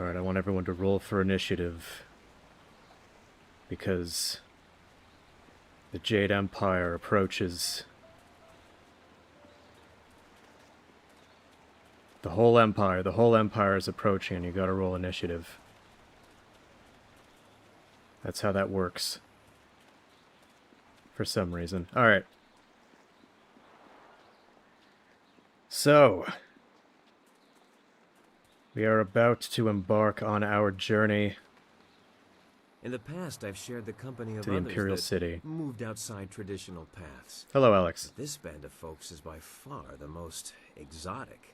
Alright, I want everyone to roll for initiative. Because the Jade Empire approaches. The whole empire is approaching, and you gotta roll initiative. That's how that works. For some reason. Alright. So, we are about to embark on our journey In the past, I've shared the company of to the others Imperial that City. moved outside traditional paths. Hello, Alex. This band of folks is by far the most exotic.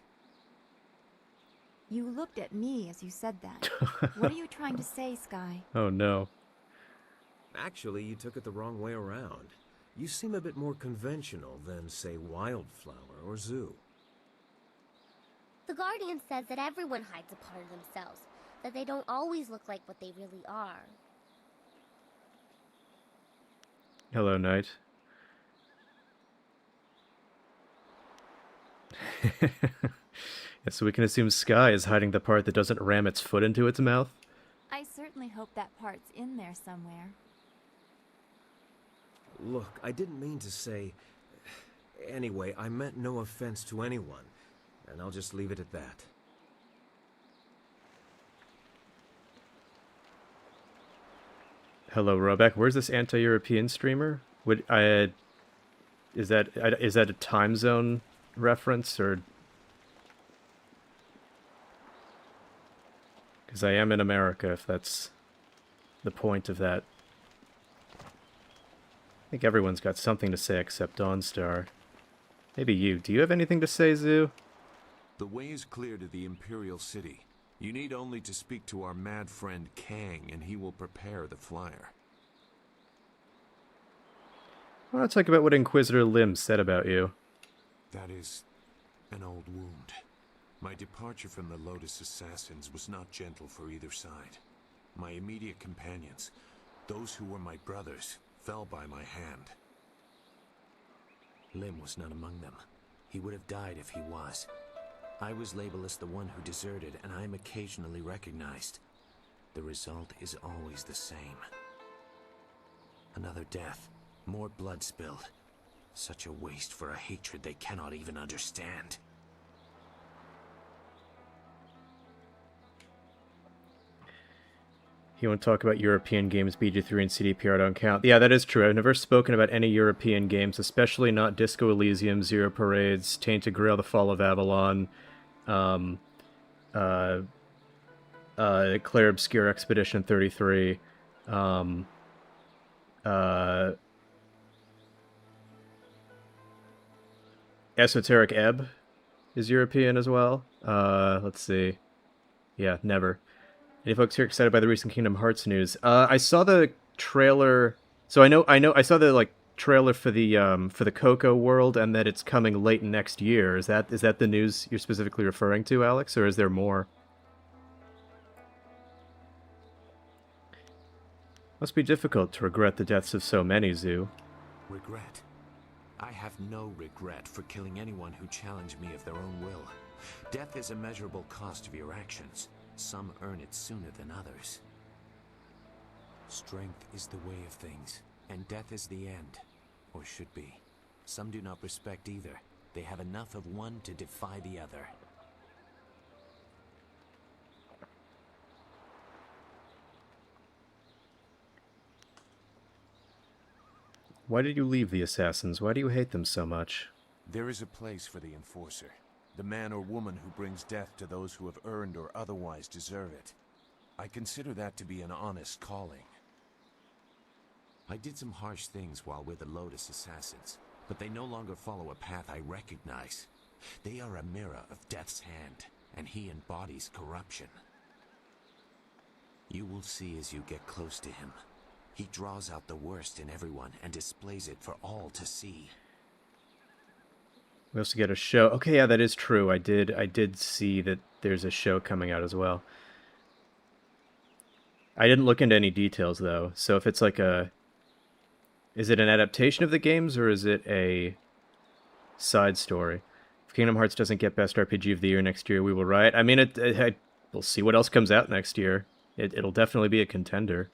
You looked at me as you said that. What are you trying to say, Sky? Oh no. Actually, you took it the wrong way around. You seem a bit more conventional than, say, Wildflower or Zoo. The Guardian says that everyone hides a part of themselves, that they don't always look like what they really are. Hello, Knight. Yeah, so we can assume Sky is hiding the part that doesn't ram its foot into its mouth. I certainly hope that part's in there somewhere. Look, I didn't mean to say... Anyway, I meant no offense to anyone, and I'll just leave it at that. Hello, Robeck. Where's this anti-European streamer? Is that a time zone reference, or? Because I am in America, if that's the point of that. I think everyone's got something to say except Dawnstar. Maybe you. Do you have anything to say, Zoo? The way is clear to the Imperial City. You need only to speak to our mad friend Kang, and he will prepare the flyer. I want to talk about what Inquisitor Lim said about you. That is an old wound. My departure from the Lotus Assassins was not gentle for either side. My immediate companions, those who were my brothers, fell by my hand. Lim was not among them. He would have died if he was. I was labeled as the one who deserted, and I am occasionally recognized. The result is always the same. Another death, more blood spilled. Such a waste for a hatred they cannot even understand. You want to talk about European games, BG3 and CDPR don't count. Yeah, that is true. I've never spoken about any European games, especially not Disco Elysium, Zero Parades, Tainted Grail, The Fall of Avalon, Claire Obscure Expedition 33, Esoteric Ebb is European as well. Let's see. Yeah, never. Any folks here excited by the recent Kingdom Hearts news? I saw the trailer. So I saw the trailer for the Coco World, and that it's coming late next year. Is that the news you're specifically referring to, Alex, or is there more? Must be difficult to regret the deaths of so many, Zoo. Regret? I have no regret for killing anyone who challenged me of their own will. Death is a measurable cost of your actions. Some earn it sooner than others. Strength is the way of things, and death is the end, or should be. Some do not respect either. They have enough of one to defy the other. Why did you leave the Assassins? Why do you hate them so much? There is a place for the Enforcer. The man or woman who brings death to those who have earned or otherwise deserve it. I consider that to be an honest calling. I did some harsh things while with the Lotus Assassins, but they no longer follow a path I recognize. They are a mirror of Death's hand, and he embodies corruption. You will see as you get close to him. He draws out the worst in everyone and displays it for all to see. We also get a show. Okay, yeah, that is true. I did see that there's a show coming out as well. I didn't look into any details, though. So if it's like a... Is it an adaptation of the games, or is it a side story? If Kingdom Hearts doesn't get Best RPG of the Year next year, we will riot. I mean, we'll see what else comes out next year. It'll definitely be a contender,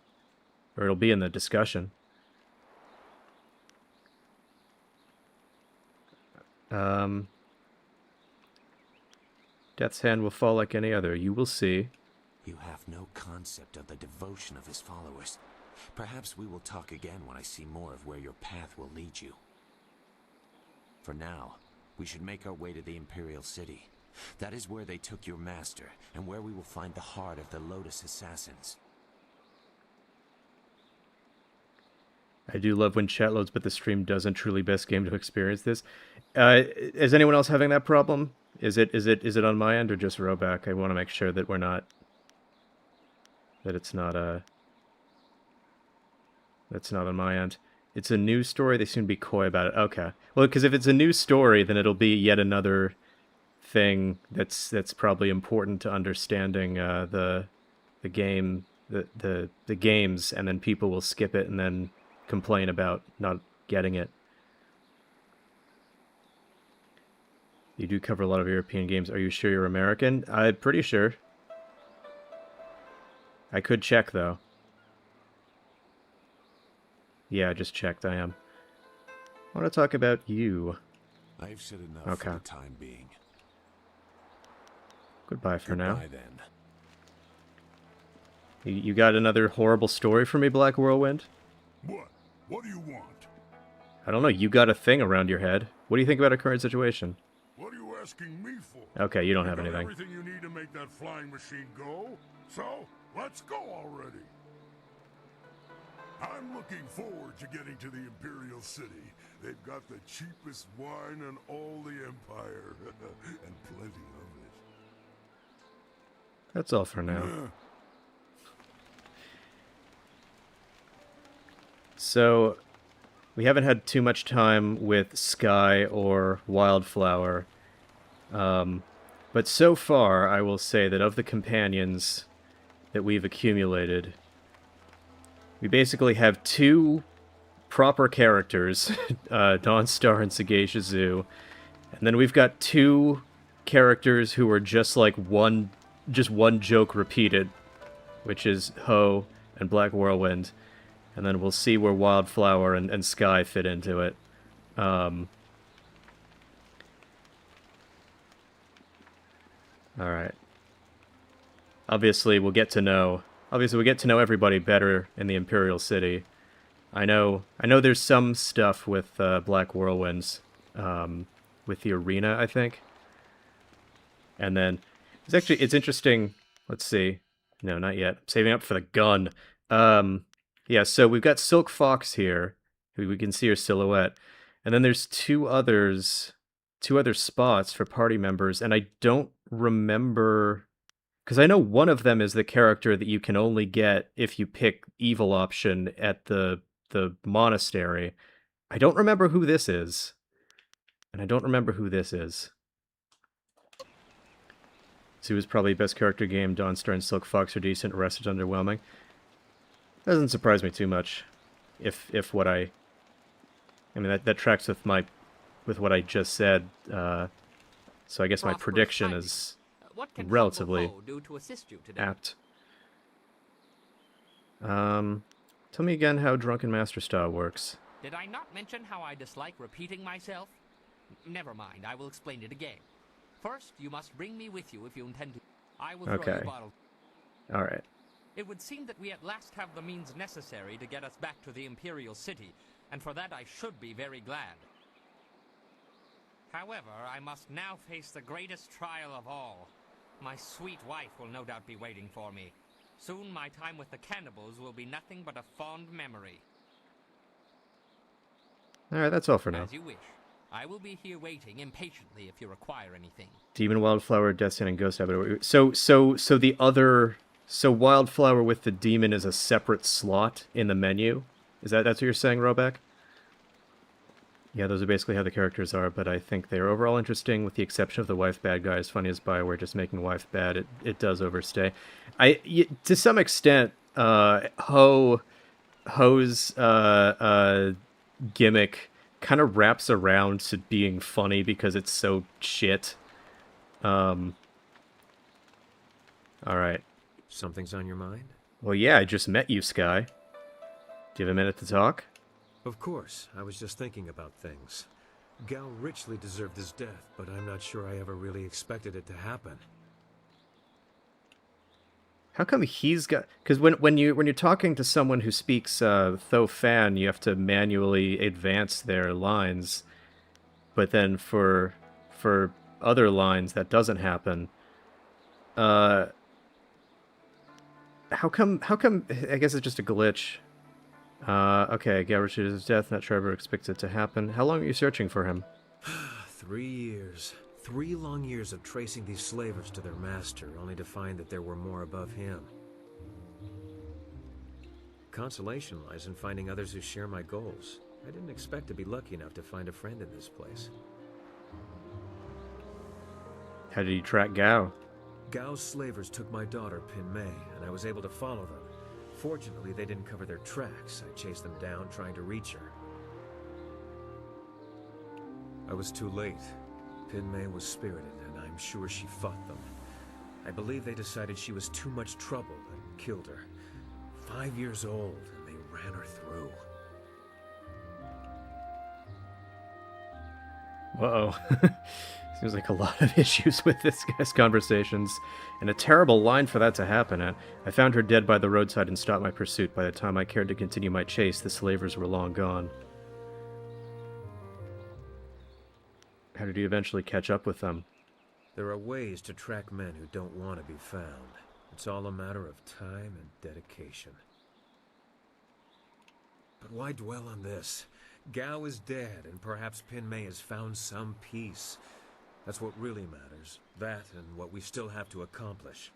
or it'll be in the discussion. Death's hand will fall like any other. You will see. You have no concept of the devotion of his followers. Perhaps we will talk again when I see more of where your path will lead you. For now, we should make our way to the Imperial City. That is where they took your master, and where we will find the heart of the Lotus Assassins. I do love when chat loads, but the stream doesn't. Truly best game to experience this. Is anyone else having that problem? Is it on my end or just Roback? I want to make sure that we're not... that it's not that's not on my end. It's a news story. They seem to be coy about it. Okay. Well, because if it's a news story, then it'll be yet another thing that's probably important to understanding the game, the games, and then people will skip it and then complain about not getting it. You do cover a lot of European games. Are you sure you're American? I'm pretty sure. I could check, though. Yeah, I just checked. I am. I want to talk about you. I've said enough for the time being. Goodbye for now. Goodbye, then. You got another horrible story for me, Black Whirlwind? What? What do you want? I don't know. You got a thing around your head. What do you think about our current situation? What are you asking me for? Okay, you don't have got anything. Everything you need to make that flying machine go? So, let's go already. I'm looking forward to getting to the Imperial City. They've got the cheapest wine in all the Empire. And plenty of it. That's all for now. So, we haven't had too much time with Sky or Wildflower. But so far, I will say that of the companions that we've accumulated, we basically have two proper characters, Dawnstar and Sagacia Zoo, and then we've got two characters who are just like one joke repeated, which is Ho and Black Whirlwind, and then we'll see where Wildflower and Sky fit into it. Alright. Obviously, we'll get to know everybody better in the Imperial City. I know there's some stuff with Black Whirlwinds, with the arena, I think. And then, it's interesting, let's see. No, not yet. Saving up for the gun. Yeah, so we've got Silk Fox here, who we can see her silhouette. And then there's two other spots for party members, and I don't remember... Because I know one of them is the character that you can only get if you pick evil option at the monastery. I don't remember who this is. And I don't remember who this is. Zoo is probably best character game. Dawnstar and Silk Fox are decent. Rest is underwhelming. Doesn't surprise me too much. If what I mean, that tracks with what I just said. So I guess my prediction is relatively apt. Tell me again how Drunken Master Style works. Did I not mention how I dislike repeating myself? Never mind, I will explain it again. First, you must bring me with you if you intend to. I will throw you a bottle. Alright. It would seem that we at last have the means necessary to get us back to the Imperial City, and for that I should be very glad. However, I must now face the greatest trial of all. My sweet wife will no doubt be waiting for me. Soon my time with the cannibals will be nothing but a fond memory. Alright, that's all for now. As you wish. I will be here waiting impatiently if you require anything. Demon, Wildflower, Death's and Ghost Habit. So Wildflower with the demon is a separate slot in the menu? That's what you're saying, Roback? Yeah, those are basically how the characters are, but I think they are overall interesting, with the exception of the wife bad guy. As funny as BioWare just making wife bad, it does overstay. To some extent, Ho's gimmick kind of wraps around to being funny because it's so shit. Alright. Something's on your mind? Well, yeah, I just met you, Sky. Do you have a minute to talk? Of course. I was just thinking about things. Gal richly deserved his death, but I'm not sure I ever really expected it to happen. How come he's got... Because when you're talking to someone who speaks Tho Fan, you have to manually advance their lines. But then for other lines, that doesn't happen. How come... I guess it's just a glitch. Okay, Gavrish's death, not sure I ever expected it to happen. How long are you searching for him? 3 years. 3 long years of tracing these slavers to their master, only to find that there were more above him. Consolation lies in finding others who share my goals. I didn't expect to be lucky enough to find a friend in this place. How did you track Gao? Gao's slavers took my daughter, Pin Mei, and I was able to follow them. Fortunately, they didn't cover their tracks. I chased them down, trying to reach her. I was too late. Pin Mei was spirited, and I'm sure she fought them. I believe they decided she was too much trouble and killed her. 5 years old, and they ran her through. Whoa. Seems like a lot of issues with this guy's conversations. And a terrible line for that to happen at. I found her dead by the roadside and stopped my pursuit. By the time I cared to continue my chase, the slavers were long gone. How did you eventually catch up with them? There are ways to track men who don't want to be found. It's all a matter of time and dedication. But why dwell on this? Gao is dead, and perhaps Pin Mei has found some peace. That's what really matters. That and what we still have to accomplish.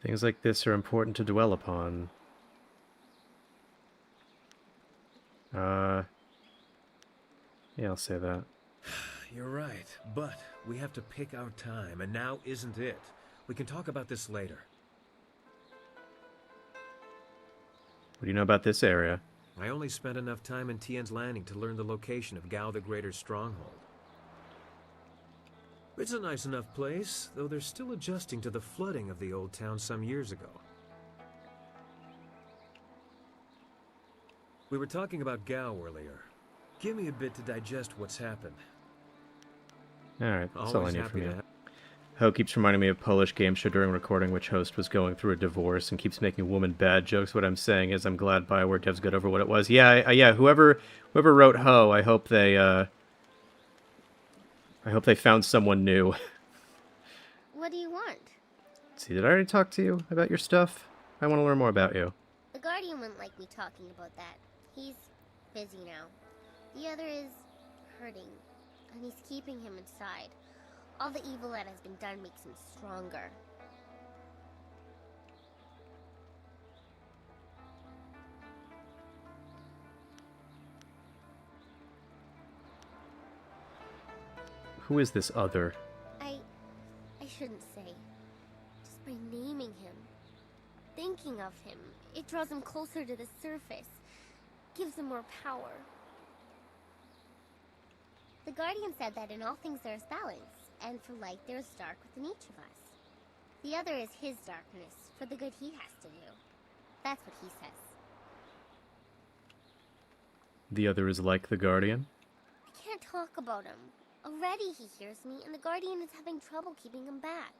Things like this are important to dwell upon. Yeah, I'll say that. You're right, but we have to pick our time, and now isn't it. We can talk about this later. What do you know about this area? I only spent enough time in Tien's Landing to learn the location of Gao the Greater's stronghold. It's a nice enough place, though they're still adjusting to the flooding of the old town some years ago. We were talking about Gao earlier. Give me a bit to digest what's happened. Alright, that's all I Always need from happy you. to Ho keeps reminding me of Polish game show during recording which host was going through a divorce and keeps making woman bad jokes. What I'm saying is I'm glad BioWare devs got over what it was. Yeah, yeah, whoever wrote Ho, I hope they found someone new. What do you want? See, did I already talk to you about your stuff? I want to learn more about you. The Guardian wouldn't like me talking about that. He's busy now. The other is hurting, and he's keeping him inside. All the evil that has been done makes him stronger. Who is this other? I shouldn't say. Just by naming him, thinking of him, it draws him closer to the surface, gives him more power. The Guardian said that in all things there is balance, and for light there is dark within each of us. The other is his darkness, for the good he has to do. That's what he says. The other is like the Guardian? I can't talk about him. Already he hears me, and the Guardian is having trouble keeping him back.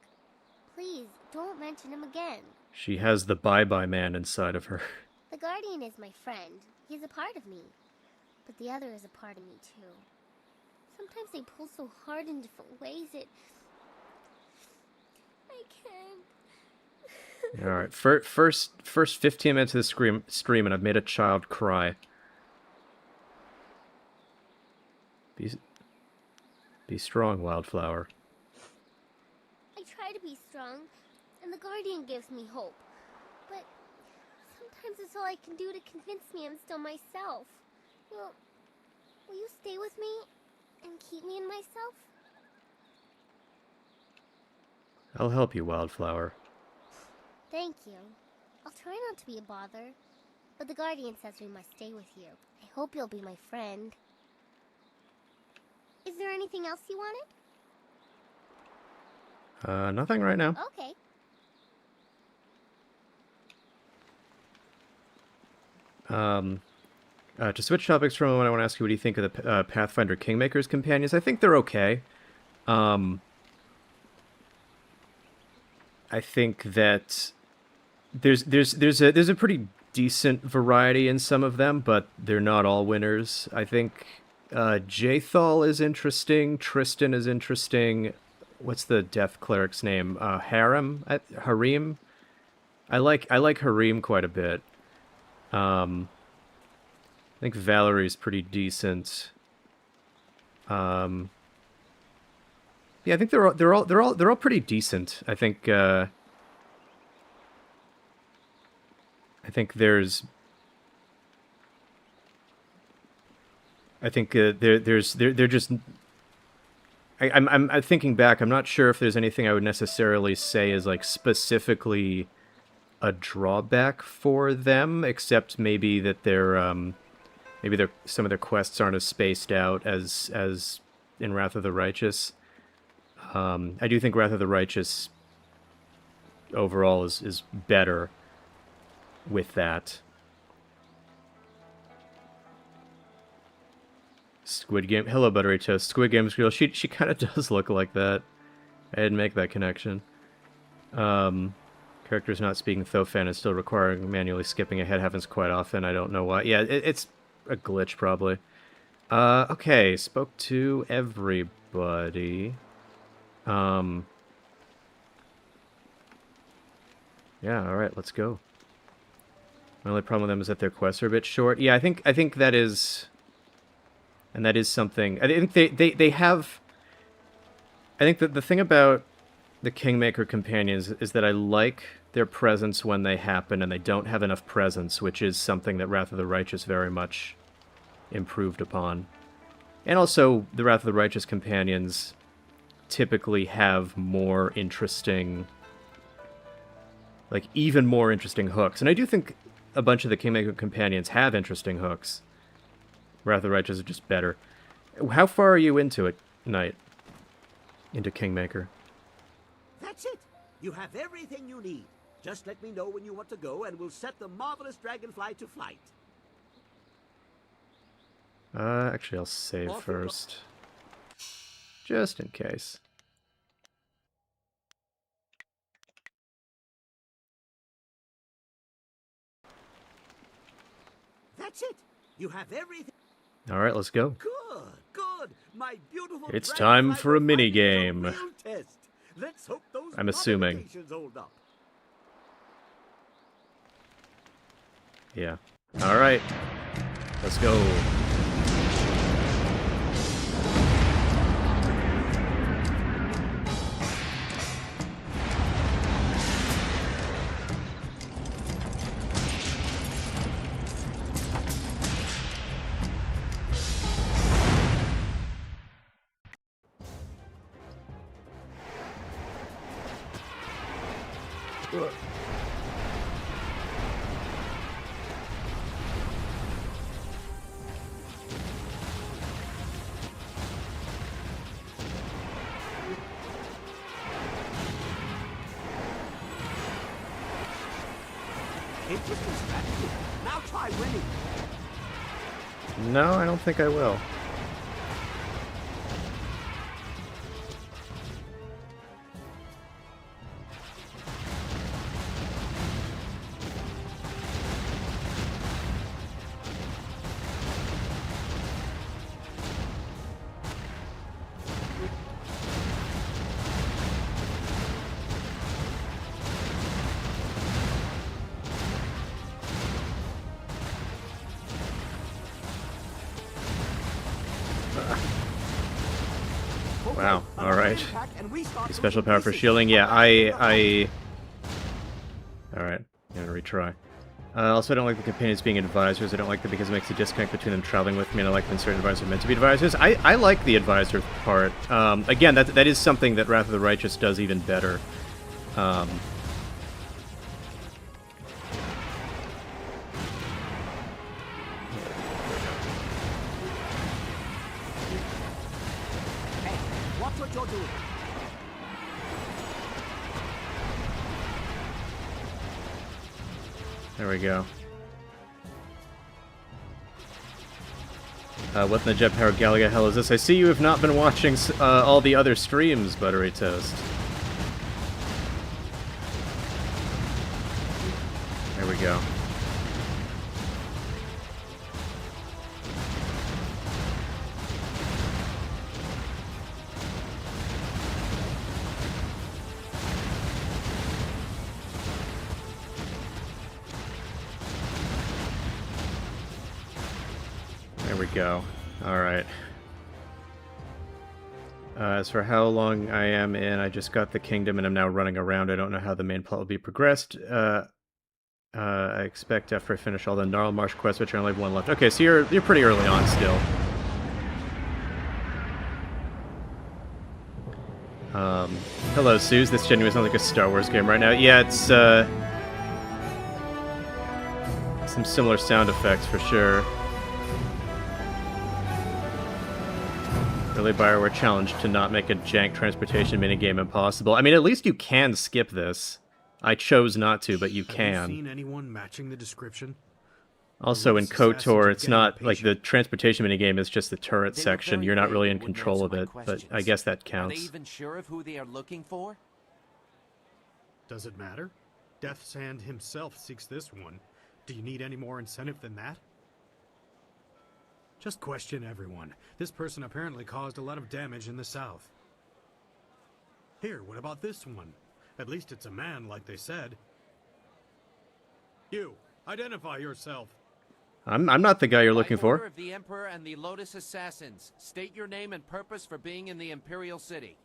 Please, don't mention him again. She has the bye-bye man inside of her. The Guardian is my friend. He's a part of me. But the other is a part of me, too. Sometimes they pull so hard in different ways, I can't. Alright, first 15 minutes of the stream and I've made a child cry. Be strong, Wildflower. I try to be strong, and the Guardian gives me hope. But sometimes it's all I can do to convince me I'm still myself. Will you stay with me and keep me in myself? I'll help you, Wildflower. Thank you. I'll try not to be a bother. But the Guardian says we must stay with you. I hope you'll be my friend. Is there anything else you wanted? Nothing right now. Okay. To switch topics for a moment, I want to ask you what do you think of the Pathfinder Kingmaker's companions? I think they're okay. I think that there's a pretty decent variety in some of them, but they're not all winners. I think Jathal is interesting. Tristan is interesting. What's the Death Cleric's name? Harim. I like Harim quite a bit. I think Valerie's pretty decent. Yeah, I think they're all pretty decent. I think there's they're just I'm thinking back. I'm not sure if there's anything I would necessarily say is like specifically a drawback for them, except maybe that maybe some of their quests aren't as spaced out as in Wrath of the Righteous. I do think Wrath of the Righteous overall is better with that. Squid Game. Hello, Buttery Toast. Squid Game's girl. She kind of does look like that. I didn't make that connection. Characters not speaking Thofan is still requiring manually skipping ahead happens quite often. I don't know why. Yeah, it's a glitch probably. Okay, spoke to everybody. Yeah, alright, let's go. My only problem with them is that their quests are a bit short. Yeah, I think that is... And that is something... I think they have... I think that the thing about the Kingmaker companions is that I like their presence when they happen, and they don't have enough presence, which is something that Wrath of the Righteous very much improved upon. And also, the Wrath of the Righteous companions typically have more interesting... like, even more interesting hooks. And I do think a bunch of the Kingmaker companions have interesting hooks. Wrath of the Righteous are just better. How far are you into it, Knight? Into Kingmaker? That's it. You have everything you need. Just let me know when you want to go, and we'll set the marvelous dragonfly to flight. Actually, I'll save first. Just in case. That's it. You have everything. Alright, let's go. Good, good. My beautiful It's time for a dragonfly minigame. will find you a real test. Let's hope those I'm assuming. modifications hold up. Yeah. Alright. Let's go. Interesting strategy. Now try winning. No, I don't think I will. Wow, alright. Special power for shielding, yeah, Alright, I'm gonna retry. Also, I don't like the companions being advisors. I don't like that because it makes a disconnect between them traveling with me, and I like when certain advisors are meant to be advisors. I like the advisor part. Again, that is something that Wrath of the Righteous does even better. what you're doing. There we go. What in the jet powered Galaga hell is this? I see you have not been watching all the other streams, Buttery Toast. There we go. There we go. Alright. As for how long I am in, I just got the kingdom and I'm now running around. I don't know how the main plot will be progressed. I expect after I finish all the Gnarl Marsh quests, which I only have one left. Okay, so you're pretty early on still. Hello, Suze. This genuinely sounds like a Star Wars game right now. Yeah, it's some similar sound effects for sure. Really, Bioware challenged to not make a jank transportation minigame impossible. I mean, at least you can skip this. I chose not to, but you can. Have you seen anyone matching the description? Also, in KOTOR, it's not like the transportation minigame is just the turret section. You're not really in control of it, but I guess that counts. Are they even sure of who they are looking for? Does it matter? Death's Hand himself seeks this one. Do you need any more incentive than that? Just question everyone. This person apparently caused a lot of damage in the south. Here, what about this one? At least it's a man, like they said. You, identify yourself. I'm not the guy you're looking By order for. of the Emperor and the Lotus Assassins, state your name and purpose for being in the Imperial City.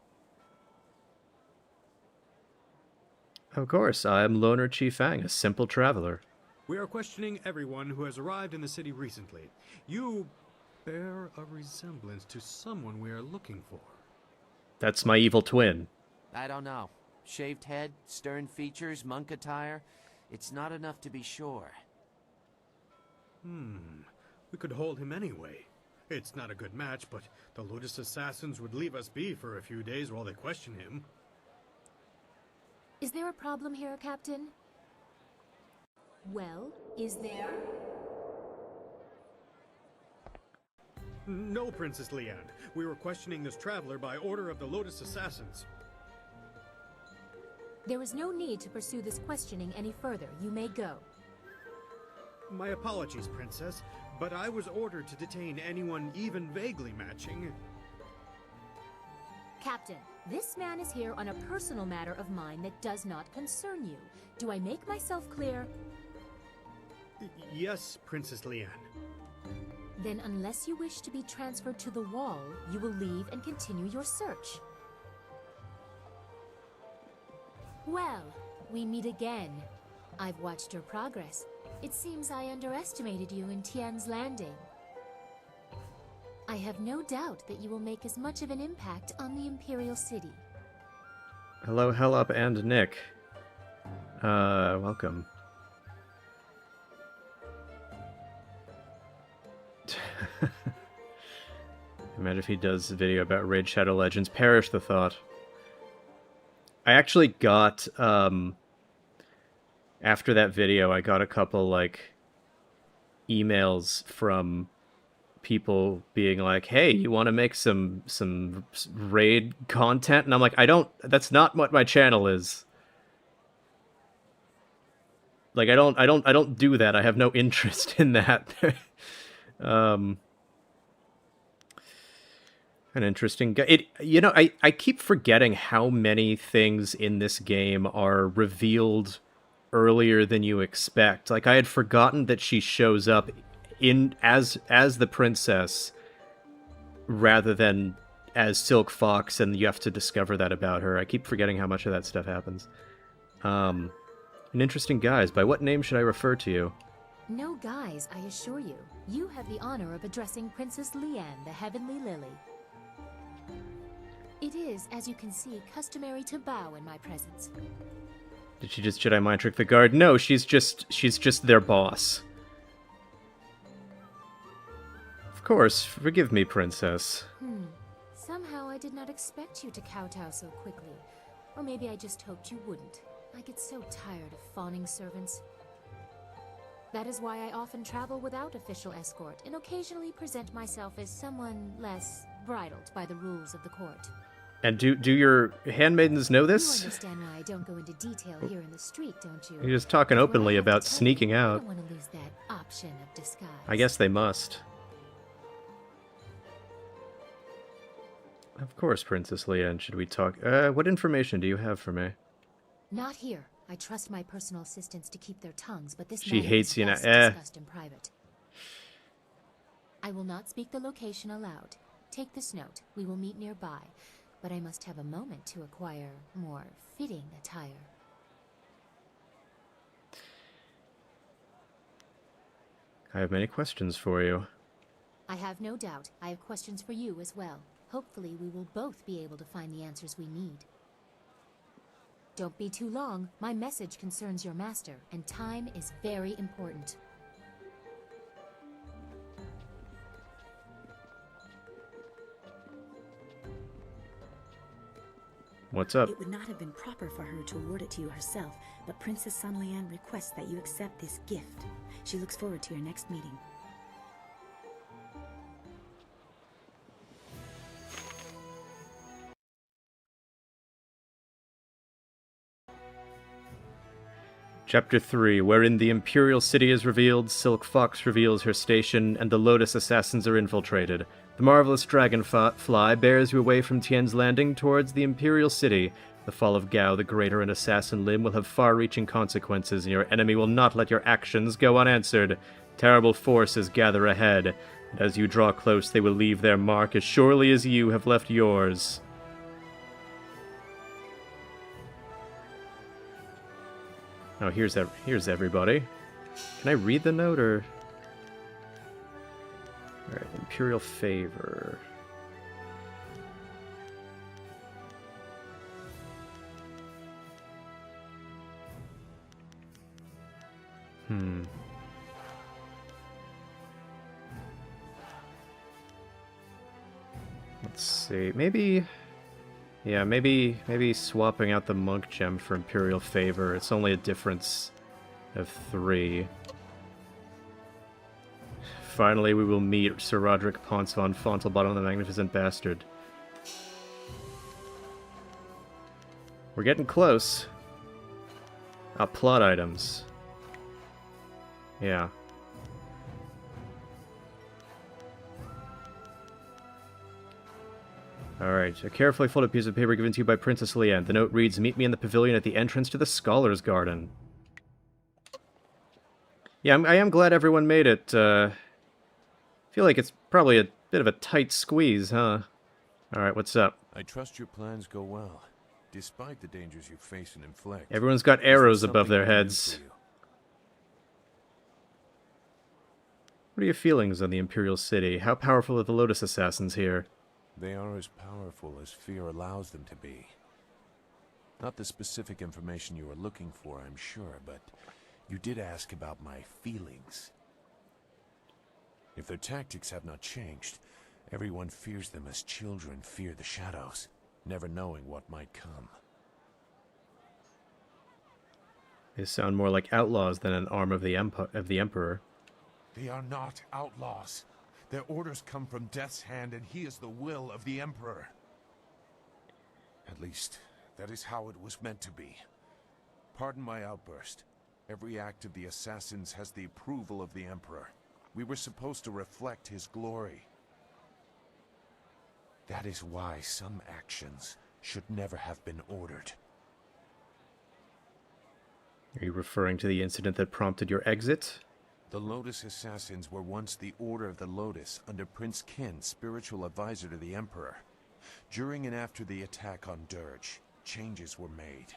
Of course, I'm Loner Chi Fang, a simple traveler. We are questioning everyone who has arrived in the city recently. You bear a resemblance to someone we are looking for. That's my evil twin. I don't know. Shaved head, stern features, monk attire. It's not enough to be sure. We could hold him anyway. It's not a good match, but the Lotus Assassins would leave us be for a few days while they question him. Is there a problem here, Captain? Well, is there? No, Princess Leanne. We were questioning this traveler by order of the Lotus Assassins. There is no need to pursue this questioning any further. You may go. My apologies, Princess, but I was ordered to detain anyone even vaguely matching. Captain, this man is here on a personal matter of mine that does not concern you. Do I make myself clear? Yes, Princess Leanne. Then unless you wish to be transferred to the wall, you will leave and continue your search. Well, we meet again. I've watched your progress. It seems I underestimated you in Tien's landing. I have no doubt that you will make as much of an impact on the Imperial City. Hello, Hellup and Nick. Welcome. Imagine if he does a video about Raid Shadow Legends. Perish the thought. I actually got, after that video, I got a couple, like, emails from people being like, hey, you want to make some Raid content? And I'm like, that's not what my channel is. Like, I don't do that. I have no interest in that. An interesting guy. I keep forgetting how many things in this game are revealed earlier than you expect. Like, I had forgotten that she shows up in as the princess rather than as Silk Fox, and you have to discover that about her. I keep forgetting how much of that stuff happens. An interesting guise. By what name should I refer to you? No guys, I assure you. You have the honor of addressing Princess Leanne, the Heavenly Lily. It is, as you can see, customary to bow in my presence. Did she just Jedi mind trick the guard? No, she's just their boss. Of course, forgive me, princess. Somehow I did not expect you to kowtow so quickly. Or maybe I just hoped you wouldn't. I get so tired of fawning servants. That is why I often travel without official escort and occasionally present myself as someone less bridled by the rules of the court. And do your handmaidens know You this? understand why I don't go into detail here in the street, don't you? You're just talking But what I openly have to about tell sneaking you, I out. don't want to lose that option of disguise. I guess they must. Of course, Princess Leanne. Should we talk? What information do you have for me? Not here. I trust my personal assistants to keep their tongues, but this She matter hates is you now. best discussed in private. I will not speak the location aloud. Take this note. We will meet nearby, but I must have a moment to acquire more fitting attire. I have many questions for you. I have no doubt. I have questions for you as well. Hopefully, we will both be able to find the answers we need. Don't be too long. My message concerns your master, and time is very important. What's up? It would not have been proper for her to award it to you herself, but Princess Sun Lian requests that you accept this gift. She looks forward to your next meeting. Chapter 3, wherein the Imperial City is revealed, Silk Fox reveals her station, and the Lotus Assassins are infiltrated. The marvelous dragonfly bears you away from Tien's Landing towards the Imperial City. The fall of Gao the Greater and Assassin Lim will have far-reaching consequences, and your enemy will not let your actions go unanswered. Terrible forces gather ahead, and as you draw close they will leave their mark as surely as you have left yours. Oh, here's everybody. Can I read the note, or... Alright, Imperial Favor. Let's see, maybe... Yeah, maybe swapping out the Monk Gem for Imperial Favor. It's only a difference of 3. Finally, we will meet Sir Roderick Ponce von Fontelbottom, the Magnificent Bastard. We're getting close. Plot items. Yeah. Alright, a carefully folded piece of paper given to you by Princess Leanne. The note reads, "Meet me in the pavilion at the entrance to the Scholars' Garden." Yeah, I am glad everyone made it. Feel like it's probably a bit of a tight squeeze, huh? Alright, what's up? I trust your plans go well, despite the dangers you face and inflict. Everyone's got arrows above their heads. What are your feelings on the Imperial City? How powerful are the Lotus Assassins here? They are as powerful as fear allows them to be. Not the specific information you are looking for, I'm sure, but you did ask about my feelings. If their tactics have not changed, everyone fears them as children fear the shadows, never knowing what might come. They sound more like outlaws than an arm of the Emperor. They are not outlaws. Their orders come from Death's Hand, and he is the will of the Emperor. At least, that is how it was meant to be. Pardon my outburst. Every act of the assassins has the approval of the Emperor. We were supposed to reflect his glory. That is why some actions should never have been ordered. Are you referring to the incident that prompted your exit? The Lotus Assassins were once the Order of the Lotus under Prince Tien, spiritual advisor to the Emperor. During and after the attack on Dirge, changes were made.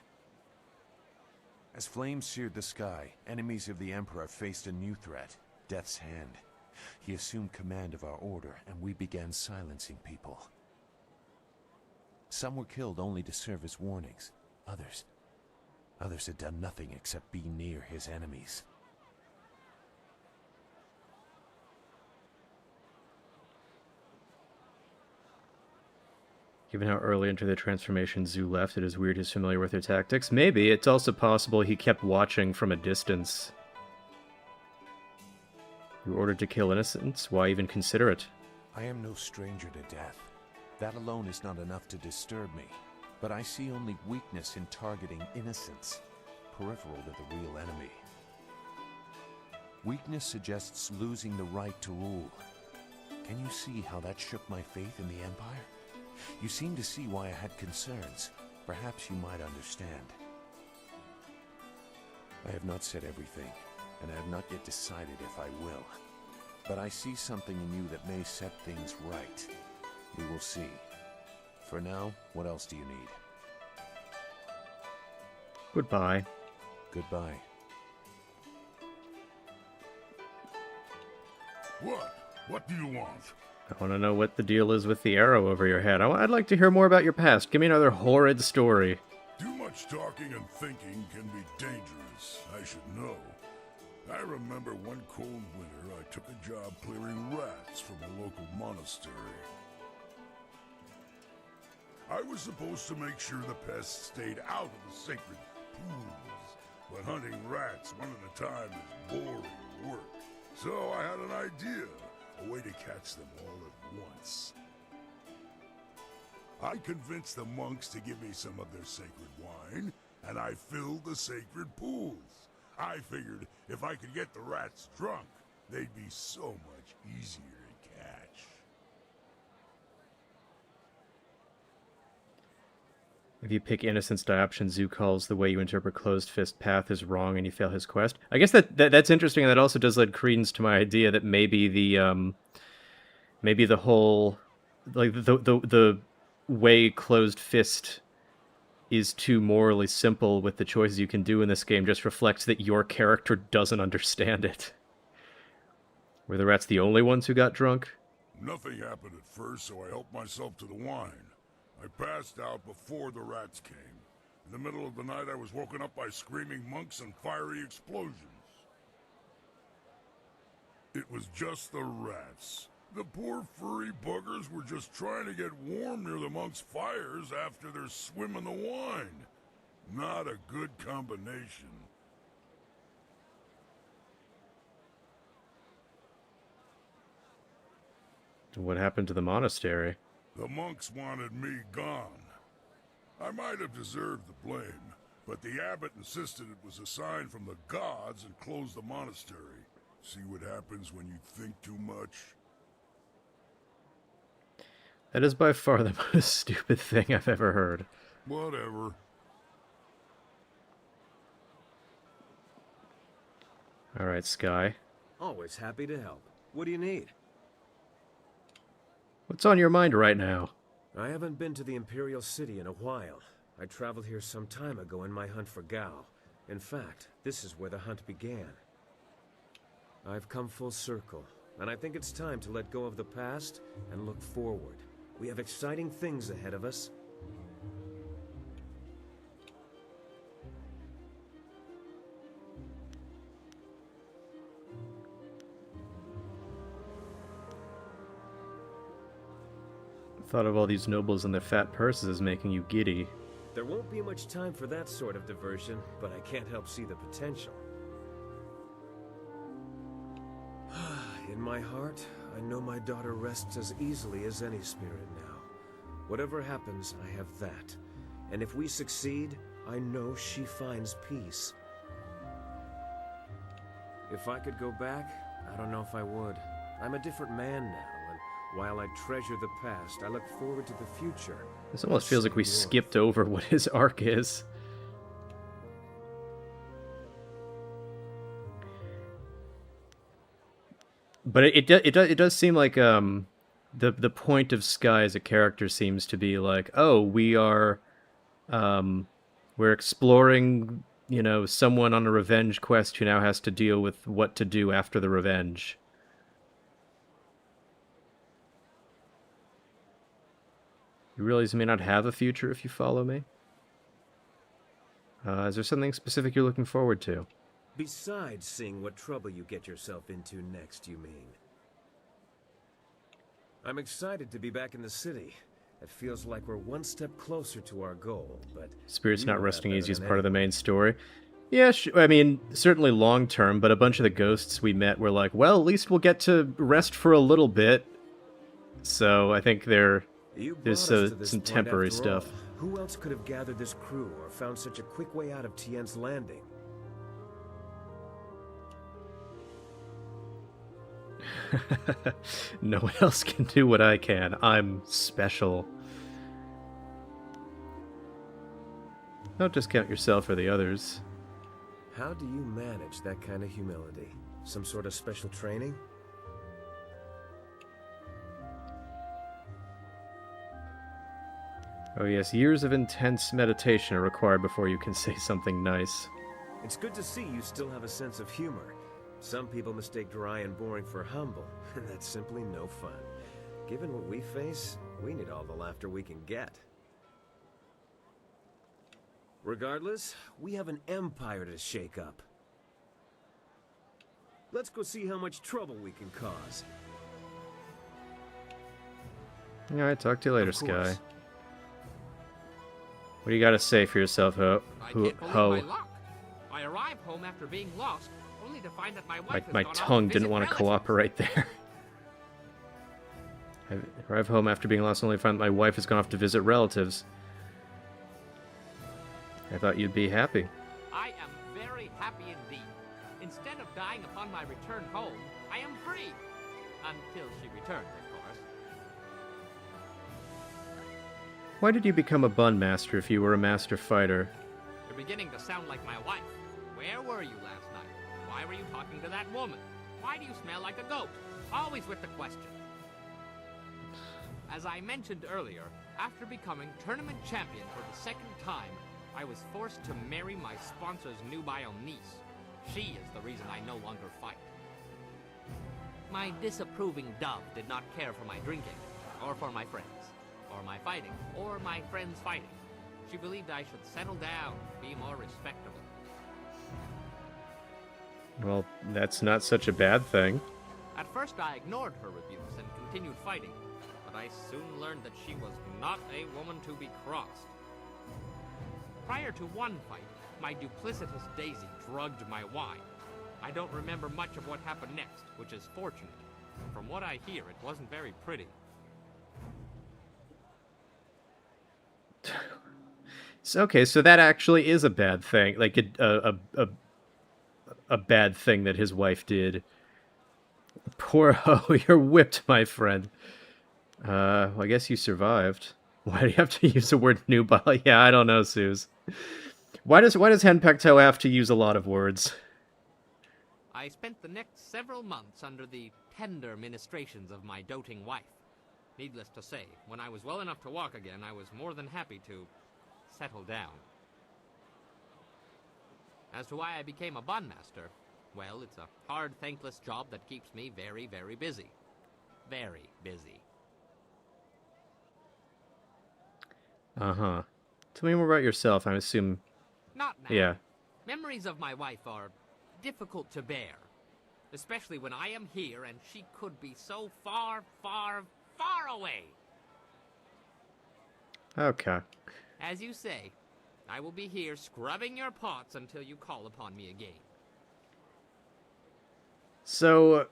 As flames seared the sky, enemies of the Emperor faced a new threat, Death's Hand. He assumed command of our order, and we began silencing people. Some were killed only to serve as warnings. Others had done nothing except be near his enemies. Given how early into the transformation Zhu left, it is weird he's familiar with her tactics. Maybe. It's also possible he kept watching from a distance. You were ordered to kill innocents. Why even consider it? I am no stranger to death. That alone is not enough to disturb me. But I see only weakness in targeting innocents, peripheral to the real enemy. Weakness suggests losing the right to rule. Can you see how that shook my faith in the Empire? You seem to see why I had concerns. Perhaps you might understand. I have not said everything, and I have not yet decided if I will. But I see something in you that may set things right. We will see. For now, what else do you need? Goodbye. Goodbye. What? What do you want? I want to know what the deal is with the arrow over your head. I'd like to hear more about your past. Give me another horrid story. Too much talking and thinking can be dangerous. I should know. I remember one cold winter I took a job clearing rats from a local monastery. I was supposed to make sure the pests stayed out of the sacred pools, but hunting rats one at a time is boring work. So I had an idea, a way to catch them all at once. I convinced the monks to give me some of their sacred wine, and I filled the sacred pools. I figured if I could get the rats drunk, they'd be so much easier to catch. If you pick innocence dioption, Zhu calls the way you interpret closed fist path is wrong and you fail his quest. I guess that's interesting, and that also does lend credence to my idea that maybe the whole, like, the way closed fist is too morally simple with the choices you can do in this game just reflects that your character doesn't understand it. Were the rats the only ones who got drunk? Nothing happened at first, so I helped myself to the wine. I passed out before the rats came. In the middle of the night, I was woken up by screaming monks and fiery explosions. It was just the rats. The poor furry buggers were just trying to get warm near the monks' fires after their swim in the wine. Not a good combination. What happened to the monastery? The monks wanted me gone. I might have deserved the blame, but the abbot insisted it was a sign from the gods and closed the monastery. See what happens when you think too much? That is by far the most stupid thing I've ever heard. Whatever. Alright, Sky. Always happy to help. What do you need? What's on your mind right now? I haven't been to the Imperial City in a while. I traveled here some time ago in my hunt for Gao. In fact, this is where the hunt began. I've come full circle, and I think it's time to let go of the past and look forward. We have exciting things ahead of us. Thought of all these nobles and their fat purses as making you giddy. There won't be much time for that sort of diversion, but I can't help see the potential. In my heart, I know my daughter rests as easily as any spirit now. Whatever happens, I have that. And if we succeed, I know she finds peace. If I could go back, I don't know if I would. I'm a different man now, and while I treasure the past, I look forward to the future. This almost feels like we skipped over what his arc is. But it does seem like the point of Sky as a character seems to be like, oh, we're exploring, you know, someone on a revenge quest who now has to deal with what to do after the revenge. You realize you may not have a future if you follow me? Is there something specific you're looking forward to? Besides seeing what trouble you get yourself into next, you mean? I'm excited to be back in the city. It feels like we're one step closer to our goal, but... Spirit's you not know that resting better easy is than part of the anyone. main story. Yeah, I mean, certainly long term, but a bunch of the ghosts we met were like, well, at least we'll get to rest for a little bit. So I think You there's brought us to this some point temporary after stuff. all. Who else could have gathered this crew or found such a quick way out of Tien's landing? No one else can do what I can. I'm special. Don't discount yourself or the others. How do you manage that kind of humility? Some sort of special training? Oh yes, years of intense meditation are required before you can say something nice. It's good to see you still have a sense of humor. Some people mistake dry and boring for humble, and that's simply no fun. Given what we face, we need all the laughter we can get. Regardless, we have an empire to shake up. Let's go see how much trouble we can cause. Alright, talk to you later, Of Sky. course. What do you gotta say for yourself, I can't believe Ho? my luck. I arrived home after being lost, only to find that my wife has My gone off tongue to didn't visit want to relatives. cooperate there. I arrive home after being lost, only to find that my wife has gone off to visit relatives. I thought you'd be happy. I am very happy indeed. Instead of dying upon my return home, I am free. Until she returns, of course. Why did you become a bun master if you were a master fighter? You're beginning to sound like my wife. Where were you last night? Why were you talking to that woman? Why do you smell like a goat? Always with the question. As I mentioned earlier, after becoming tournament champion for the second time, I was forced to marry my sponsor's nubile niece. She is the reason I no longer fight. My disapproving dove did not care for my drinking, or for my friends, or my fighting, or my friends fighting. She believed I should settle down, be more respectable. Well, that's not such a bad thing. At first I ignored her rebukes and continued fighting, but I soon learned that she was not a woman to be crossed. Prior to one fight, my duplicitous Daisy drugged my wine. I don't remember much of what happened next, which is fortunate. From what I hear, it wasn't very pretty. Okay, so that actually is a bad thing. Like a bad thing that his wife did. Poor Ho, you're whipped, my friend. Well, I guess you survived. Why do you have to use the word nubile? Yeah, I don't know, Suze. Why does Henpecto have to use a lot of words? I spent the next several months under the tender ministrations of my doting wife. Needless to say, when I was well enough to walk again, I was more than happy to settle down. As to why I became a bun master, well, it's a hard, thankless job that keeps me very, very busy. Very busy. Uh-huh. Tell me more about yourself, I assume... Not now. Yeah. Memories of my wife are difficult to bear. Especially when I am here and she could be so far, far, far away. Okay. As you say, I will be here scrubbing your pots until you call upon me again. So,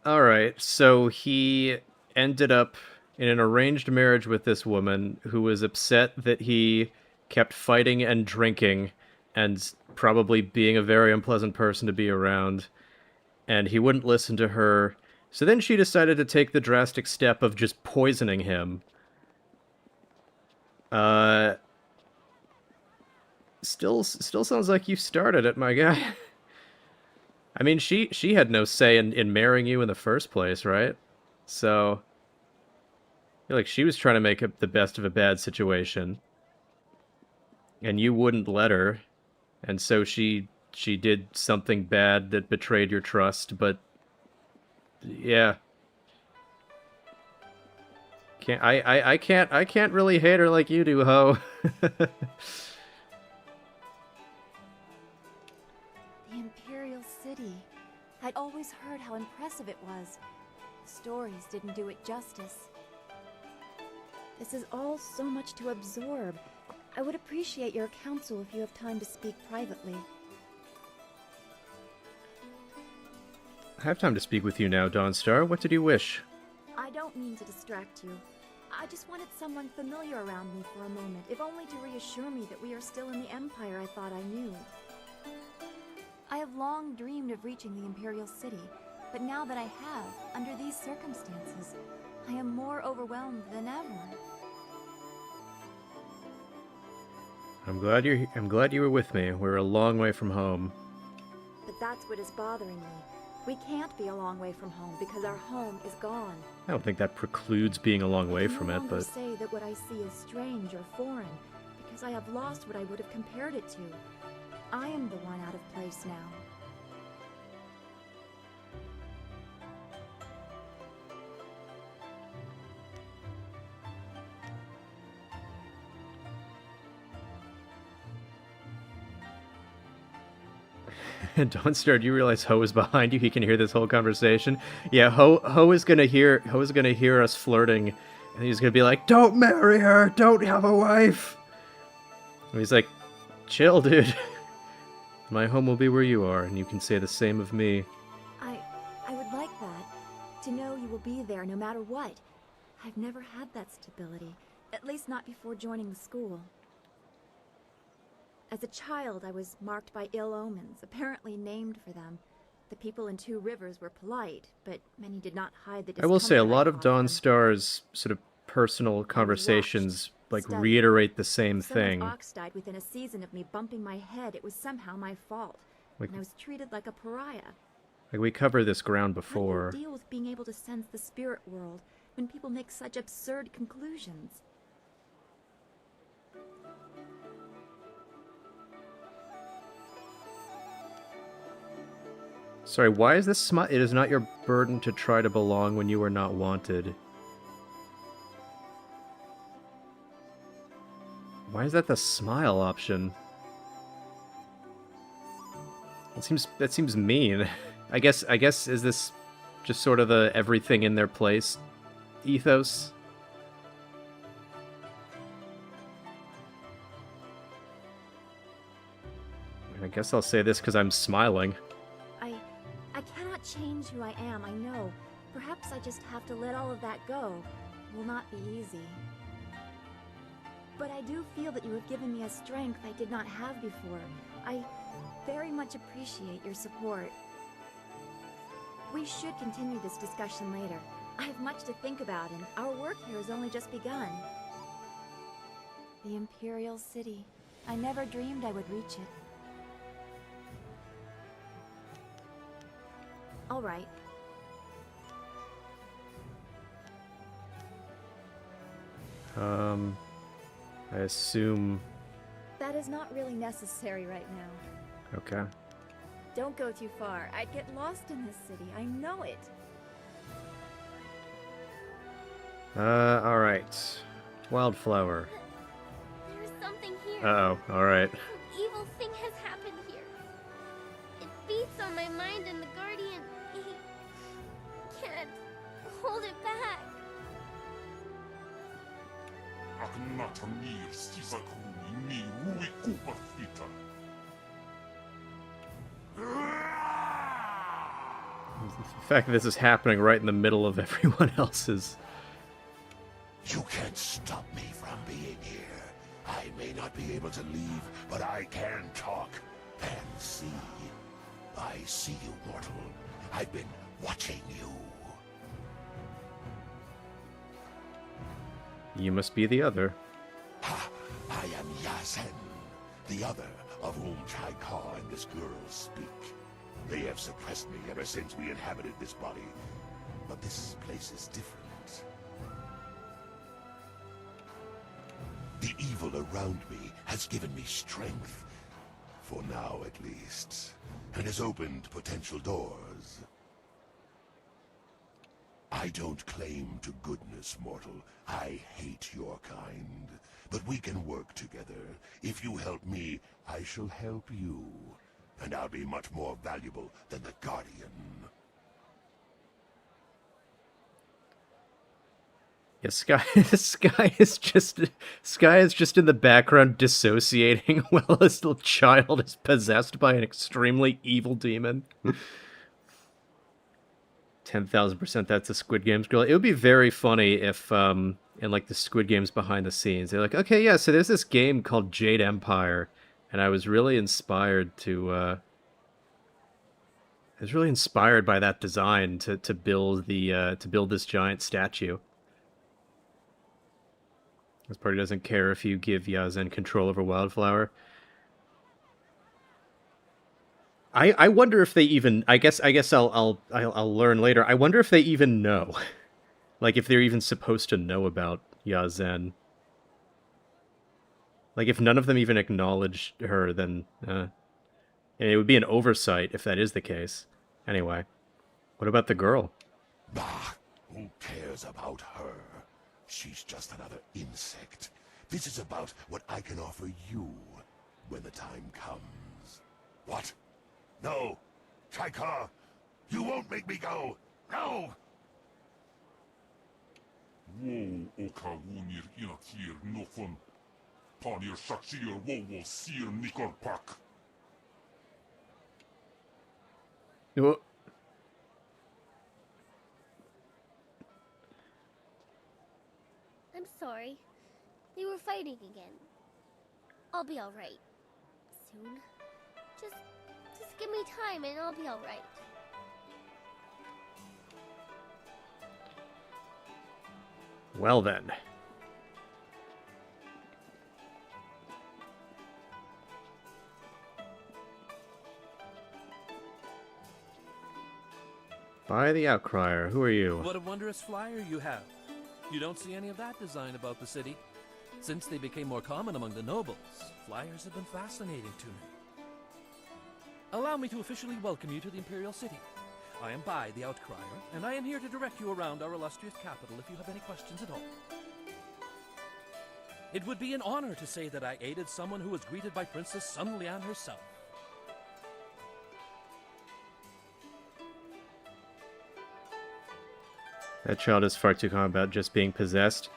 alright, so he ended up in an arranged marriage with this woman who was upset that he kept fighting and drinking and probably being a very unpleasant person to be around, and he wouldn't listen to her. So then she decided to take the drastic step of just poisoning him. Still sounds like you started it, my guy. I mean, she had no say in marrying you in the first place, right? So, I feel like she was trying to make the best of a bad situation. And you wouldn't let her. And so she did something bad that betrayed your trust, but... Yeah. I can't really hate her like you do, Ho. The Imperial City. I'd always heard how impressive it was. The stories didn't do it justice. This is all so much to absorb. I would appreciate your counsel if you have time to speak privately. I have time to speak with you now, Dawnstar. What did you wish? I don't mean to distract you. I just wanted someone familiar around me for a moment, if only to reassure me that we are still in the Empire I thought I knew. I have long dreamed of reaching the Imperial City, but now that I have, under these circumstances, I am more overwhelmed than ever. I'm glad you were with me. We're a long way from home. But that's what is bothering me. We can't be a long way from home because our home is gone. I don't think that precludes being a long way from it, I but... say that what I see is strange or foreign, because I have lost what I would have compared it to. I am the one out of place now. Dawnstar, do you realize Ho is behind you? He can hear this whole conversation. Yeah, Ho is gonna hear us flirting, and he's gonna be like, "Don't marry her! Don't have a wife!" And he's like, "Chill, dude. My home will be where you are, and you can say the same of me." I would like that. To know you will be there no matter what. I've never had that stability. At least not before joining the school. As a child, I was marked by ill omens, apparently named for them. The people in Two Rivers were polite, but many did not hide the discomfort. I will say a lot of caused them. Dawnstar's sort of personal conversations reiterate the same If someone's thing. ox died within a season of me bumping my head, it was somehow my fault. Like- And I was treated like a pariah. Like, we covered this ground How do before. you deal with being able to sense the spirit world when people make such absurd conclusions? Sorry, why is this smile? It is not your burden to try to belong when you are not wanted. Why is that the smile option? That seems mean. I guess is this just sort of the everything in their place ethos? I guess I'll say this because I'm smiling. I cannot change who I am, I know. Perhaps I just have to let all of that go. It will not be easy. But I do feel that you have given me a strength I did not have before. I very much appreciate your support. We should continue this discussion later. I have much to think about, and our work here has only just begun. The Imperial City. I never dreamed I would reach it. All right. I assume... That is not really necessary right now. Okay. Don't go too far. I'd get lost in this city. I know it. Alright. Wildflower. There's something here. Uh-oh, alright. An evil thing has happened here. It beats on my mind and the Guardian, he can't hold it back. The fact that this is happening right in the middle of everyone else's... You can't stop me from being here. I may not be able to leave, but I can talk and see. I see you, mortal. I've been watching you. You must be the other. I am Yasen, the other of whom Chaika and this girl speak. They have suppressed me ever since we inhabited this body, but this place is different. The evil around me has given me strength, for now at least, and has opened potential doors. I don't claim to goodness, mortal. I hate your kind. But we can work together. If you help me, I shall help you. And I'll be much more valuable than the Guardian. Yeah, Sky is just in the background dissociating while his little child is possessed by an extremely evil demon. 10,000% that's a Squid Games girl. It would be very funny if in like the Squid Games behind the scenes, they're like, okay, yeah, so there's this game called Jade Empire, and I was really inspired by that design to build to build this giant statue. This party doesn't care if you give Yazen control over Wildflower. I wonder if they even. I guess I'll learn later. I wonder if they even know, like if they're even supposed to know about Yazen. Like if none of them even acknowledge her, then it would be an oversight if that is the case. Anyway, what about the girl? Bah, who cares about her? She's just another insect. This is about what I can offer you when the time comes. What? No! Chaikar! You won't make me go! No! Wo okawunir inakir nofun. Panir shakshir wo sir nikorpak. Oh. I'm sorry. They were fighting again. I'll be alright. Soon. Just give me time and I'll be alright. Well then. By the Outcrier, who are you? What a wondrous flyer you have. You don't see any of that design about the city. Since they became more common among the nobles, flyers have been fascinating to me. Allow me to officially welcome you to the Imperial City. I am Bai, the Outcrier, and I am here to direct you around our illustrious capital if you have any questions at all. It would be an honor to say that I aided someone who was greeted by Princess Sun Lian herself. That child is far too calm about just being possessed.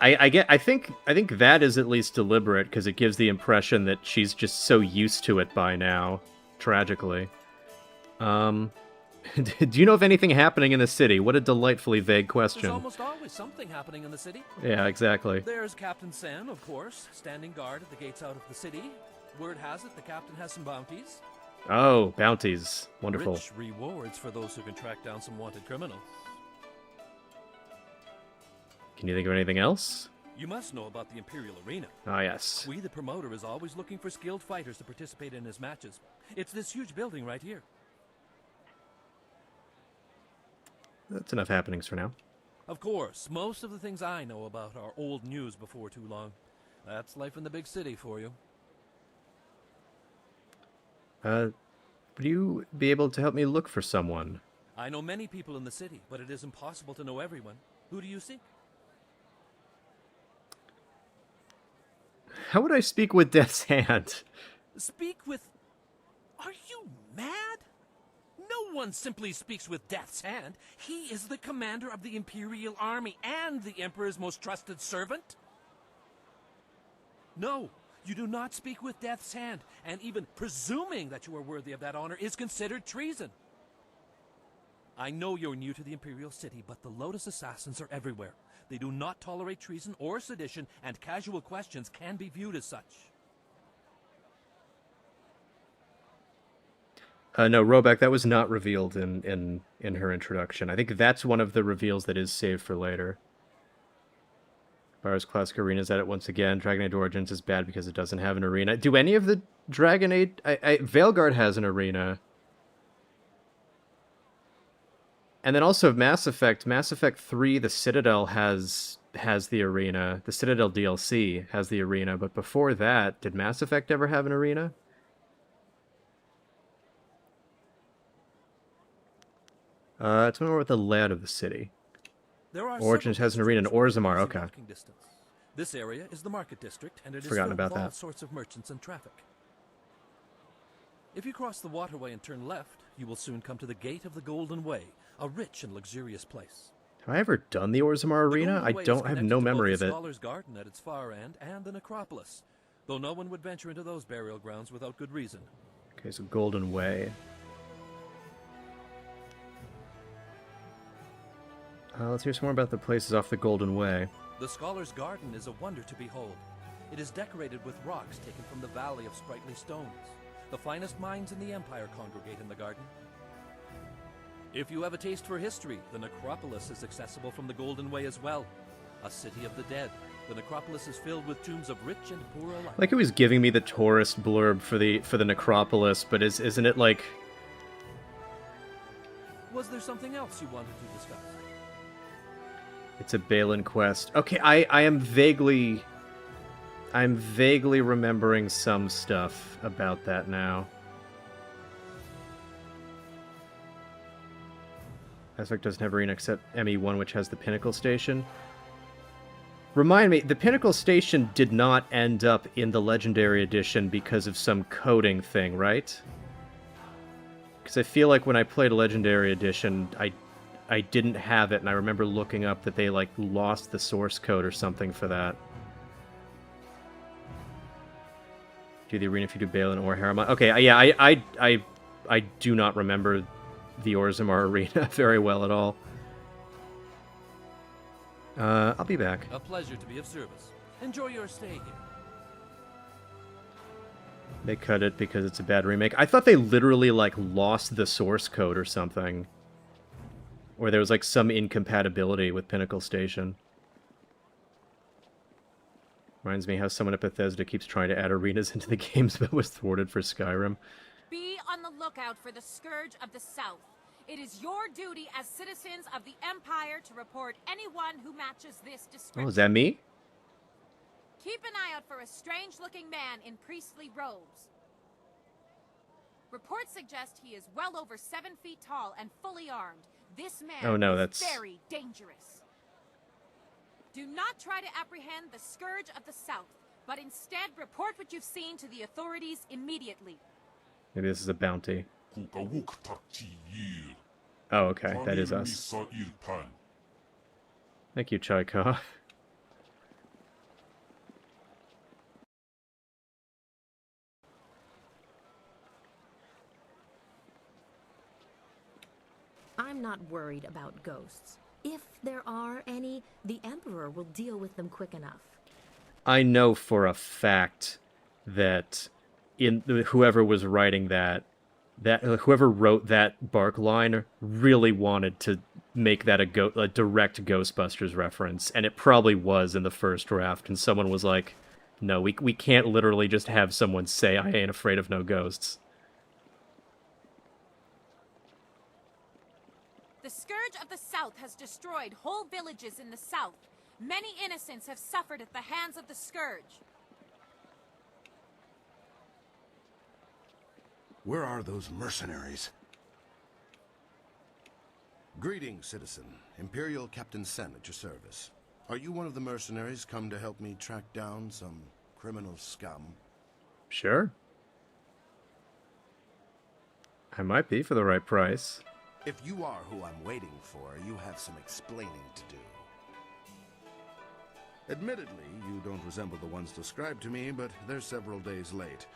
I think that is at least deliberate because it gives the impression that she's just so used to it by now. Tragically. Do you know of anything happening in the city? What a delightfully vague question. There's almost always something happening in the city. Yeah, exactly. There's Captain Sen, of course, standing guard at the gates out of the city. Word has it the captain has some bounties. Oh, bounties. Wonderful. Rich rewards for those who can track down some wanted criminals. Can you think of anything else? You must know about the Imperial Arena. Ah, yes. We, the promoter, is always looking for skilled fighters to participate in his matches. It's this huge building right here. That's enough happenings for now. Of course, most of the things I know about are old news before too long. That's life in the big city for you. Would you be able to help me look for someone? I know many people in the city, but it is impossible to know everyone. Who do you seek? How would I speak with Death's Hand? Speak with... Are you mad? No one simply speaks with Death's Hand. He is the commander of the Imperial Army and the Emperor's most trusted servant. No, you do not speak with Death's Hand, and even presuming that you are worthy of that honor is considered treason. I know you're new to the Imperial City, but the Lotus Assassins are everywhere. They do not tolerate treason or sedition, and casual questions can be viewed as such. No, Roback, that was not revealed in her introduction. I think that's one of the reveals that is saved for later. Bar's Classic Arena's at it once again. Dragon Age Origins is bad because it doesn't have an arena. Do any of the Dragon Age... Veilguard has an arena. And then also Mass Effect 3, the Citadel has the arena. The Citadel DLC has the arena, but before that, did Mass Effect ever have an arena? It's more with the layout of the city. Origins has an arena in Orzammar, okay. This area is the market district, and it is Forgotten filled about with all that. sorts of merchants and traffic. If you cross the waterway and turn left, you will soon come to the Gate of the Golden Way, a rich and luxurious place. Have I ever done the Orzammar Arena? I have no memory of the it. Scholar's Garden at its far end and the necropolis, though no one would venture into those burial grounds without good reason. Okay, so Golden Way. Let's hear some more about the places off the Golden Way. The Scholar's Garden is a wonder to behold. It is decorated with rocks taken from the Valley of Sprightly Stones. The finest minds in the Empire congregate in the garden. If you have a taste for history, the necropolis is accessible from the Golden Way as well. A city of the dead, the necropolis is filled with tombs of rich and poor alike. Like it was giving me the tourist blurb for the necropolis, but isn't it like... Was there something else you wanted to discuss? It's a Balin quest. Okay, I'm vaguely remembering some stuff about that now. Aspect doesn't have arena except ME1, which has the Pinnacle Station. Remind me, the Pinnacle Station did not end up in the Legendary Edition because of some coding thing, right? Because I feel like when I played a Legendary Edition, I didn't have it, and I remember looking up that they, like, lost the source code or something for that. Do the arena if you do Balin or Harriman. Okay, yeah, I do not remember the Orzammar Arena very well at all. I'll be back. A pleasure to be of service. Enjoy your stay here. They cut it because it's a bad remake. I thought they literally, like, lost the source code or something. Or there was, like, some incompatibility with Pinnacle Station. Reminds me how someone at Bethesda keeps trying to add arenas into the games but was thwarted for Skyrim. Be on the lookout for the Scourge of the South. It is your duty as citizens of the Empire to report anyone who matches this description. Oh, is that me? Keep an eye out for a strange-looking man in priestly robes. Reports suggest he is well over 7 feet tall and fully armed. This man is very dangerous. Do not try to apprehend the Scourge of the South, but instead report what you've seen to the authorities immediately. Maybe this is a bounty. Oh, okay, that is us. Thank you, Chaika. I'm not worried about ghosts. If there are any, the Emperor will deal with them quick enough. I know for a fact that whoever was writing that whoever wrote that bark line really wanted to make that a direct Ghostbusters reference, and it probably was in the first draft, and someone was like, no, we can't literally just have someone say, I ain't afraid of no ghosts. The Scourge of the South has destroyed whole villages in the south. Many innocents have suffered at the hands of the Scourge. Where are those mercenaries? Greetings, citizen. Imperial Captain Sen at your service. Are you one of the mercenaries come to help me track down some criminal scum? Sure. I might be for the right price. If you are who I'm waiting for, you have some explaining to do. Admittedly, you don't resemble the ones described to me, but they're several days late.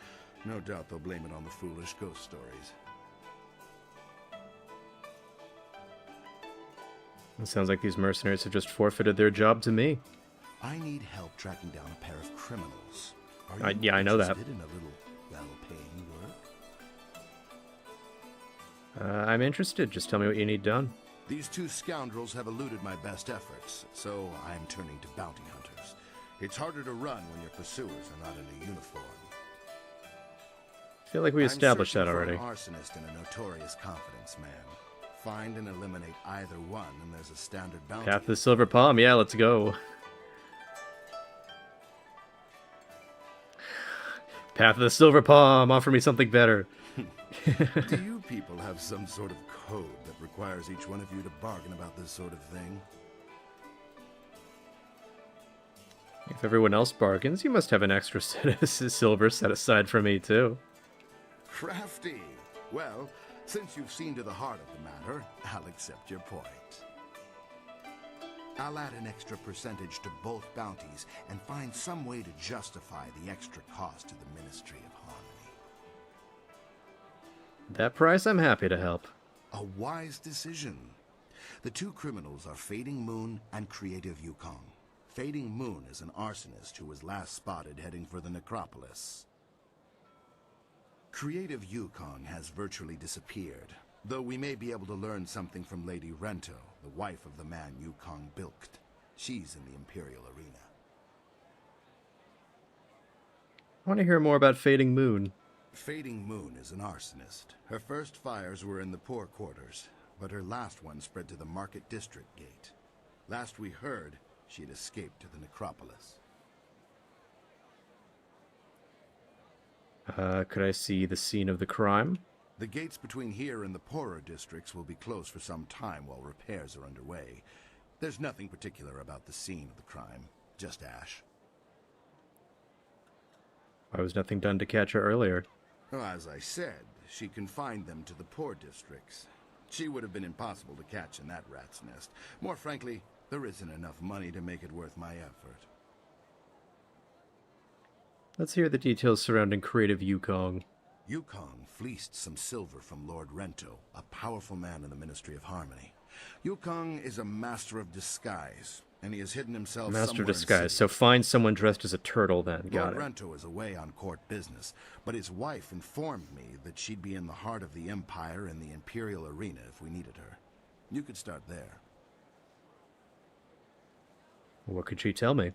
No doubt they'll blame it on the foolish ghost stories. It sounds like these mercenaries have just forfeited their job to me. I need help tracking down a pair of criminals. Yeah, I know that. Interested in a little well-paying work? I'm interested. Just tell me what you need done. These two scoundrels have eluded my best efforts, so I'm turning to bounty hunters. It's harder to run when your pursuers are not in a uniform. I feel like we established that already. I'm searching for an arsonist and a notorious confidence man. Find and eliminate either one, and there's a standard bounty. Path of the Silver Palm. Yeah, let's go. Path of the Silver Palm. Offer me something better. Do you people have some sort of code that requires each one of you to bargain about this sort of thing? If everyone else bargains, you must have an extra set of silver set aside for me, too. Crafty. Well, since you've seen to the heart of the matter, I'll accept your point. I'll add an extra percentage to both bounties and find some way to justify the extra cost to the Ministry of Harmony. That price, I'm happy to help. A wise decision. The two criminals are Fading Moon and Creative Yukong. Fading Moon is an arsonist who was last spotted heading for the necropolis. Creative Yukong has virtually disappeared, though we may be able to learn something from Lady Rento, the wife of the man Yukong bilked. She's in the Imperial Arena. I want to hear more about Fading Moon. Fading Moon is an arsonist. Her first fires were in the poor quarters, but her last one spread to the Market District Gate. Last we heard, she had escaped to the necropolis. Could I see the scene of the crime? The gates between here and the poorer districts will be closed for some time while repairs are underway. There's nothing particular about the scene of the crime, just ash. Why was nothing done to catch her earlier? Well, as I said, she confined them to the poor districts. She would have been impossible to catch in that rat's nest. More frankly, there isn't enough money to make it worth my effort. Let's hear the details surrounding Creative Yukong. Yukong fleeced some silver from Lord Rento, a powerful man in the Ministry of Harmony. Yukong is a master of disguise, and he has hidden himself Master somewhere of disguise. So find someone dressed as a turtle then. Got Lord it. Rento is away on court business, but his wife informed me that she'd be in the heart of the Empire in the Imperial Arena if we needed her. You could start there. What could she tell me?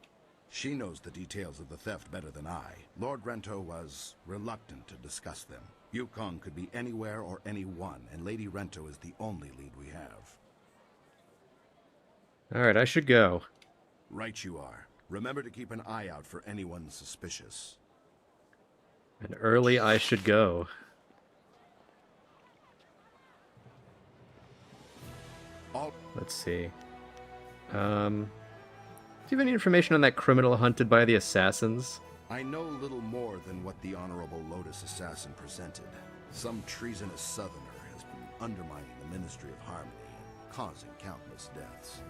She knows the details of the theft better than I. Lord Rento was reluctant to discuss them. Yukong could be anywhere or anyone, and Lady Rento is the only lead we have. Alright, I should go. Right you are. Remember to keep an eye out for anyone suspicious. And early I should go. Let's see. Do you have any information on that criminal hunted by the assassins? I know little more than what the Honorable Lotus Assassin presented. Some treasonous southerner has been undermining the Ministry of Harmony and causing countless deaths.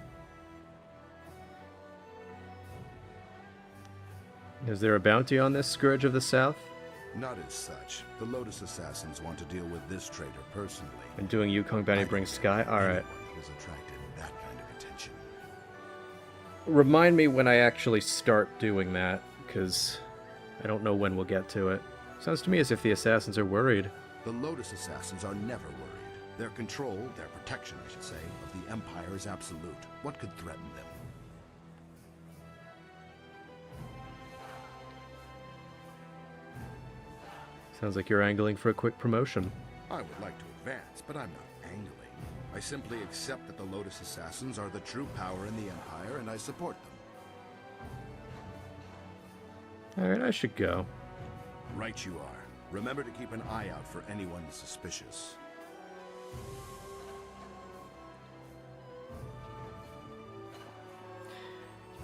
Is there a bounty on this Scourge of the South? Not as such. The Lotus Assassins want to deal with this traitor personally. And doing Yukong bounty brings Sky? Alright. Who's attracted that kind of attention. Remind me when I actually start doing that, because I don't know when we'll get to it. Sounds to me as if the assassins are worried. The Lotus Assassins are never worried. Their control, their protection, I should say, of the Empire is absolute. What could threaten them? Sounds like you're angling for a quick promotion. I would like to advance, but I'm not angling. I simply accept that the Lotus Assassins are the true power in the Empire, and I support them. Alright, I should go. Right you are. Remember to keep an eye out for anyone suspicious.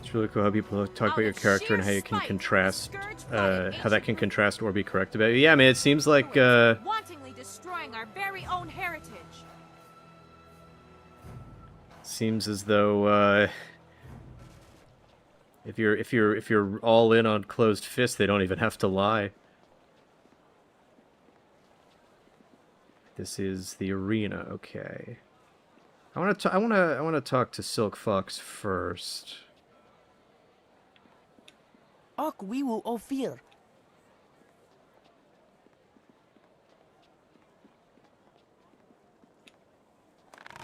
It's really cool how people talk about your character and how you can contrast, how that can contrast or be correct about you. Yeah, I mean, it seems like, wantingly destroying our very own heritage. seems as though, if you're all in on closed fists, they don't even have to lie. This is the arena, okay. I want to talk to Silk Fox first. Ok wiwu Ophir.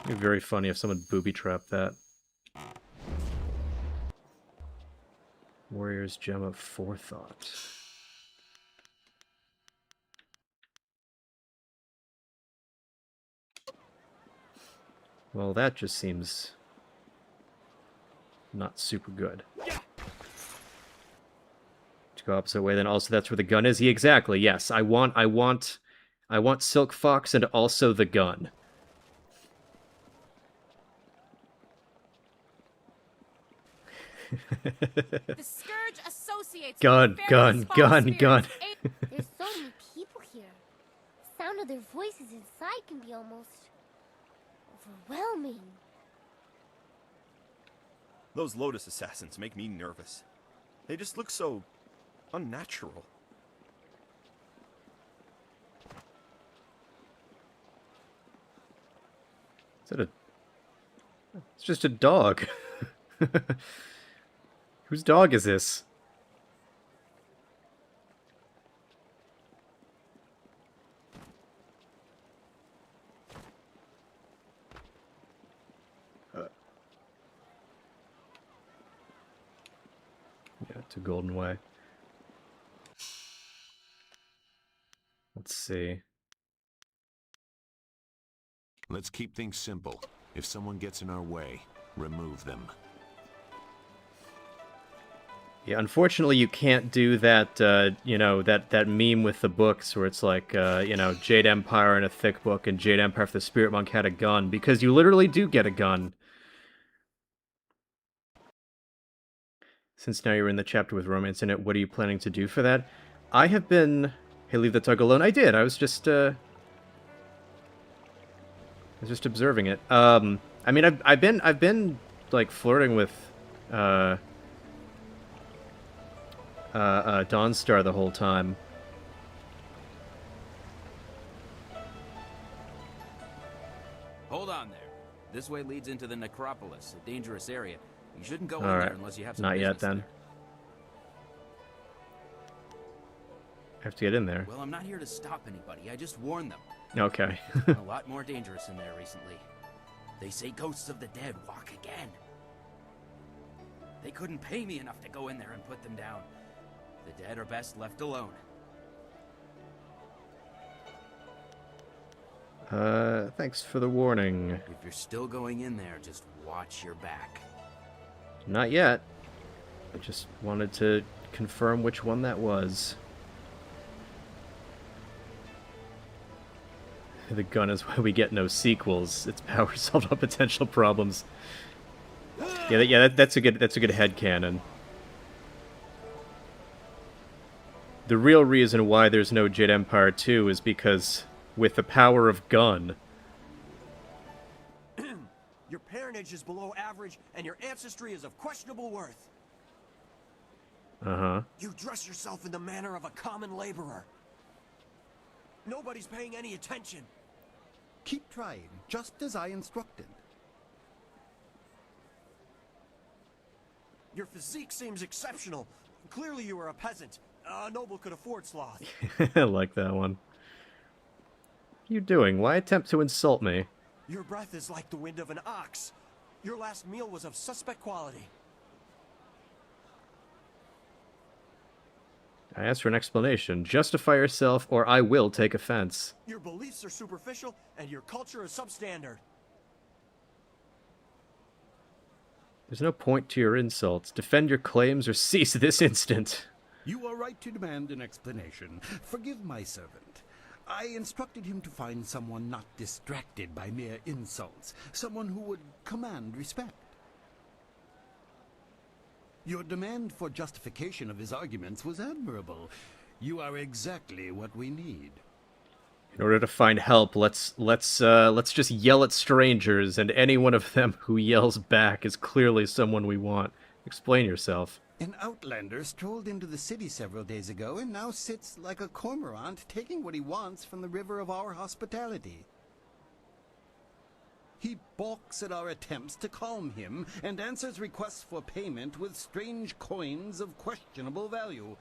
It'd be very funny if someone booby-trapped that. Warrior's Gem of Forethought. Well, that just seems not super good. To go opposite way, then also that's where the gun is. Yeah, exactly. Yes, I want Silk Fox and also the gun. The Scourge associates gun. There's so many people here. The sound of their voices inside can be almost overwhelming. Those Lotus assassins make me nervous. They just look so unnatural. Is that a... It's just a dog. Whose dog is this? Yeah, to Golden Way. Let's see. Let's keep things simple. If someone gets in our way, remove them. Yeah, unfortunately you can't do that, you know, that meme with the books where it's like, you know, Jade Empire in a thick book and Jade Empire if the Spirit Monk had a gun, because you literally do get a gun. Since now you're in the chapter with romance in it, what are you planning to do for that? I have been... Hey, leave the tug alone. I did. I was just observing it. I mean, I've been like flirting with Dawnstar the whole time. Hold on there. This way leads into the necropolis, a dangerous area. You shouldn't go in Alright. there unless you have some Not business yet, then. there. I have to get in there. Well, I'm not here to stop anybody. I just warn them. Okay. It's been a lot more dangerous in there recently. They say ghosts of the dead walk again. They couldn't pay me enough to go in there and put them down. The dead are best left alone. Thanks for the warning. If you're still going in there, just watch your back. Not yet. I just wanted to confirm which one that was. The gun is why we get no sequels. Its power solved all potential problems. Yeah, that's a good headcanon. The real reason why there's no Jade Empire 2 is because with the power of gun. Your parentage is below average, and your ancestry is of questionable worth. Uh-huh. You dress yourself in the manner of a common laborer. Nobody's paying any attention. Keep trying, just as I instructed. Your physique seems exceptional. Clearly you are a peasant. A noble could afford sloth. I like that one. What are you doing? Why attempt to insult me? Your breath is like the wind of an ox. Your last meal was of suspect quality. I asked for an explanation. Justify yourself, or I will take offense. Your beliefs are superficial, and your culture is substandard. There's no point to your insults. Defend your claims or cease this instant. You are right to demand an explanation. Forgive my servant. I instructed him to find someone not distracted by mere insults, someone who would command respect. Your demand for justification of his arguments was admirable. You are exactly what we need. In order to find help, let's just yell at strangers, and any one of them who yells back is clearly someone we want. Explain yourself. An outlander strolled into the city several days ago and now sits like a cormorant taking what he wants from the river of our hospitality. He balks at our attempts to calm him and answers requests for payment with strange coins of questionable value.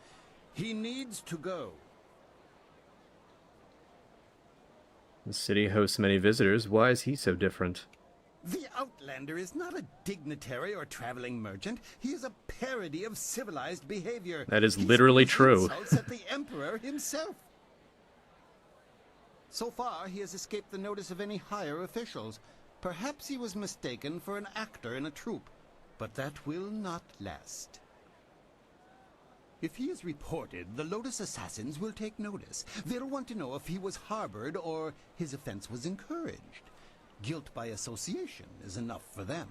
He needs to go. The city hosts many visitors. Why is he so different? The outlander is not a dignitary or traveling merchant. He is a parody of civilized behavior. That is literally true. Insults at the emperor himself. So far, he has escaped the notice of any higher officials. Perhaps he was mistaken for an actor in a troupe, but that will not last. If he is reported, the Lotus assassins will take notice. They'll want to know if he was harbored or his offense was encouraged. Guilt by association is enough for them.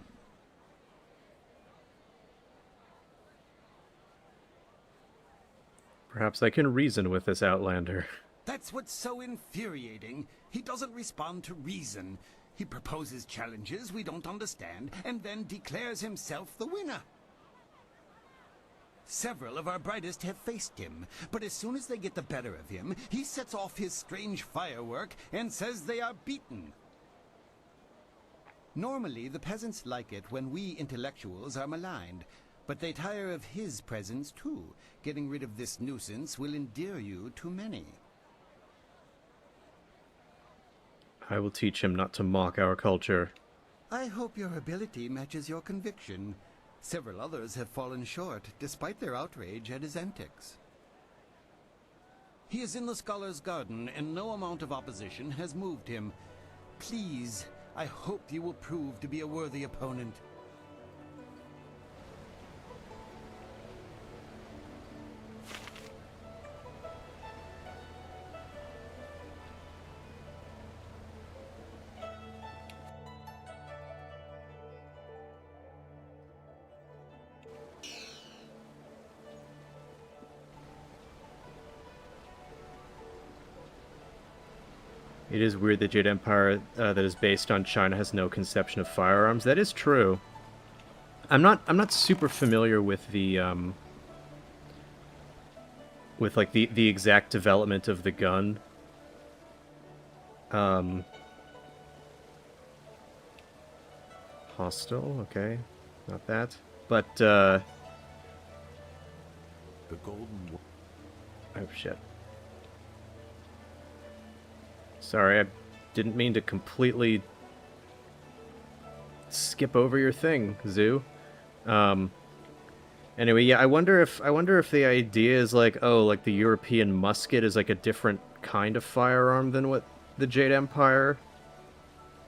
Perhaps I can reason with this outlander. That's what's so infuriating. He doesn't respond to reason. He proposes challenges we don't understand, and then declares himself the winner. Several of our brightest have faced him, but as soon as they get the better of him, he sets off his strange firework and says they are beaten. Normally, the peasants like it when we intellectuals are maligned, but they tire of his presence too. Getting rid of this nuisance will endear you to many. I will teach him not to mock our culture. I hope your ability matches your conviction. Several others have fallen short, despite their outrage at his antics. He is in the Scholar's Garden, and no amount of opposition has moved him. Please, I hope you will prove to be a worthy opponent. It is weird that Jade Empire that is based on China has no conception of firearms. That is true. I'm not super familiar with the like the exact development of the gun. Hostile, okay. Not that. But the golden oh shit. Sorry, I didn't mean to completely skip over your thing, Zoo. Anyway, yeah, I wonder if the idea is like, oh, like the European musket is like a different kind of firearm than what the Jade Empire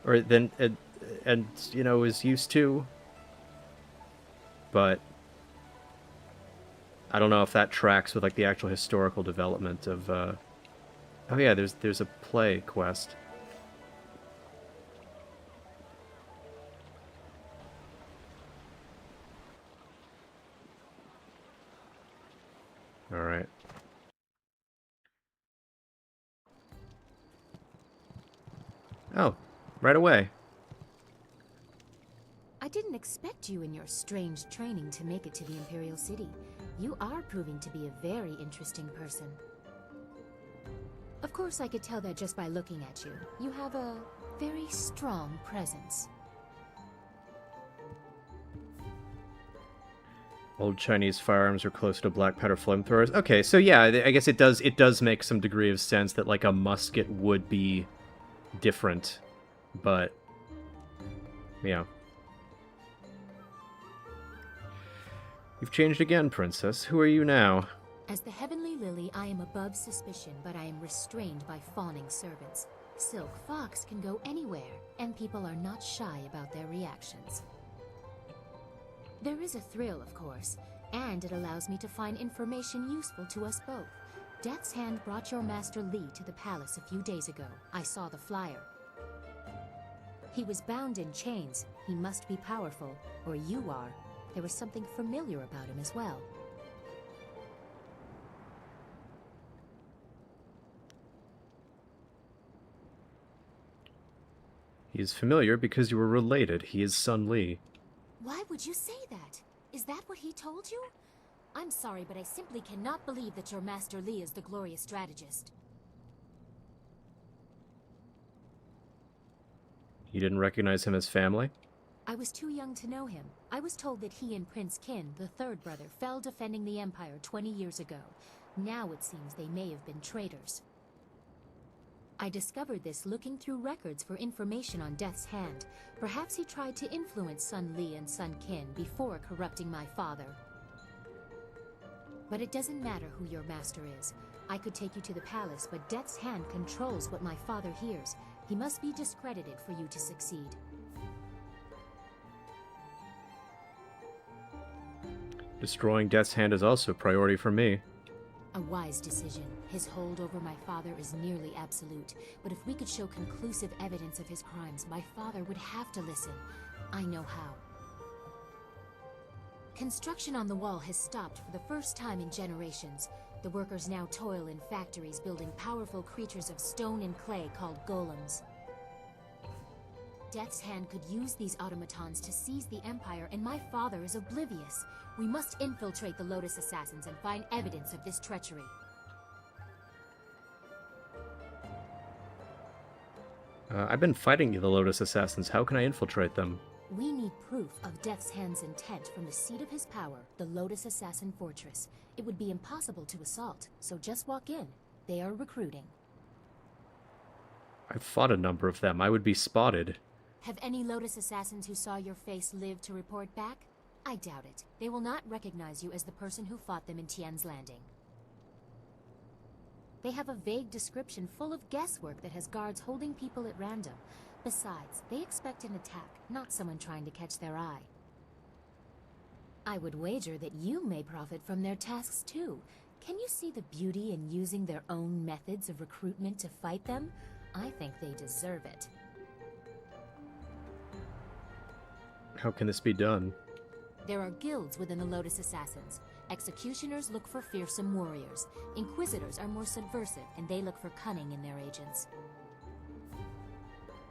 or than and you know is used to. But I don't know if that tracks with like the actual historical development of oh yeah, there's a play quest. All right. Oh, right away. I didn't expect you in your strange training to make it to the Imperial City. You are proving to be a very interesting person. Of course, I could tell that just by looking at you. You have a very strong presence. Old Chinese firearms are close to black powder flamethrowers. Okay, so yeah, I guess it does make some degree of sense that like a musket would be different, but yeah. You've changed again, Princess. Who are you now? As the Heavenly Lily, I am above suspicion, but I am restrained by fawning servants. Silk Fox can go anywhere, and people are not shy about their reactions. There is a thrill, of course, and it allows me to find information useful to us both. Death's Hand brought your Master Li to the palace a few days ago. I saw the flyer. He was bound in chains. He must be powerful, or you are. There was something familiar about him as well. He is familiar because you were related. He is Sun Li. Why would you say that? Is that what he told you? I'm sorry, but I simply cannot believe that your Master Li is the glorious strategist. You didn't recognize him as family? I was too young to know him. I was told that he and Prince Tien, the third brother, fell defending the Empire 20 years ago. Now it seems they may have been traitors. I discovered this looking through records for information on Death's Hand. Perhaps he tried to influence Sun Li and Sun Qin before corrupting my father. But it doesn't matter who your master is. I could take you to the palace, but Death's Hand controls what my father hears. He must be discredited for you to succeed. Destroying Death's Hand is also a priority for me. A wise decision. His hold over my father is nearly absolute. But if we could show conclusive evidence of his crimes, my father would have to listen. I know how. Construction on the wall has stopped for the first time in generations. The workers now toil in factories building powerful creatures of stone and clay called golems. Death's Hand could use these automatons to seize the Empire, and my father is oblivious. We must infiltrate the Lotus Assassins and find evidence of this treachery. I've been fighting the Lotus Assassins. How can I infiltrate them? We need proof of Death's Hand's intent from the seat of his power, the Lotus Assassin Fortress. It would be impossible to assault, so just walk in. They are recruiting. I've fought a number of them. I would be spotted. Have any Lotus Assassins who saw your face lived to report back? I doubt it. They will not recognize you as the person who fought them in Tien's Landing. They have a vague description full of guesswork that has guards holding people at random. Besides, they expect an attack, not someone trying to catch their eye. I would wager that you may profit from their tasks too. Can you see the beauty in using their own methods of recruitment to fight them? I think they deserve it. How can this be done? There are guilds within the Lotus Assassins. Executioners look for fearsome warriors. Inquisitors are more subversive, and they look for cunning in their agents.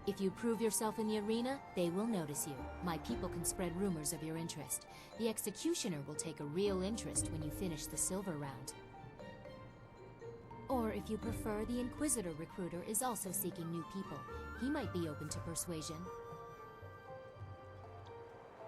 If you prove yourself in the arena, they will notice you. My people can spread rumors of your interest. The Executioner will take a real interest when you finish the silver round. Or if you prefer, the Inquisitor recruiter is also seeking new people. He might be open to persuasion.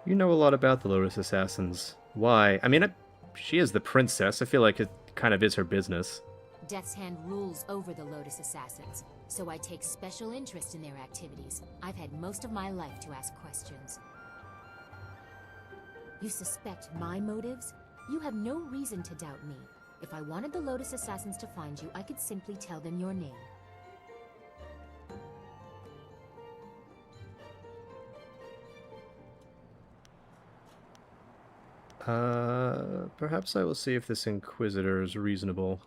You know a lot about the Lotus Assassins. Why? I mean, she is the princess. I feel like it kind of is her business. Death's Hand rules over the Lotus Assassins, so I take special interest in their activities. I've had most of my life to ask questions. You suspect my motives? You have no reason to doubt me. If I wanted the Lotus Assassins to find you, I could simply tell them your name. Perhaps I will see if this Inquisitor is reasonable.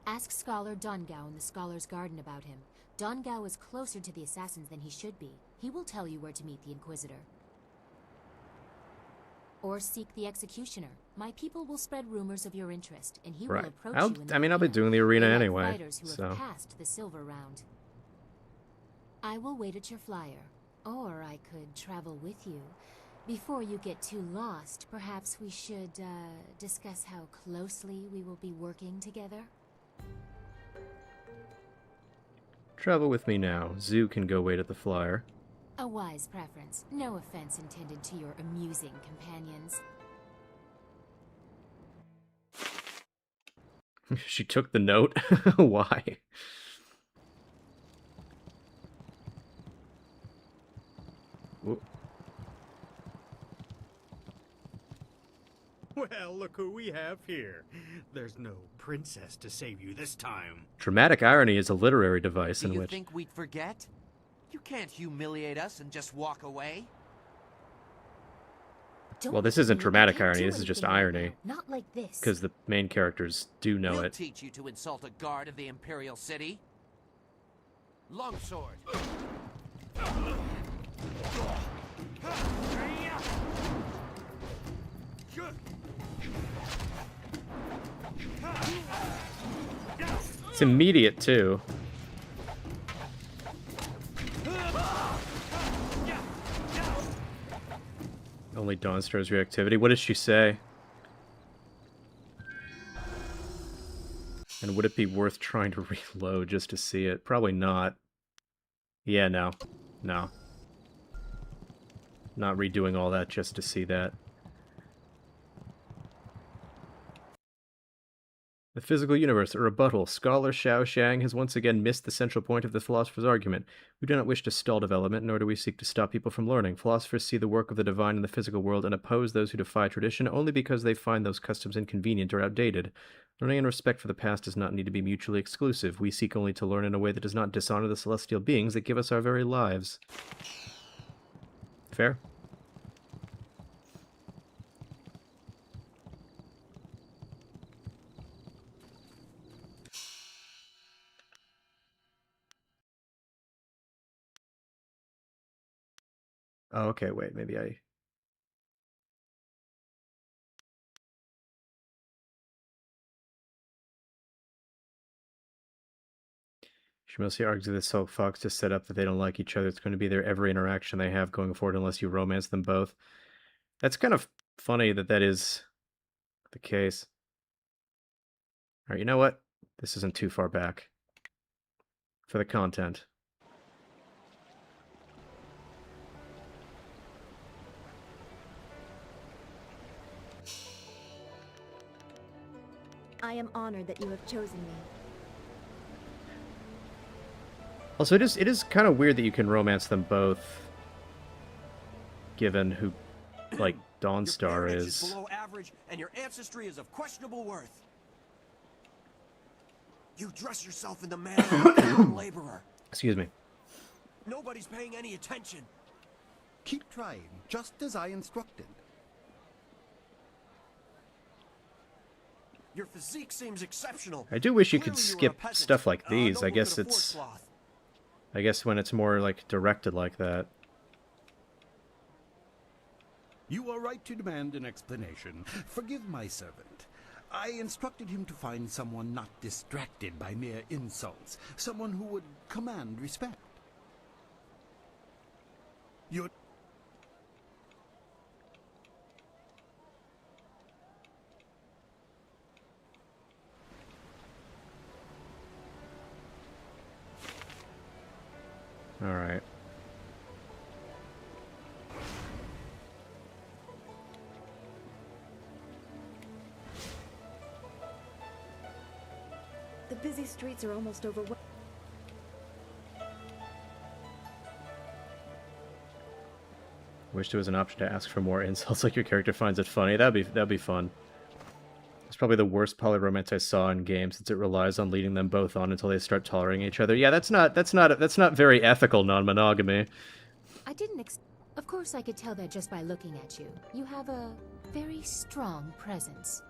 Ask Scholar Dongao in the Scholar's Garden about him. Dongao is closer to the Assassins than he should be. He will tell you where to meet the Inquisitor. Or seek the Executioner. My people will spread rumors of your interest, and he will approach you in the I'll be doing the arena they like anyway. Fighters who have passed the silver round. I will wait at your flyer, or I could travel with you. Before you get too lost, perhaps we should discuss how closely we will be working together. Travel with me now. Zoo can go wait at the flyer. A wise preference. No offense intended to your amusing companions. She took the note? Why? Whoop. Well, look who we have here. There's no princess to save you this time. Dramatic irony is a literary device Do in you which... think we'd forget? You can't humiliate us and just walk away. Well, this isn't dramatic irony, this is just irony. Not like this. Because the main characters do know We'll it. teach you to insult a guard of the Imperial City. Longsword. It's immediate, too. Only Dawn stirs reactivity. What does she say? And would it be worth trying to reload just to see it? Probably not. Yeah, no. No. Not redoing all that just to see that. The physical universe, a rebuttal. Scholar Xiao Shang has once again missed the central point of the philosopher's argument. We do not wish to stall development, nor do we seek to stop people from learning. Philosophers see the work of the divine in the physical world and oppose those who defy tradition only because they find those customs inconvenient or outdated. Learning and respect for the past does not need to be mutually exclusive. We seek only to learn in a way that does not dishonor the celestial beings that give us our very lives. Fair? Oh, okay, wait, maybe I... She mostly argues with Silk Fox to set up that they don't like each other. It's going to be their every interaction they have going forward unless you romance them both. That's kind of funny that that is the case. All right, you know what? This isn't too far back for the content. I am honored that you have chosen me. Also, it is kind of weird that you can romance them both, given who, like, Dawnstar is is. below average, and your ancestry is of questionable worth. You dress yourself in the manner of a common laborer. Excuse me. Nobody's paying any attention. Keep trying, just as I instructed. Your physique seems exceptional. I do wish you could Clearly skip were a stuff like these. I noble guess could afford it's... sloth. I guess when it's more, like, directed like that. You are right to demand an explanation. Forgive my servant. I instructed him to find someone not distracted by mere insults. Someone who would command respect. You're... All right. The busy streets are almost overwhelmed. Wish there was an option to ask for more insults, like your character finds it funny. That'd be fun. It's probably the worst polyromance I saw in games, since it relies on leading them both on until they start tolerating each other. Yeah, that's not very ethical non-monogamy. I didn't Of course I could tell that just by looking at you. You have a very strong presence.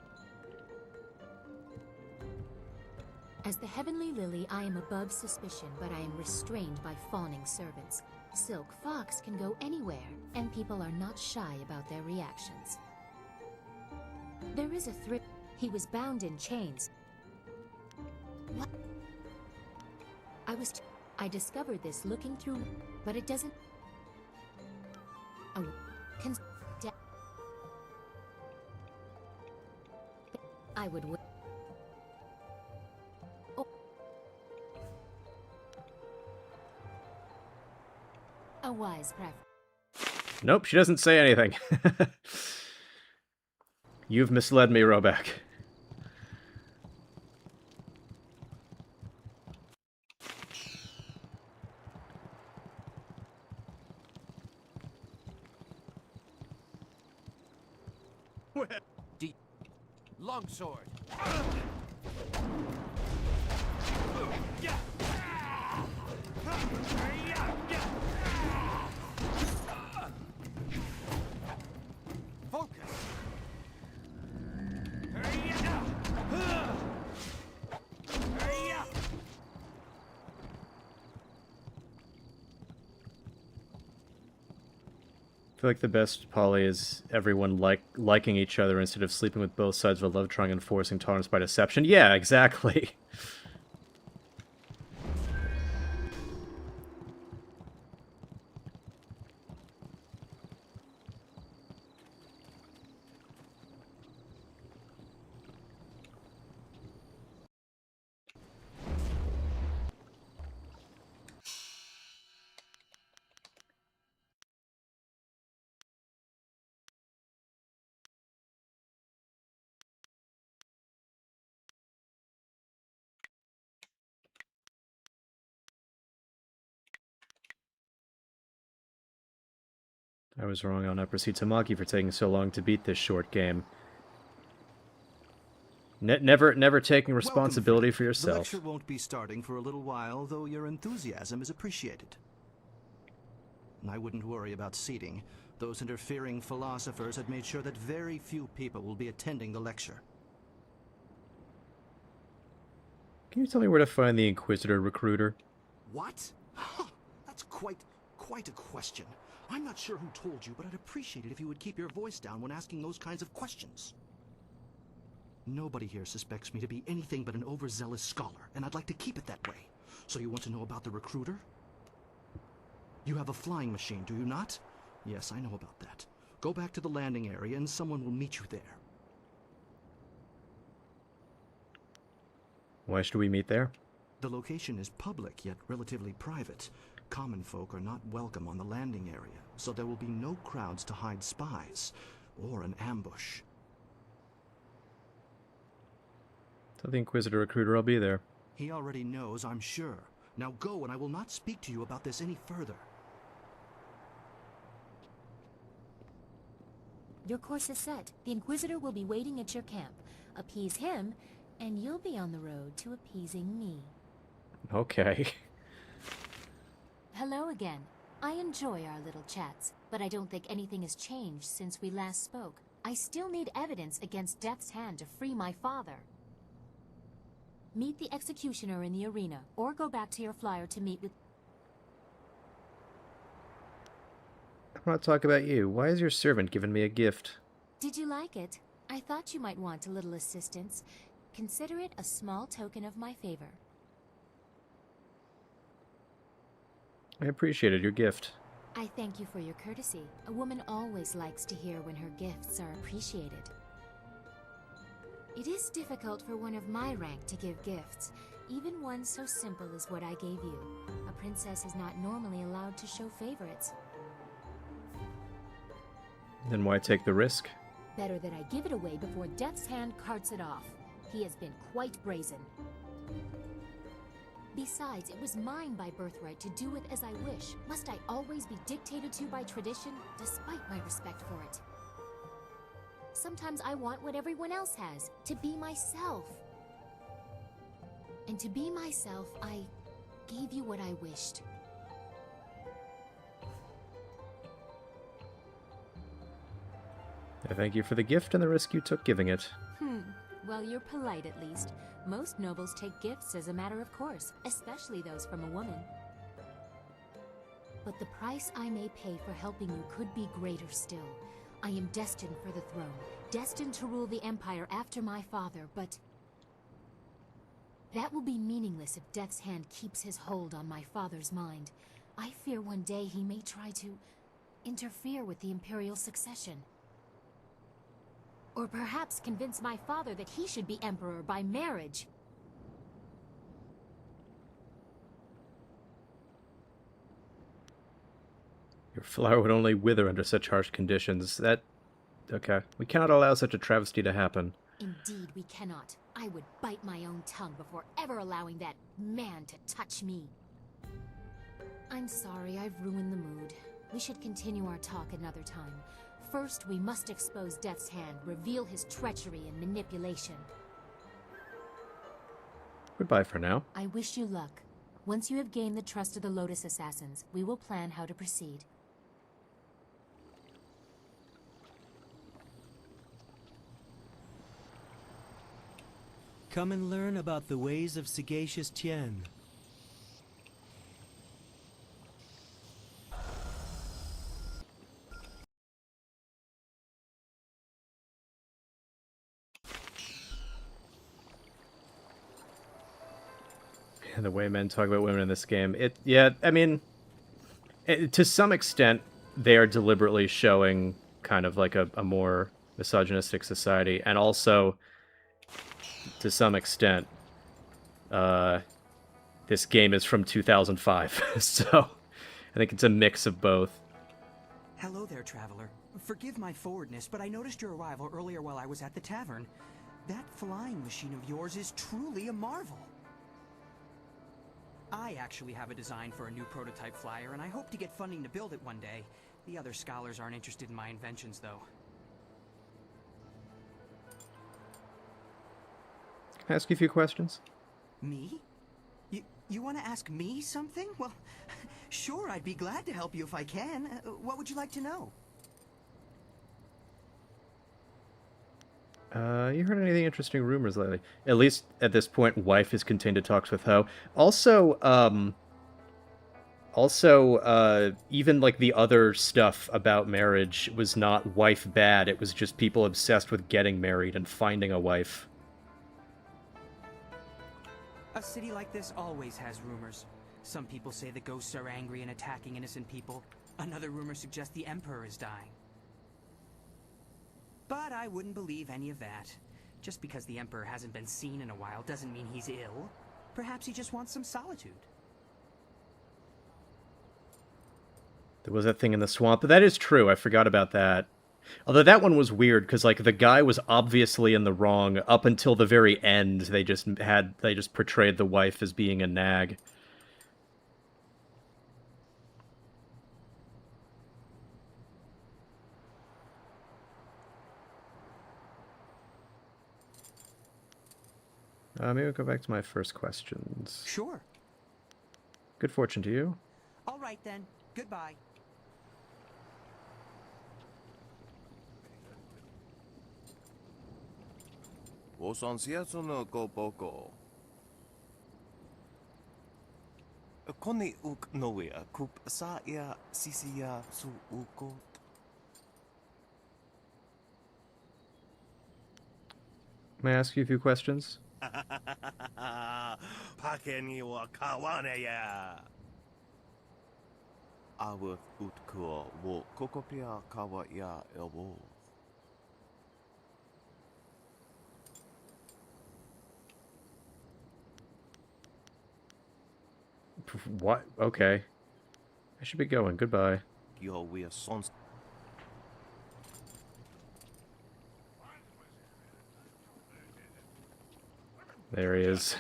As the Heavenly Lily, I am above suspicion, but I am restrained by fawning servants. Silk Fox can go anywhere, and people are not shy about their reactions. There is a thrift. He was bound in chains. What? I discovered this looking through, but it doesn't... Oh, I would... Oh. A wise preference. Nope, she doesn't say anything. You've misled me, Roback. Longsword. Focus. I feel like the best poly is everyone liking each other instead of sleeping with both sides of a love triangle and forcing tolerance by deception. Yeah, exactly. I was wrong on Upper Tamaki for taking so long to beat this short game. Never taking responsibility for The yourself. lecture won't be starting for a little while, though your enthusiasm is appreciated. I wouldn't worry about seating. Those interfering philosophers had made sure that very few people will be attending the lecture. Can you tell me where to find the Inquisitor recruiter? What? Huh, that's quite a question. I'm not sure who told you, but I'd appreciate it if you would keep your voice down when asking those kinds of questions. Nobody here suspects me to be anything but an overzealous scholar, and I'd like to keep it that way. So you want to know about the recruiter? You have a flying machine, do you not? Yes, I know about that. Go back to the landing area and someone will meet you there. Why should we meet there? The location is public, yet relatively private. Common folk are not welcome on the landing area, so there will be no crowds to hide spies or an ambush. Tell the Inquisitor Recruiter I'll be there. He already knows, I'm sure. Now go, and I will not speak to you about this any further. Your course is set. The Inquisitor will be waiting at your camp. Appease him, and you'll be on the road to appeasing me. Okay. Hello again. I enjoy our little chats, but I don't think anything has changed since we last spoke. I still need evidence against Death's Hand to free my father. Meet the Executioner in the arena, or go back to your flyer to meet with... I want to talk about you. Why is your servant giving me a gift? Did you like it? I thought you might want a little assistance. Consider it a small token of my favor. I appreciated your gift. I thank you for your courtesy. A woman always likes to hear when her gifts are appreciated. It is difficult for one of my rank to give gifts, even one so simple as what I gave you. A princess is not normally allowed to show favorites. Then why take the risk? Better that I give it away before Death's Hand carts it off. He has been quite brazen. Besides, it was mine by birthright to do with as I wish. Must I always be dictated to by tradition, despite my respect for it? Sometimes I want what everyone else has, to be myself. And to be myself, I gave you what I wished. I thank you for the gift and the risk you took giving it. Well, you're polite at least. Most nobles take gifts as a matter of course, especially those from a woman. But the price I may pay for helping you could be greater still. I am destined for the throne, destined to rule the Empire after my father, but... that will be meaningless if Death's Hand keeps his hold on my father's mind. I fear one day he may try to interfere with the Imperial succession. Or perhaps convince my father that he should be Emperor by marriage. Your flower would only wither under such harsh conditions. Okay. We cannot allow such a travesty to happen. Indeed, we cannot. I would bite my own tongue before ever allowing that man to touch me. I'm sorry, I've ruined the mood. We should continue our talk another time. First, we must expose Death's Hand, reveal his treachery and manipulation. Goodbye for now. I wish you luck. Once you have gained the trust of the Lotus Assassins, we will plan how to proceed. Come and learn about the ways of sagacious Tien. And the way men talk about women in this game, I mean, to some extent, they are deliberately showing kind of like a more misogynistic society, and also, to some extent, this game is from 2005, so I think it's a mix of both. Hello there, traveler. Forgive my forwardness, but I noticed your arrival earlier while I was at the tavern. That flying machine of yours is truly a marvel. I actually have a design for a new prototype flyer, and I hope to get funding to build it one day. The other scholars aren't interested in my inventions, though. Can I ask you a few questions? Me? You want to ask me something? Well, sure, I'd be glad to help you if I can. What would you like to know? You heard anything interesting rumors lately? At least at this point, wife is contained to talks with Ho. Also, even like the other stuff about marriage was not wife bad. It was just people obsessed with getting married and finding a wife. A city like this always has rumors. Some people say the ghosts are angry and attacking innocent people. Another rumor suggests the Emperor is dying. But I wouldn't believe any of that. Just because the Emperor hasn't been seen in a while doesn't mean he's ill. Perhaps he just wants some solitude. There was that thing in the swamp. But that is true. I forgot about that. Although that one was weird, because, like, the guy was obviously in the wrong up until the very end. They just portrayed the wife as being a nag. Maybe we'll go back to my first questions. Sure. Good fortune to you. All right, then. Goodbye. Koni uk noia kup sa ia sisia su uko. May I ask you a few questions? Pakeni wa kawane ya. Awa utko wo kokopia kawa ya elwo. What? Okay. I should be going. Goodbye. Yo, we are sons. There he is.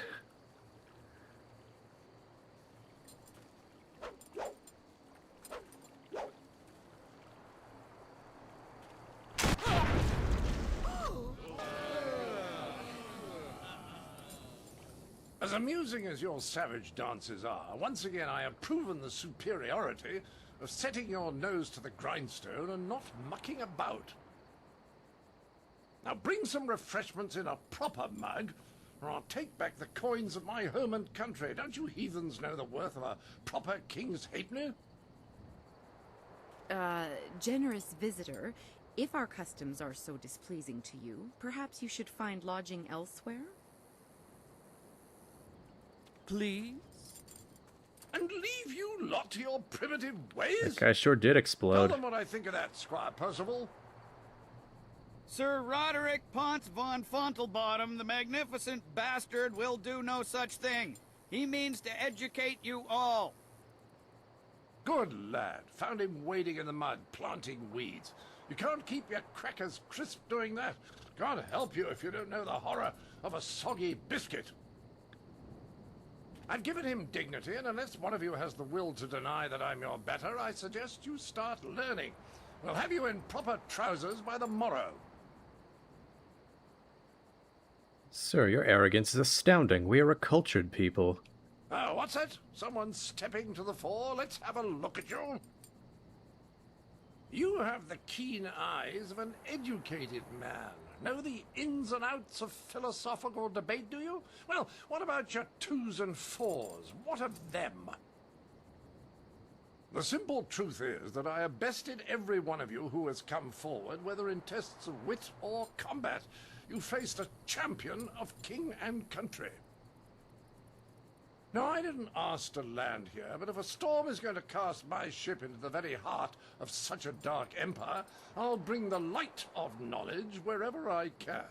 As amusing as your savage dances are, once again I have proven the superiority of setting your nose to the grindstone and not mucking about. Now bring some refreshments in a proper mug, or I'll take back the coins of my home and country. Don't you heathens know the worth of a proper king's halfpenny? Generous visitor, if our customs are so displeasing to you, perhaps you should find lodging elsewhere? Please? And leave you lot to your primitive ways? That guy sure did explode. Tell them what I think of that, Squire Percival. Sir Roderick Ponce von Fontelbottom, the magnificent bastard, will do no such thing. He means to educate you all. Good lad. Found him wading in the mud, planting weeds. You can't keep your crackers crisp doing that. Can't help you if you don't know the horror of a soggy biscuit. I've given him dignity, and unless one of you has the will to deny that I'm your better, I suggest you start learning. We'll have you in proper trousers by the morrow. Sir, your arrogance is astounding. We are a cultured people. Oh, what's that? Someone stepping to the fore? Let's have a look at you. You have the keen eyes of an educated man. Know the ins and outs of philosophical debate, do you? Well, what about your 2s and 4s? What of them? The simple truth is that I have bested every one of you who has come forward, whether in tests of wit or combat. You faced a champion of king and country. Now, I didn't ask to land here, but if a storm is going to cast my ship into the very heart of such a dark empire, I'll bring the light of knowledge wherever I can.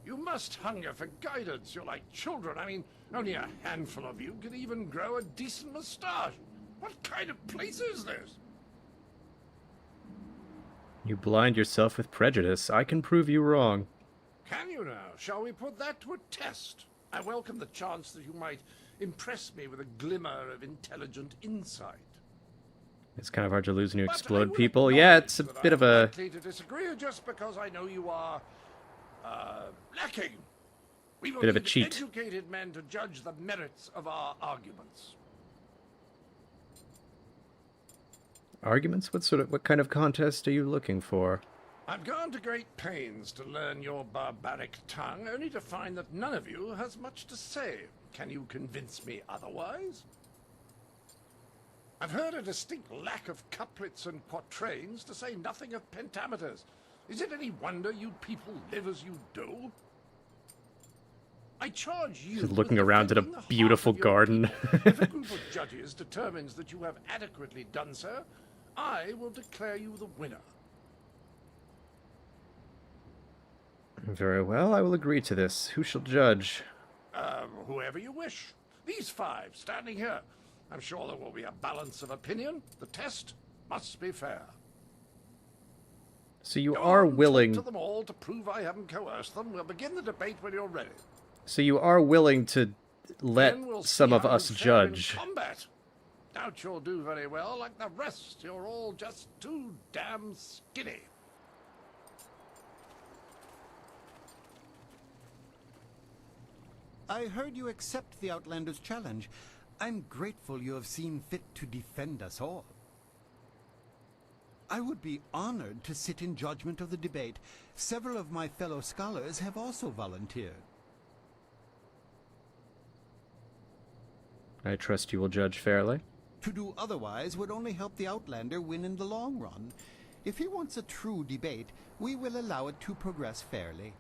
You must hunger for guidance. You're like children. I mean, only a handful of you can even grow a decent moustache. What kind of place is this? You blind yourself with prejudice. I can prove you wrong. Can you now? Shall we put that to a test? I welcome the chance that you might impress me with a glimmer of intelligent insight. It's kind of hard to lose when you explode people. Yeah, it's a bit of a... Likely to disagree just because I know you are, lacking. We will bit of a need cheat. educated men to judge the merits of our arguments. Arguments? What kind of contest are you looking for? I've gone to great pains to learn your barbaric tongue, only to find that none of you has much to say. Can you convince me otherwise? I've heard a distinct lack of couplets and quatrains, to say nothing of pentameters. Is it any wonder you people live as you do? I charge you Just looking with around at a defending the heart beautiful of your garden. people. If a group of judges determines that you have adequately done so, I will declare you the winner. Very well, I will agree to this. Who shall judge? Whoever you wish. These 5 standing here. I'm sure there will be a balance of opinion. The test must be fair. So you are willing... Talk to them all to prove I haven't coerced them. We'll begin the debate when you're ready. So you are willing to let Then we'll some see of how us you fare in judge? combat. Doubt you'll do very well. Like the rest, you're all just too damn skinny. I heard you accept the Outlander's challenge. I'm grateful you have seen fit to defend us all. I would be honored to sit in judgment of the debate. Several of my fellow scholars have also volunteered. I trust you will judge fairly. To do otherwise would only help the Outlander win in the long run. If he wants a true debate, we will allow it to progress fairly.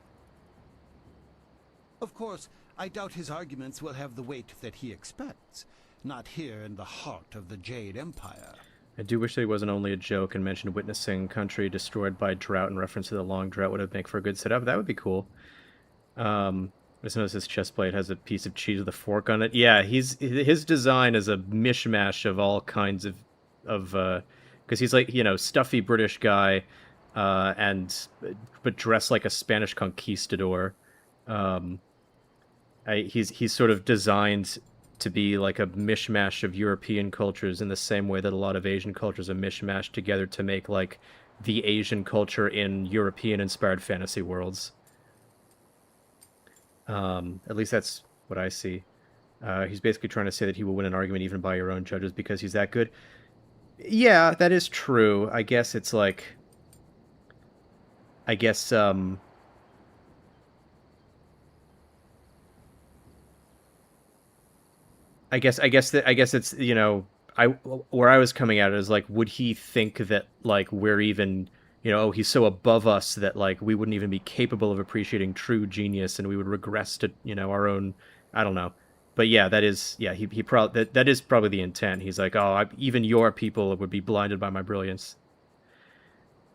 Of course, I doubt his arguments will have the weight that he expects. Not here in the heart of the Jade Empire. I do wish that he wasn't only a joke and mentioned witnessing country destroyed by drought in reference to the long drought would have made for a good setup. That would be cool. I just noticed his chest plate has a piece of cheese with a fork on it. Yeah, his design is a mishmash of all kinds of because he's like, you know, stuffy British guy, but dressed like a Spanish conquistador. He's sort of designed to be like a mishmash of European cultures in the same way that a lot of Asian cultures are mishmashed together to make like the Asian culture in European-inspired fantasy worlds. At least that's what I see. He's basically trying to say that he will win an argument even by your own judges because he's that good. Yeah, that is true. I guess it's like... I guess it's, you know, where I was coming at it is like, would he think that like we're even, you know, oh, he's so above us that like we wouldn't even be capable of appreciating true genius and we would regress to, you know, our own, I don't know. But yeah, that is, yeah, he probably, that is probably the intent. He's like, oh, even your people would be blinded by my brilliance.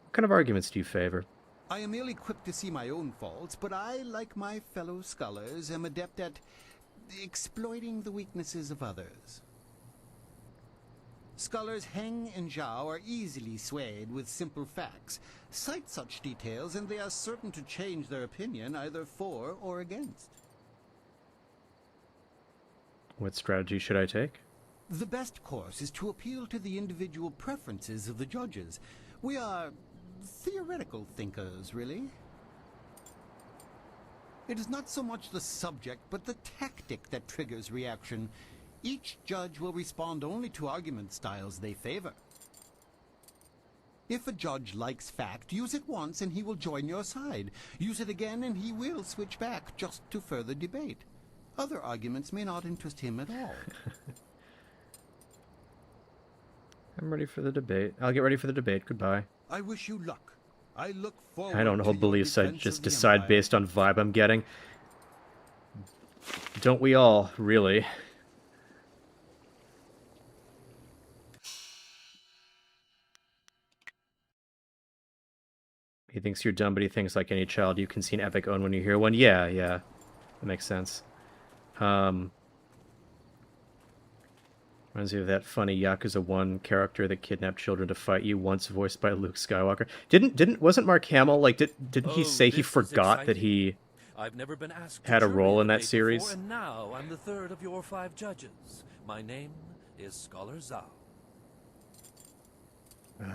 What kind of arguments do you favor? I am ill equipped to see my own faults, but I, like my fellow scholars, am adept at exploiting the weaknesses of others. Scholars Heng and Zhao are easily swayed with simple facts. Cite such details and they are certain to change their opinion either for or against. What strategy should I take? The best course is to appeal to the individual preferences of the judges. We are theoretical thinkers, really. It is not so much the subject, but the tactic that triggers reaction. Each judge will respond only to argument styles they favor. If a judge likes fact, use it once and he will join your side. Use it again and he will switch back just to further debate. Other arguments may not interest him at all. I'm ready for the debate. I'll get ready for the debate. Goodbye. I wish you luck. I look forward I don't hold beliefs. I just decide based on vibe I'm getting. Don't we all, really? He thinks you're dumb, but he thinks like any child you can see an epic own when you hear one. Yeah, yeah. That makes sense. Reminds me of that funny Yakuza 1 character that kidnapped children to fight you, once voiced by Luke Skywalker. Wasn't Mark Hamill, like, didn't he say he forgot that he I've never been asked had a role in that series? Before, and now I'm the third of your 5 judges. My name is Scholar Zhao.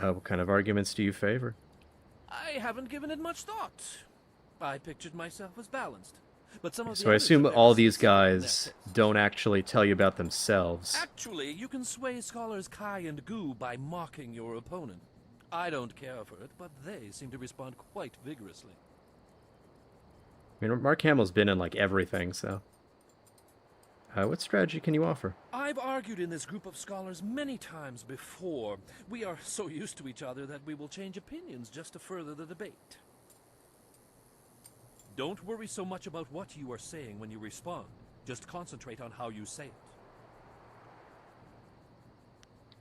What kind of arguments do you favor? I haven't given it much thought. I pictured myself as balanced. But some of So I assume all these guys don't actually tell you about themselves. Actually, you can sway scholars Kai and Gu by mocking your opponent. I don't care for it, but they seem to respond quite vigorously. I mean, Mark Hamill's been in, like, everything, so... what strategy can you offer? I've argued in this group of scholars many times before. We are so used to each other that we will change opinions just to further the debate. Don't worry so much about what you are saying when you respond. Just concentrate on how you say it.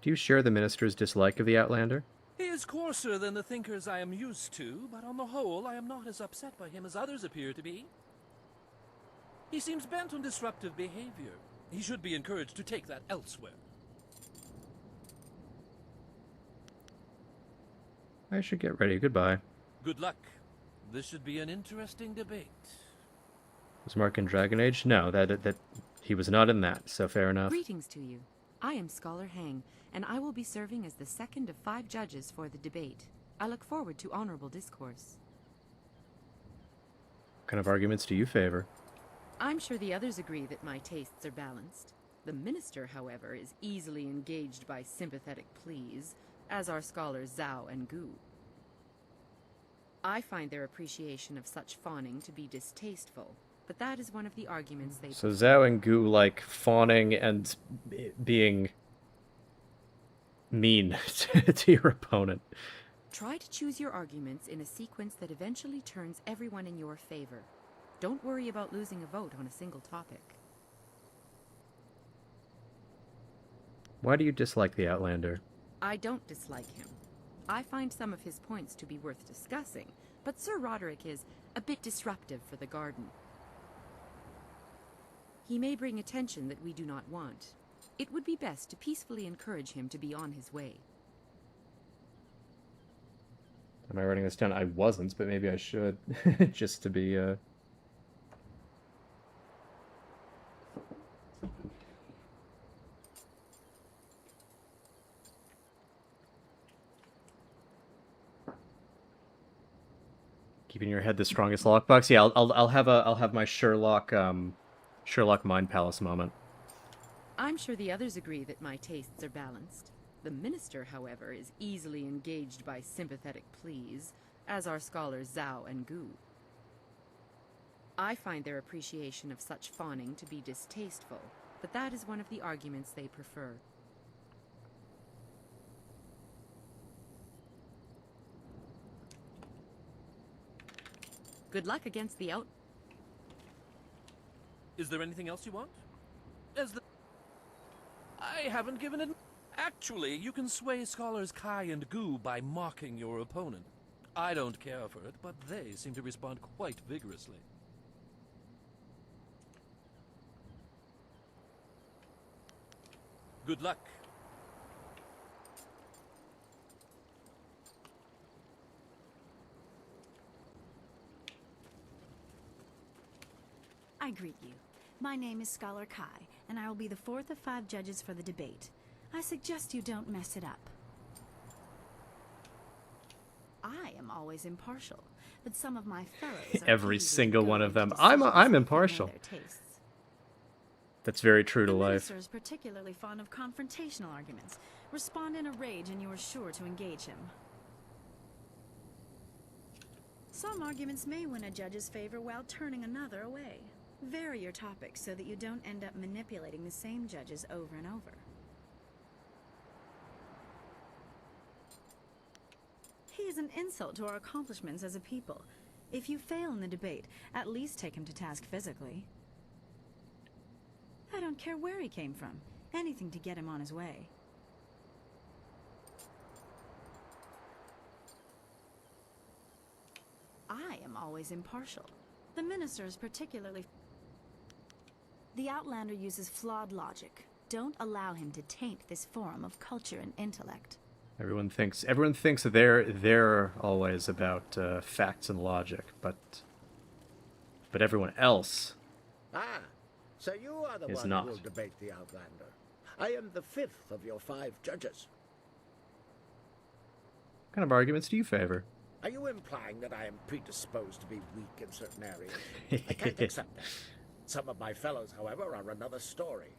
Do you share the minister's dislike of the Outlander? He is coarser than the thinkers I am used to, but on the whole, I am not as upset by him as others appear to be. He seems bent on disruptive behavior. He should be encouraged to take that elsewhere. I should get ready. Goodbye. Good luck. This should be an interesting debate. Was Mark in Dragon Age? No, that he was not in that, so fair enough. Greetings to you. I am Scholar Hang, and I will be serving as the second of 5 judges for the debate. I look forward to honorable discourse. What kind of arguments do you favor? I'm sure the others agree that my tastes are balanced. The minister, however, is easily engaged by sympathetic pleas, as are scholars Zhao and Gu. I find their appreciation of such fawning to be distasteful, but that is one of the arguments they... So Zhao and Gu like fawning and being mean to your opponent. Try to choose your arguments in a sequence that eventually turns everyone in your favor. Don't worry about losing a vote on a single topic. Why do you dislike the Outlander? I don't dislike him. I find some of his points to be worth discussing, but Sir Roderick is a bit disruptive for the garden. He may bring attention that we do not want. It would be best to peacefully encourage him to be on his way. Am I writing this down? I wasn't, but maybe I should, just to be, Keeping your head the strongest lockbox. Yeah, I'll have my Sherlock Mind Palace moment. I'm sure the others agree that my tastes are balanced. The minister, however, is easily engaged by sympathetic pleas, as are scholars Zhao and Gu. I find their appreciation of such fawning to be distasteful, but that is one of the arguments they prefer. Good luck against the out... Is there anything else you want? I haven't given it... Actually, you can sway scholars Kai and Gu by mocking your opponent. I don't care for it, but they seem to respond quite vigorously. Good luck. I greet you. My name is Scholar Kai, and I will be the 4th of 5 judges for the debate. I suggest you don't mess it up. I am always impartial, but some of my fellows are Every single one of them. I'm impartial. That's very true to life. The minister is particularly fond of confrontational arguments. Respond in a rage and you are sure to engage him. Some arguments may win a judge's favor while turning another away. Vary your topics so that you don't end up manipulating the same judges over and over. He is an insult to our accomplishments as a people. If you fail in the debate, at least take him to task physically. I don't care where he came from. Anything to get him on his way. I am always impartial. The minister is particularly... The Outlander uses flawed logic. Don't allow him to taint this forum of culture and intellect. Everyone thinks that they're always about facts and logic, but everyone else so you are the is one not. who will debate the Outlander. I am the 5th of your 5 judges. What kind of arguments do you favor? Are you implying that I am predisposed to be weak in certain areas? I can't accept that. Some of my fellows, however, are another story.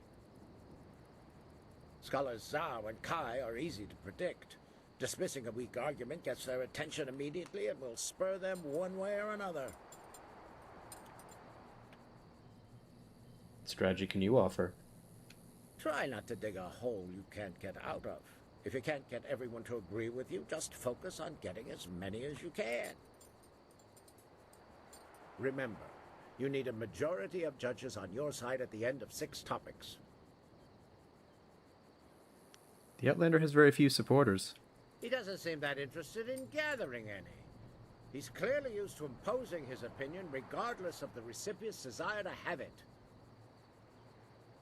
Scholars Zhao and Kai are easy to predict. Dismissing a weak argument gets their attention immediately and will spur them one way or another. What strategy can you offer? Try not to dig a hole you can't get out of. If you can't get everyone to agree with you, just focus on getting as many as you can. Remember, you need a majority of judges on your side at the end of 6 topics. The Outlander has very few supporters. He doesn't seem that interested in gathering any. He's clearly used to imposing his opinion regardless of the recipient's desire to have it.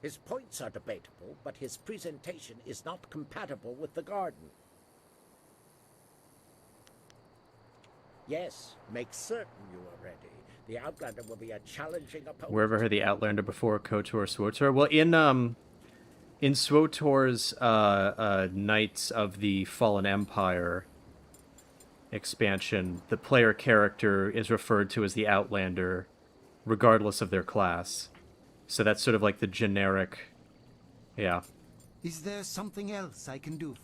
His points are debatable, but his presentation is not compatible with the garden. Yes, make certain you are ready. The Outlander will be a challenging opponent. Wherever heard the Outlander before, KOTOR, SWOTOR? Well, in SWOTOR's Knights of the Fallen Empire expansion, the player character is referred to as the Outlander, regardless of their class. So that's sort of like the generic... Yeah. Is there something else I can do?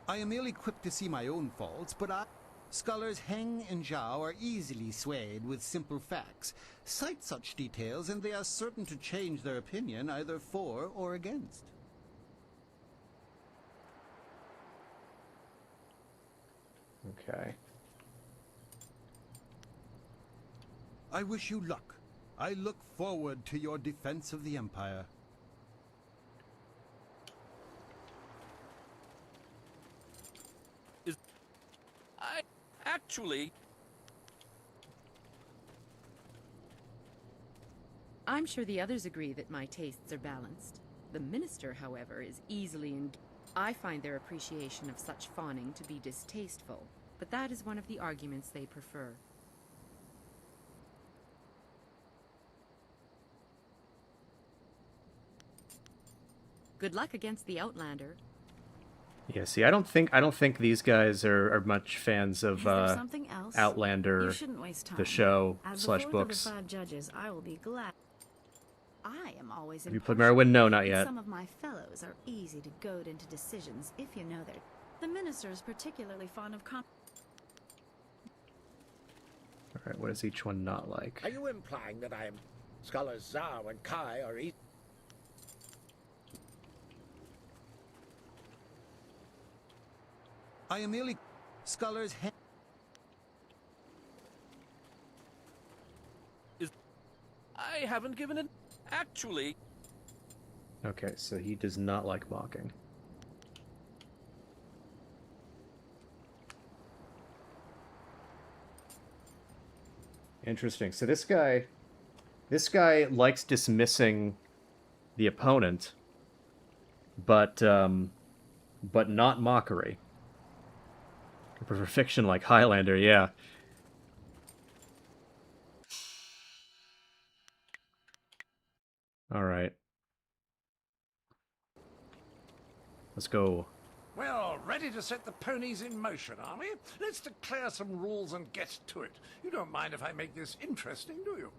I am ill-equipped to see my own faults, but Scholars Heng and Zhao are easily swayed with simple facts. Cite such details and they are certain to change their opinion either for or against. Okay. I wish you luck. I look forward to your defense of the Empire. Actually... I'm sure the others agree that my tastes are balanced. The minister, however, is easily I find their appreciation of such fawning to be distasteful, but that is one of the arguments they prefer. Good luck against the Outlander. Yeah, see, I don't think these guys are much fans of something else? Outlander, You shouldn't waste time. the show As slash the fourth books. of the 5 judges, I will be glad. I am always Have you played impartial, Morrowind? No, not and yet. Some of my fellows are easy to goad into decisions if you know their... The minister is particularly fond of Alright, what is each one not like? Are you implying that I am... Scholars Zhao and Kai are each... I am merely... Scholars Heng... I haven't given it... Actually... Okay, so he does not like mocking. Interesting. So this guy likes dismissing the opponent, but not mockery. For fiction like Highlander, yeah. All right. Let's go. Well, ready to set the ponies in motion, are we? Let's declare some rules and get to it. You don't mind if I make this interesting, do you?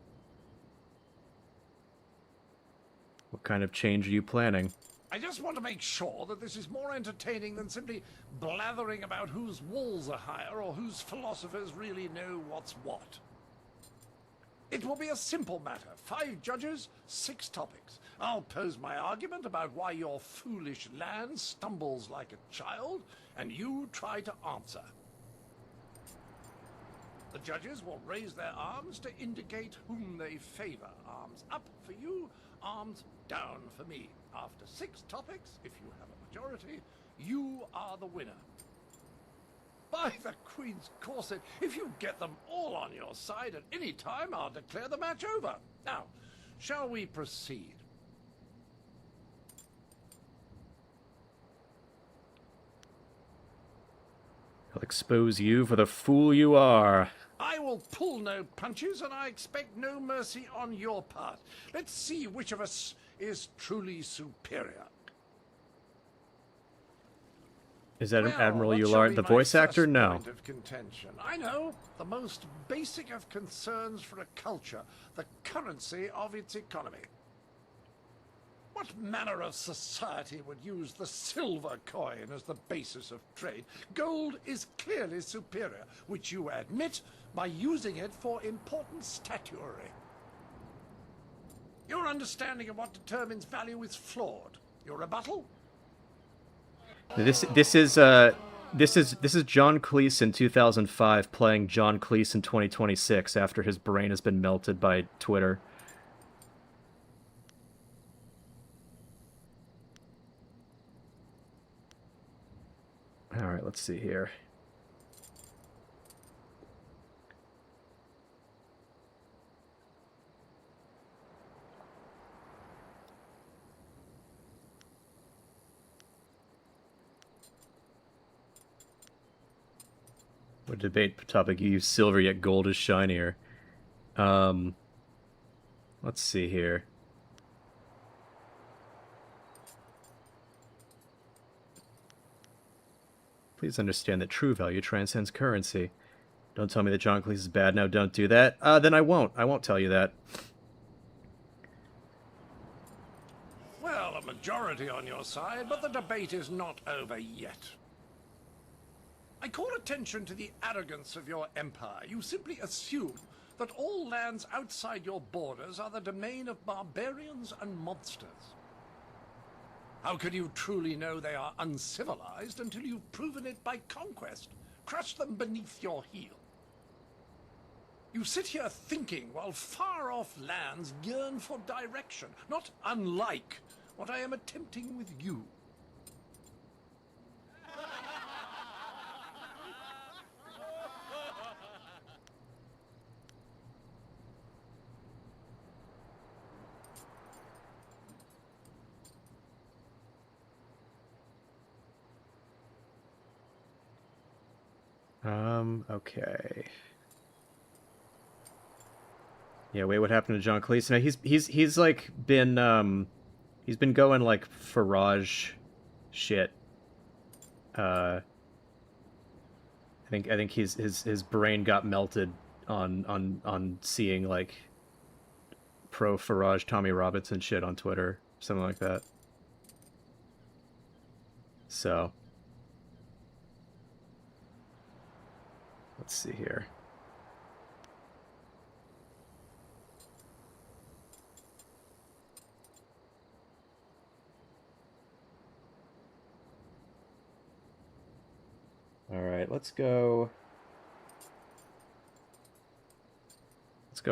What kind of change are you planning? I just want to make sure that this is more entertaining than simply blathering about whose walls are higher or whose philosophers really know what's what. It will be a simple matter. 5 judges, 6 topics. I'll pose my argument about why your foolish land stumbles like a child, and you try to answer. The judges will raise their arms to indicate whom they favor. Arms up for you, arms down for me. After 6 topics, if you have a majority, you are the winner. By the Queen's corset, if you get them all on your side at any time, I'll declare the match over. Now, shall we proceed? I'll expose you for the fool you are. I will pull no punches, and I expect no mercy on your part. Let's see which of us is truly superior. Is that Well, Admiral what shall Ullard, be the my voice actor? first No. point of contention? I know, the most basic of concerns for a culture, the currency of its economy. What manner of society would use the silver coin as the basis of trade? Gold is clearly superior, which you admit by using it for important statuary. Your understanding of what determines value is flawed. Your rebuttal? This is This is John Cleese in 2005 playing John Cleese in 2026 after his brain has been melted by Twitter. All right, let's see here. What debate topic? You use silver, yet gold is shinier. Let's see here. Please understand that true value transcends currency. Don't tell me that John Cleese is bad. No, don't do that. Then I won't. I won't tell you that. Well, a majority on your side, but the debate is not over yet. I call attention to the arrogance of your empire. You simply assume that all lands outside your borders are the domain of barbarians and monsters. How could you truly know they are uncivilized until you've proven it by conquest? Crush them beneath your heel. You sit here thinking while far-off lands yearn for direction, not unlike what I am attempting with you. Okay. Yeah, wait, what happened to John Cleese? No, he's like been he's been going like Farage shit. I think his brain got melted on seeing like pro Farage Tommy Robinson shit on Twitter, something like that. So let's see here. All right, let's go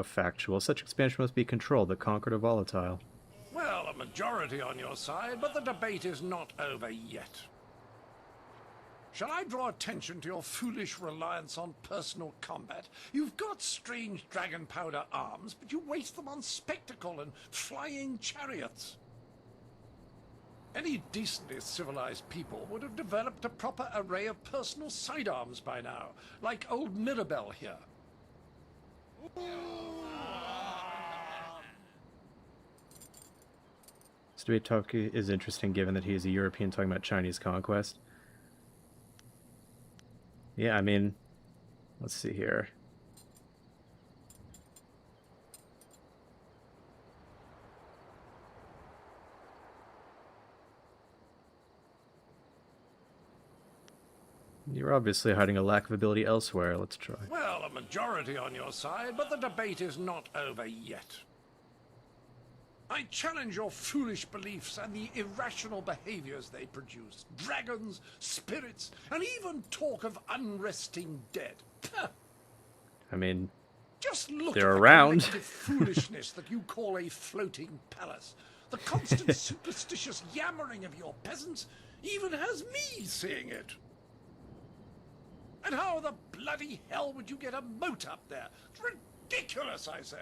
factual. Such expansion must be controlled. The conquered are volatile. Well, a majority on your side, but the debate is not over yet. Shall I draw attention to your foolish reliance on personal combat? You've got strange dragon powder arms, but you waste them on spectacle and flying chariots. Any decently civilized people would have developed a proper array of personal sidearms by now, like old Mirabelle here. This debate topic is interesting given that he is a European talking about Chinese conquest. Yeah, I mean, let's see here. You're obviously hiding a lack of ability elsewhere. Let's try. Well, a majority on your side, but the debate is not over yet. I challenge your foolish beliefs and the irrational behaviors they produce. Dragons, spirits, and even talk of unresting dead. I mean, just look they're at the around. collective foolishness that you call a floating palace. The constant superstitious yammering of your peasants even has me seeing it. And how the bloody hell would you get a moat up there? It's ridiculous, I say.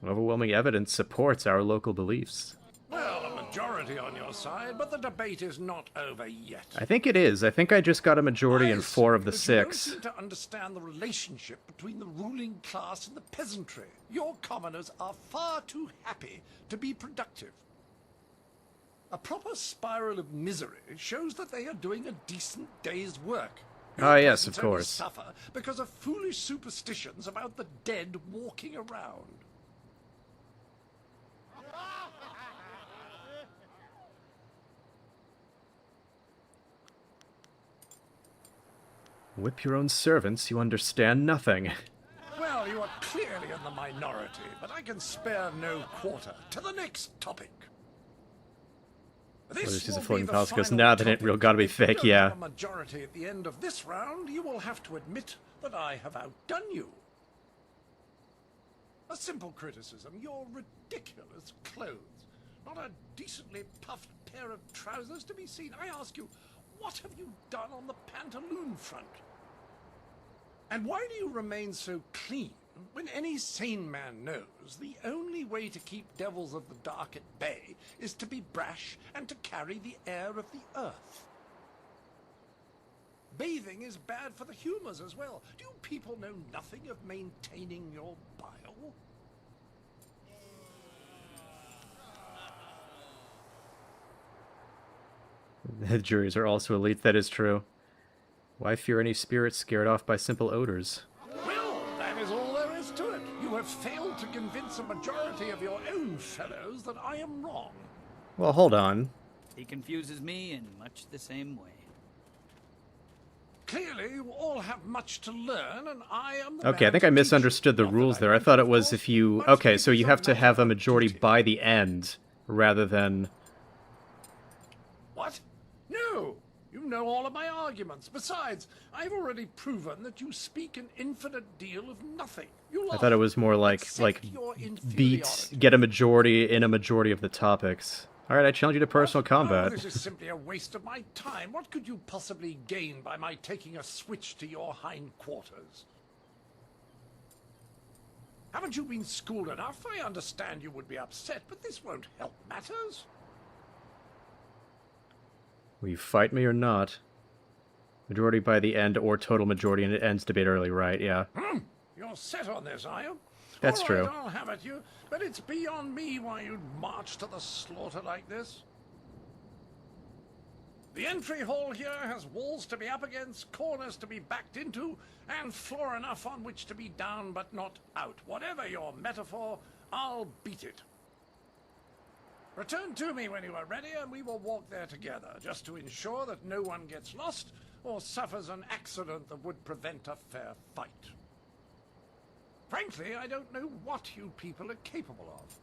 Overwhelming evidence supports our local beliefs. Well, a majority on your side, but the debate is not over yet. I think it is. I think I just got a majority in 4 of the But 6. you don't seem to understand the relationship between the ruling class and the peasantry. Your commoners are far too happy to be productive. A proper spiral of misery shows that they are doing a decent day's work. Ah, yes, of Peasants only course. suffer because of foolish superstitions about the dead walking around. Whip your own servants, you understand nothing. Well, you are clearly the minority, but I can spare no quarter. To the next topic. Well, this is a will floating be the palace. Goes, final nah, that ain't topic. real. Gotta be If you fake, don't yeah. have a majority at the end of this round, you will have to admit that I have outdone you. A simple criticism. Your ridiculous clothes. Not a decently puffed pair of trousers to be seen. I ask you, what have you done on the pantaloon front? And why do you remain so clean when any sane man knows the only way to keep devils of the dark at bay is to be brash and to carry the air of the earth? Bathing is bad for the humors as well. Do you people know nothing of maintaining your bile? The juries are also elite, that is true. Why fear any spirits scared off by simple odors? Well, that is all there is to it. You have failed to convince a majority of your own fellows that I am wrong. Well, hold on. He confuses me in much the same way. Clearly, you all have much to learn, and I am the Okay, I man think to I teach misunderstood the rules there. I thought it was if you... Okay, so you have to have a majority by the end, rather than... What? No! You know all of my arguments. Besides, I've already proven that you speak an infinite deal of nothing. You I thought it was more like get a majority in a majority of the topics. Alright, I challenge you to personal combat. Oh, this is simply a waste of my time. What could you possibly gain by my taking a switch to your hindquarters? Haven't you been schooled enough? I understand you would be upset, but this won't help matters. Will you fight me or not? Majority by the end or total majority, and it ends debate early, right? Yeah. You're set on this, are you? That's All right, true. I'll have it, you. But it's beyond me why you'd march to the slaughter like this. The entry hall here has walls to be up against, corners to be backed into, and floor enough on which to be down but not out. Whatever your metaphor, I'll beat it. Return to me when you are ready, and we will walk there together, just to ensure that no one gets lost or suffers an accident that would prevent a fair fight. Frankly, I don't know what you people are capable of.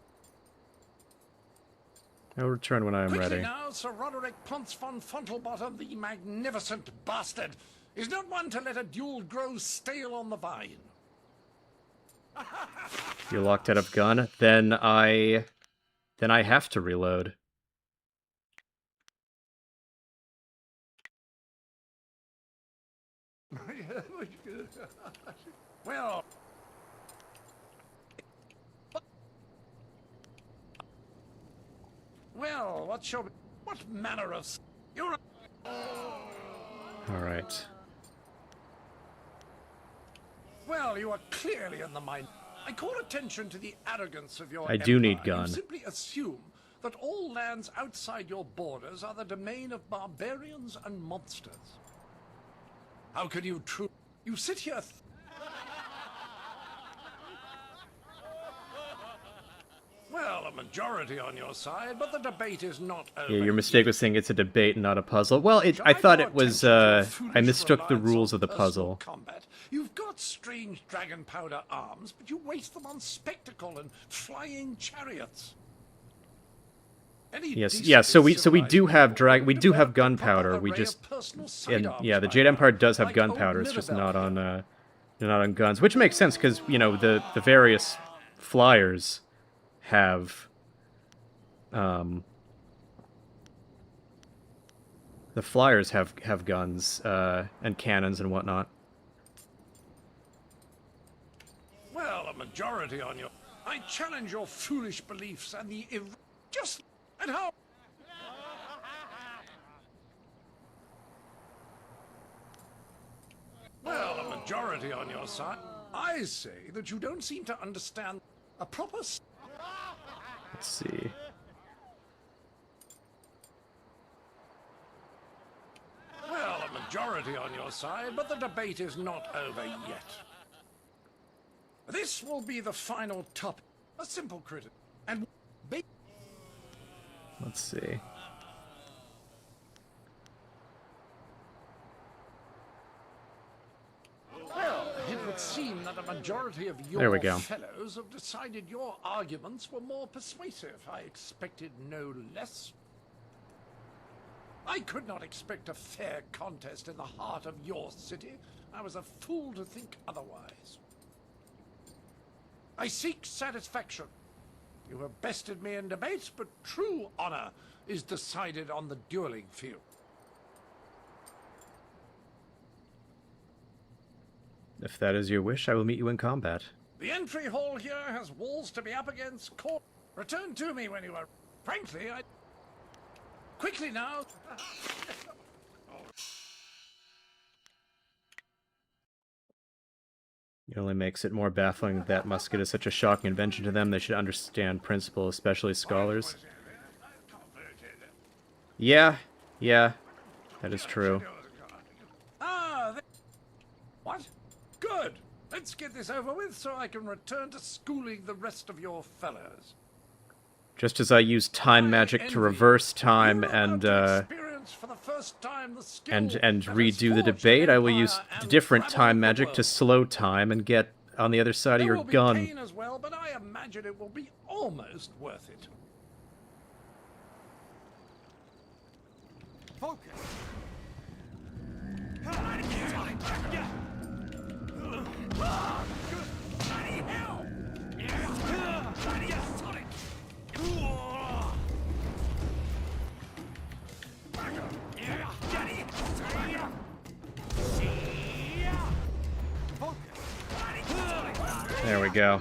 I'll return when I am Quickly ready. now, Sir Roderick Ponce von Fontelbottom, the magnificent bastard, is not one to let a duel grow stale on the vine. You're locked out of gun, then I have to reload. Well... Well, what manner of... You're... Alright. Well, you are clearly in the mind. I call attention to the arrogance of your I do need empire. gun. You simply assume that all lands outside your borders are the domain of barbarians and monsters. How can you You sit here... Well, a majority on your side, but the debate is not over. Yeah, your mistake was saying it's a debate, not a puzzle. Well, I thought it was, I mistook the rules of the puzzle. Combat. You've got strange dragon powder arms, but you waste them on spectacle and flying chariots. Yes, yeah. So we do have gunpowder. We just yeah, the Jade Empire does have gunpowder. It's just not on guns, which makes sense because the various flyers have the flyers have guns and cannons and whatnot. Well, a majority on your... I challenge your foolish beliefs and the just and how... Well, a majority on your side. I say that you don't seem to understand a proper... Let's see. Well, a majority on your side, but the debate is not over yet. This will be the final topic. A simple critic. And... Let's see. Well, it would seem that a a majority of There we your go. fellows have decided your arguments were more persuasive. I expected no less. I could not expect a fair contest in the heart of your city. I was a fool to think otherwise. I seek satisfaction. You have bested me in debates, but true honor is decided on the dueling field. If that is your wish, I will meet you in combat. The entry hall here has walls to be up against. Return to me when you are... Frankly, I... Quickly now! It only makes it more baffling that that musket is such a shocking invention to them. They should understand principle, especially scholars. Yeah, that is true. What? Good! Let's get this over with so I can return to schooling the rest of your fellows. Just as I use time magic to reverse time and For the first time, the skill and redo the debate, I will use different time magic to slow time and get on the other side of your gun. pain as well, but I imagine it will be almost worth it. Focus. There we go.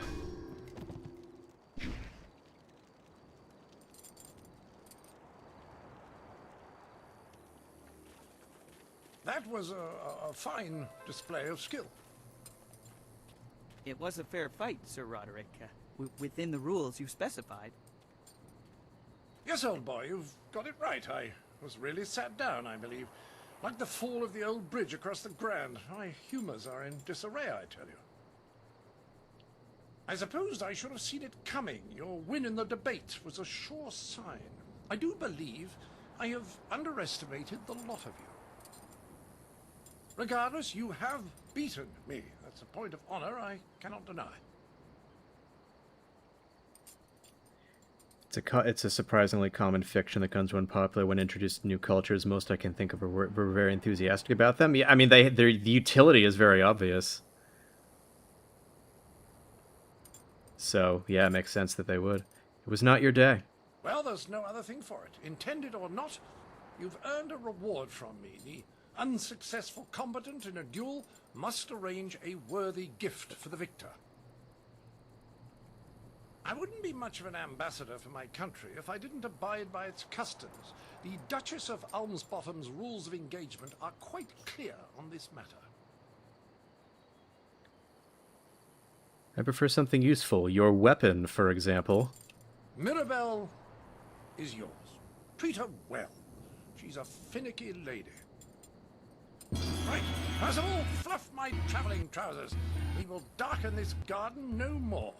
That was a fine display of skill. It was a fair fight, Sir Roderick, within the rules you specified. Yes, old boy, you've got it right. I was really sat down, I believe. Like the fall of the old bridge across the Grand. My humors are in disarray, I tell you. I supposed I should have seen it coming. Your win in the debate was a sure sign. I do believe I have underestimated the lot of you. Regardless, you have beaten me. That's a point of honor I cannot deny. It's a surprisingly common fiction that guns went popular when introduced to new cultures. Most I can think of were very enthusiastic about them. Yeah, I mean, the utility is very obvious. So, yeah, it makes sense that they would. It was not your day. Well, there's no other thing for it. Intended or not, you've earned a reward from me. The unsuccessful combatant in a duel must arrange a worthy gift for the victor. I wouldn't be much of an ambassador for my country if I didn't abide by its customs. The Duchess of Almsbottom's rules of engagement are quite clear on this matter. I prefer something useful. Your weapon, for example. Mirabelle is yours. Treat her well. She's a finicky lady. Right, first of all, fluff my traveling trousers. We will darken this garden no more.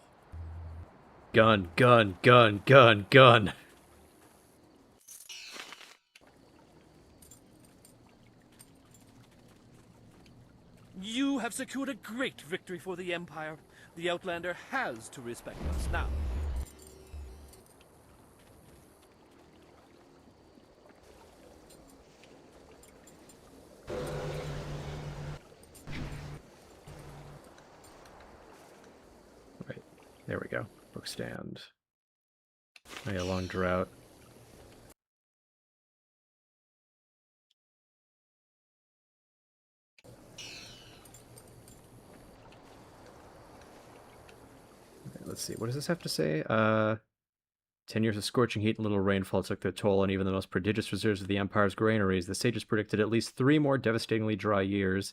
Gun, gun, gun, gun, gun. You have secured a great victory for the Empire. The Outlander has to respect us now. Right, there we go. Book stand. Oh yeah, long drought. Let's see, what does this have to say? 10 years of scorching heat and little rainfall took their toll on even the most prodigious reserves of the Empire's granaries. The sages predicted at least 3 more devastatingly dry years,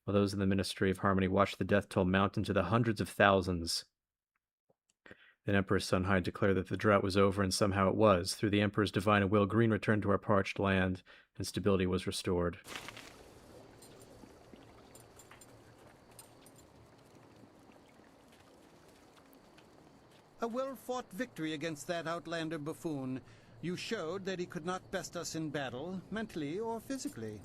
while those in the Ministry of Harmony watched the death toll mount into the hundreds of thousands. Then Emperor Sunhide declared that the drought was over, and somehow it was. Through the Emperor's divine will, green returned to our parched land, and stability was restored. A well-fought victory against that Outlander buffoon. You showed that he could not best us in battle, mentally or physically.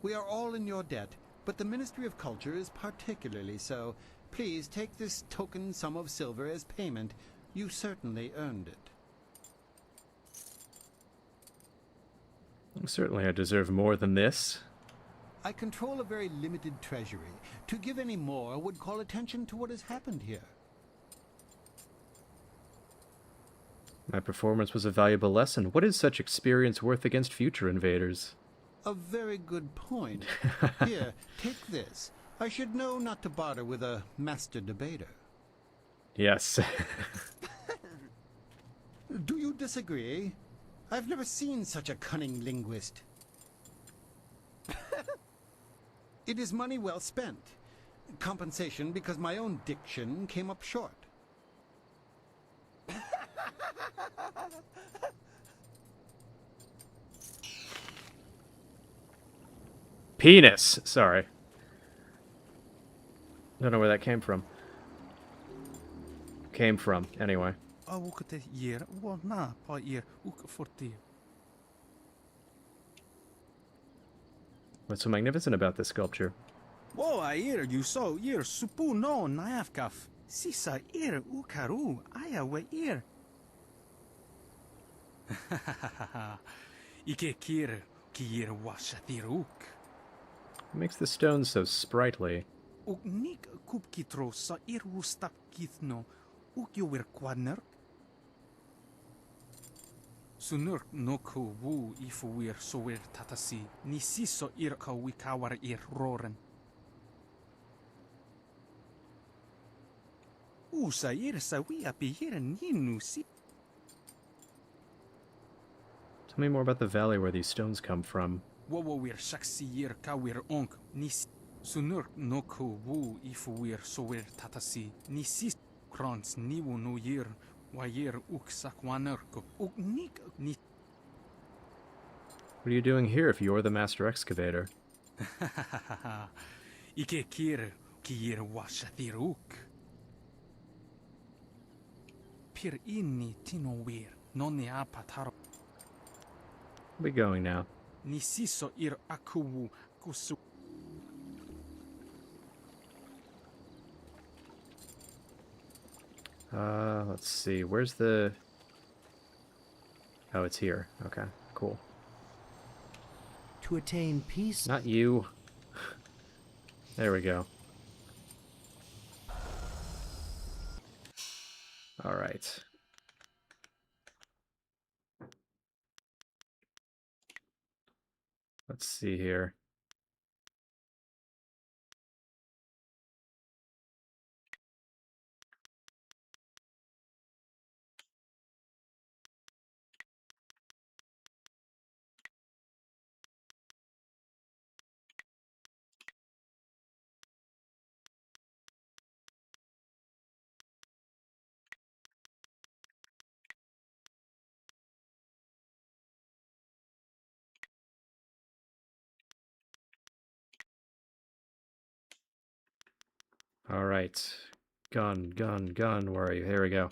We are all in your debt. but the Ministry of Culture is particularly so. Please take this token sum of silver as payment. You certainly earned it. Certainly I deserve more than this. I control a very limited treasury. To give any more would call attention to what has happened here. My performance was a valuable lesson. What is such experience worth against future invaders? A very good point. Here, take this. I should know not to barter with a master debater. Yes. Do you disagree? I've never seen such a cunning linguist. It is money well spent. Compensation because my own diction came up short. Penis! Sorry. Don't know where that came from. Anyway. What's so magnificent about this sculpture? Whoa, I hear you so ear supu no naafkaf. Sisa ear ukaru aya we ear. Ike kir kier washatiruk. What makes the stone so sprightly? Uk kupkitro sa ear wustap kithno uk yower kwadner. Sunurk no ku wu ifu wir so wir tatasi ni siso ir ka wikawar ir roren. Usa ir sa wi api ir ninu si. Tell me more about the valley where these stones come from. Wowo wir shaksi ir ka wir onk ni sunurk no ku wu ifu wir so wir tatasi ni sis krons niwu no ir. What are you doing here if you're the master excavator? Ike kir kier washatiruk. Pir inni tinowir nonne apataro. Where are we going now? Nisiso ir akuwu kusu. Let's see. Where's the... Oh, it's here. Okay, cool. To attain peace... Not you. There we go. All right. Let's see here. All right. Gun. Where are you? Here we go.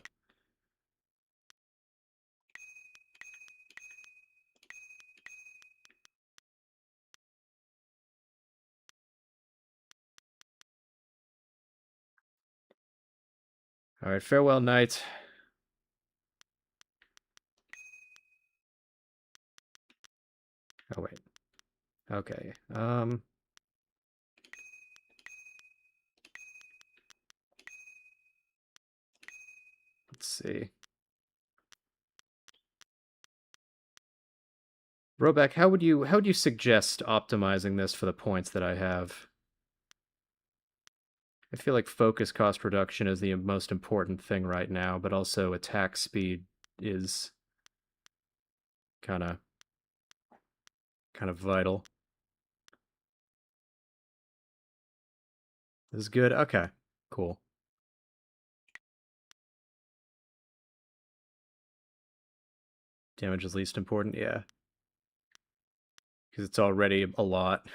All right, farewell, knight. Oh, wait. Okay. Let's see. Roback, how would you suggest optimizing this for the points that I have? I feel like focus cost reduction is the most important thing right now, but also attack speed is kind of vital. This is good. Okay, cool. Damage is least important, yeah. Because it's already a lot.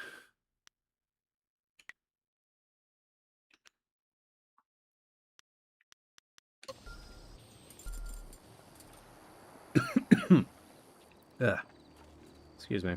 Ugh. Excuse me.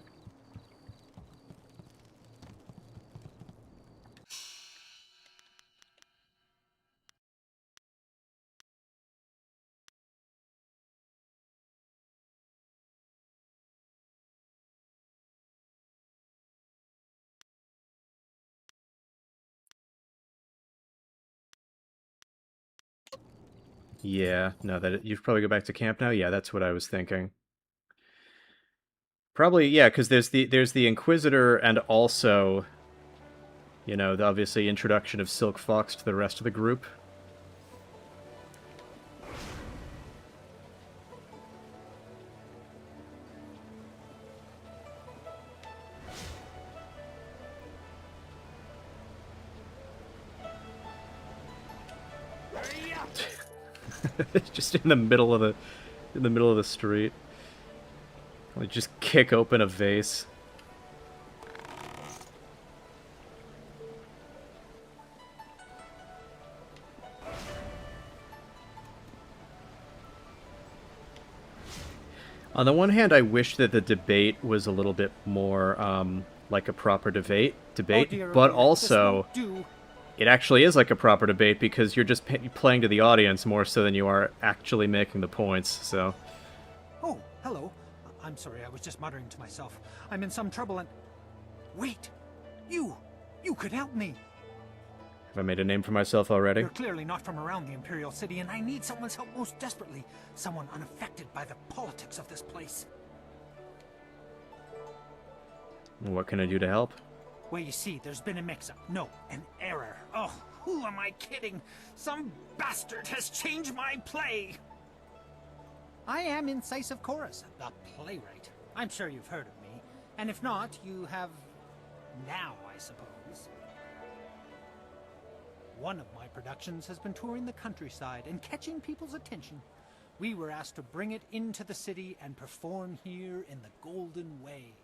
Yeah, no, you'd probably go back to camp now. Yeah, that's what I was thinking. Probably, yeah, because there's the Inquisitor, and also, you know, the obviously introduction of Silk Fox to the rest of the group. Just in the middle of the street. Like, just kick open a vase. On the one hand, I wish that the debate was a little bit more like a proper debate, dear, but this also won't do. it actually is like a proper debate because you're just playing to the audience more so than you are actually making the points. So, Oh, hello. I'm sorry, I was just muttering to myself. I'm in some trouble and... Wait! You could help me! have I made a name for myself already? You're clearly not from around the Imperial City, and I need someone's help most desperately. Someone unaffected by the politics of this place. What can I do to help? Well, you see, there's been a mix-up. No, an error. Oh, who am I kidding? Some bastard has changed my play! I am Incisive Chorus, the playwright. I'm sure you've heard of me. And if not, you have... now, I suppose. One of my productions has been touring the countryside and catching people's attention. We were asked to bring it into the city and perform here in the Golden Way.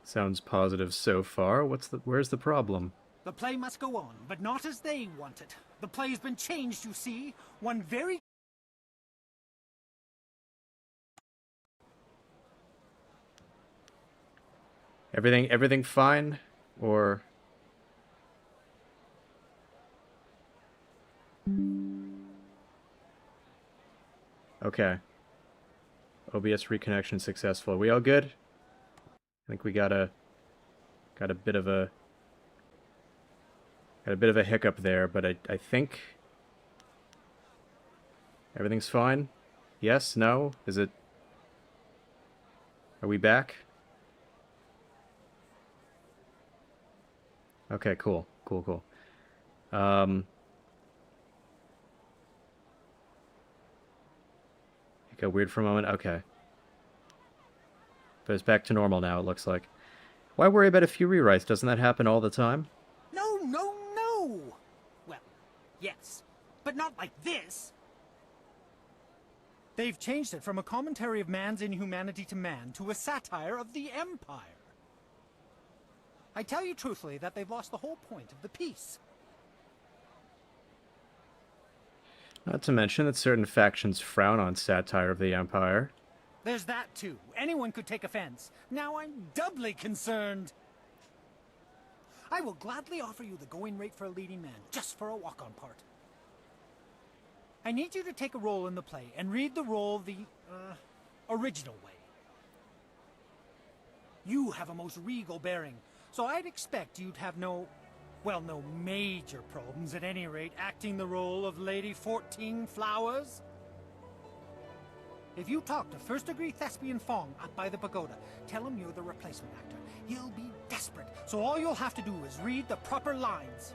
Sounds positive so far. Where's the problem? The play must go on, but not as they want it. The play's been changed, you see. One very... Everything fine? Or... Okay. OBS reconnection successful. Are we all good? I think we got a bit of a hiccup there, but I think everything's fine. Yes? No? Is it... Are we back? Okay, cool. Cool. It got weird for a moment. Okay. But it's back to normal now, it looks like. Why worry about a few rewrites? Doesn't that happen all the time? No! Well, yes, but not like this. They've changed it from a commentary of man's inhumanity to man to a satire of the Empire. I tell you truthfully that they've lost the whole point of the piece. Not to mention that certain factions frown on satire of the Empire. There's that too. Anyone could take offense. Now I'm doubly concerned. I will gladly offer you the going rate for a leading man, just for a walk-on part. I need you to take a role in the play and read the role the, original way. You have a most regal bearing, so I'd expect you'd have no major problems at any rate acting the role of Lady 14 Flowers. If you talk to first-degree thespian Fong up by the pagoda, tell him you're the replacement actor. He'll be desperate, so all you'll have to do is read the proper lines.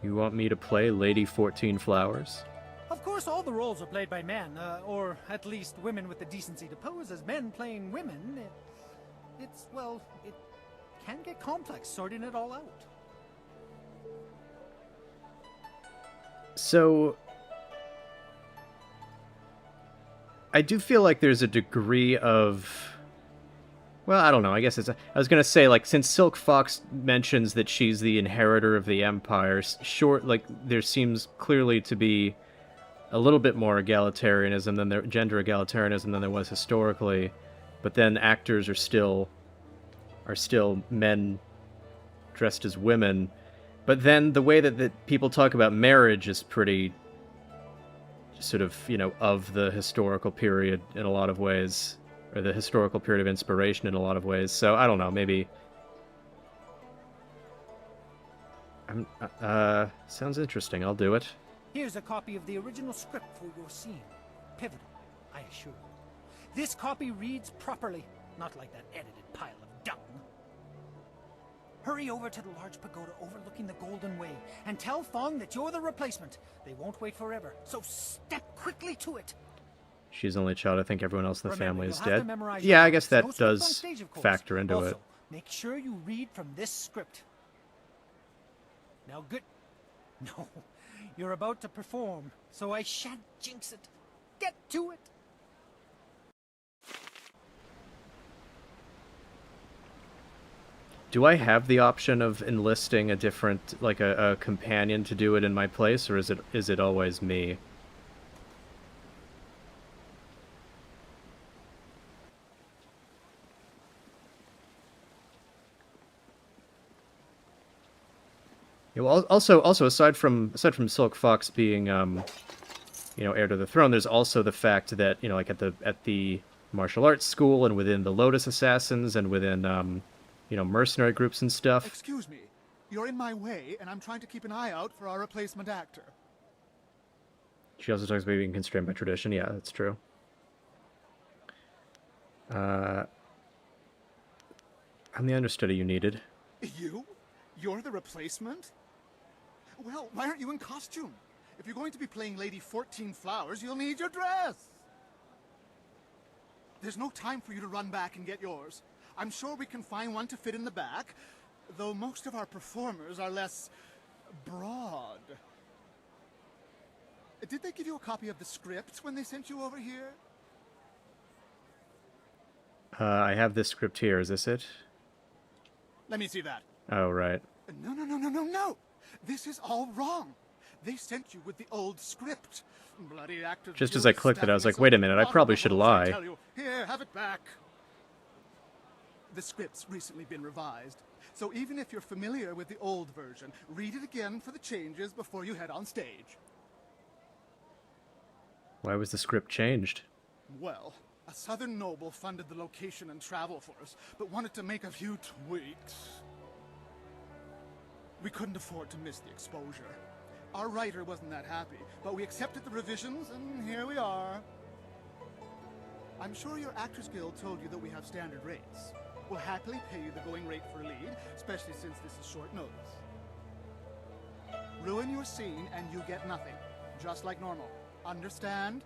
You want me to play Lady 14 Flowers? Of course, all the roles are played by men, or at least women with the decency to pose as men playing women. It can get complex sorting it all out. So... I do feel like there's a degree of... Well, I don't know. I guess it's... I was going to say, like, since Silk Fox mentions that she's the inheritor of the Empire, there seems clearly to be a little bit more egalitarianism than there... gender egalitarianism than there was historically. But then actors are still men dressed as women. But then the way that people talk about marriage is pretty... sort of, of the historical period in a lot of ways, or the historical period of inspiration in a lot of ways. So I don't know, maybe Sounds interesting. I'll do it. Here's a copy of the original script for your scene. Pivotal, I assure you. This copy reads properly, not like that edited pile of dung. Hurry over to the large pagoda overlooking the Golden Way and tell Fong that you're the replacement. They won't wait forever, so step quickly to it. She's only child. I think everyone else in the family is you'll have to dead. memorize Yeah, your I guess lines. that No script on does stage, of course. factor into Also, it. make sure you read from this script. Now good. No, you're about to perform, so I shan't jinx it. Get to it. Do I have the option of enlisting a different, like a companion to do it in my place, or is it always me? Yeah, well, also aside from Silk Fox being heir to the throne, there's also the fact that like at the martial arts school and within the Lotus Assassins and within mercenary groups and stuff. Excuse me. You're in my way, and I'm trying to keep an eye out for our replacement actor. She also talks about being constrained by tradition. Yeah, that's true. I'm the understudy you needed. You? You're the replacement? Well, why aren't you in costume? If you're going to be playing Lady 14 Flowers, you'll need your dress. There's no time for you to run back and get yours. I'm sure we can find one to fit in the back, though most of our performers are less broad. Did they give you a copy of the script when they sent you over here? I have this script here. Is this it? Let me see that. Oh, right. No. This is all wrong. They sent you with the old script. Bloody actors. Just as I clicked it, I was like, wait a minute, I probably should lie. Here, have it back. The script's recently been revised, so even if you're familiar with the old version, read it again for the changes before you head on stage. Why was the script changed? Well, a southern noble funded the location and travel for us, but wanted to make a few tweaks. We couldn't afford to miss the exposure. Our writer wasn't that happy, but we accepted the revisions, and here we are. I'm sure your Actors Guild told you that we have standard rates. We'll happily pay you the going rate for a lead, especially since this is short notice. Ruin your scene and you get nothing, just like normal. Understand?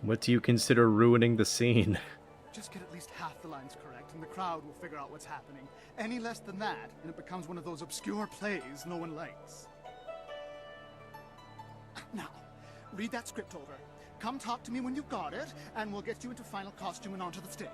What do you consider ruining the scene? Just get at least half the lines correct, and the crowd will figure out what's happening. Any less than that, and it becomes one of those obscure plays no one likes. Now, read that script over. Come talk to me when you've got it, and we'll get you into final costume and onto the stage.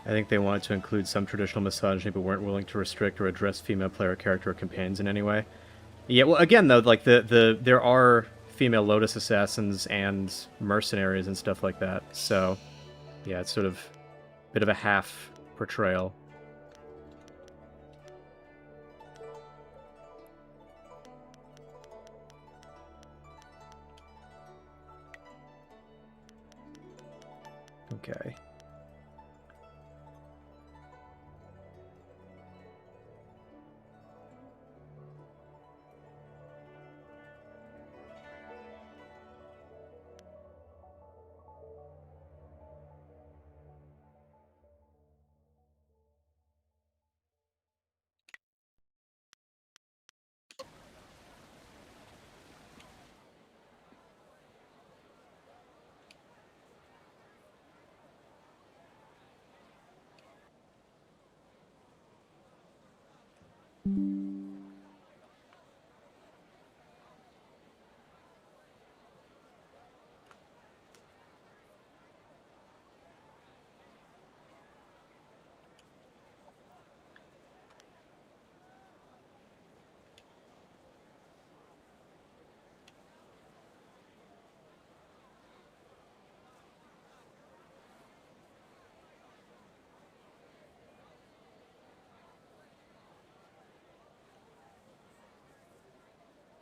I think they wanted to include some traditional misogyny, but weren't willing to restrict or address female player character or companions in any way. Yeah, well, again, though, like there are female Lotus Assassins and mercenaries and stuff like that, so yeah, it's sort of a bit of a half portrayal. Okay.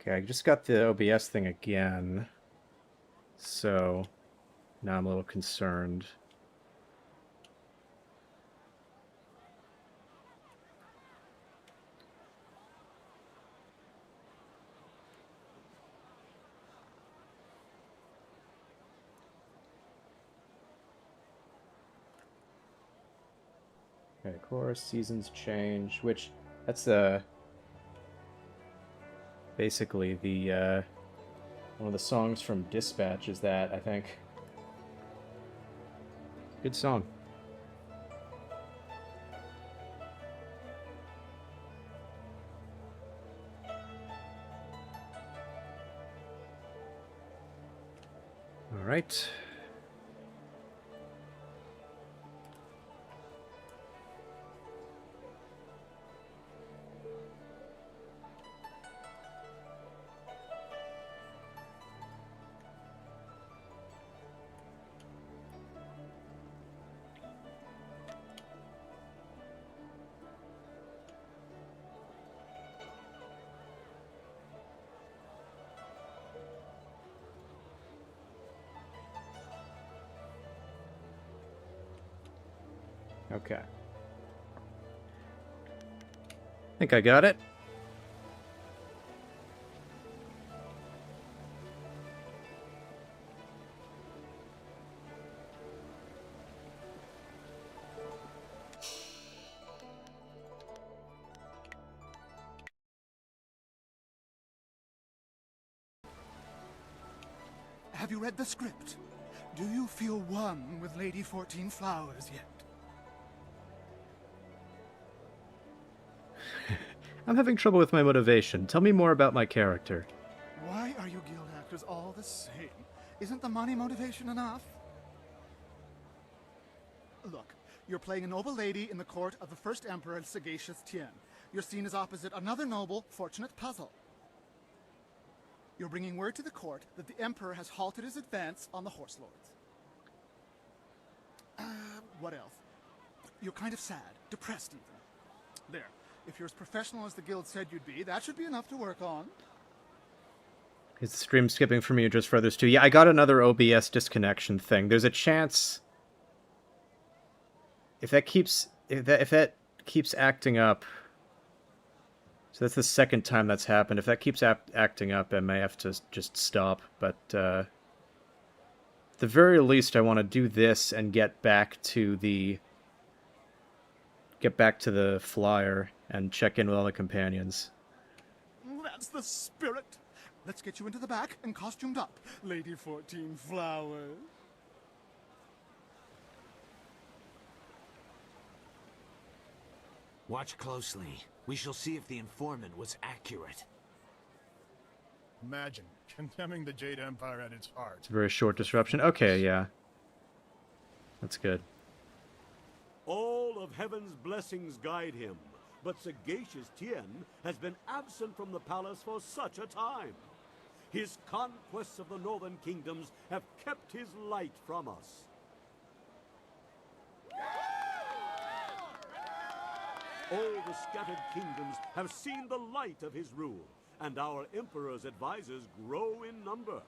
Okay, I just got the OBS thing again. So now I'm a little concerned. Okay, chorus, seasons change, which that's basically the one of the songs from Dispatch is that, I think. Good song. All right. Okay. I think I got it. Have you read the script? Do you feel one with Lady 14 Flowers yet? I'm having trouble with my motivation. Tell me more about my character. Why are you guild actors all the same? Isn't the money motivation enough? Look, you're playing a noble lady in the court of the first emperor, sagacious Tien. You're seen as opposite another noble, fortunate Puzzle. You're bringing word to the court that the emperor has halted his advance on the horse lords. What else? You're kind of sad, depressed even. There. If you're as professional as the guild said you'd be, that should be enough to work on. Is the stream skipping for me or just for others too? Yeah, I got another OBS disconnection thing. There's a chance if that keeps acting up. So that's the second time that's happened. If that keeps acting up, I may have to just stop. But at the very least, I want to do this and get back to the flyer and check in with all the companions. That's the spirit. Let's get you into the back and costumed up, Lady 14 Flowers. Watch closely. We shall see if the informant was accurate. Imagine condemning the Jade Empire at its heart. It's a very short disruption. Okay, yeah. That's good. All of heaven's blessings guide him, but sagacious Tien has been absent from the palace for such a time. His conquests of the northern kingdoms have kept his light from us. All the scattered kingdoms have seen the light of his rule, and our emperor's advisors grow in number.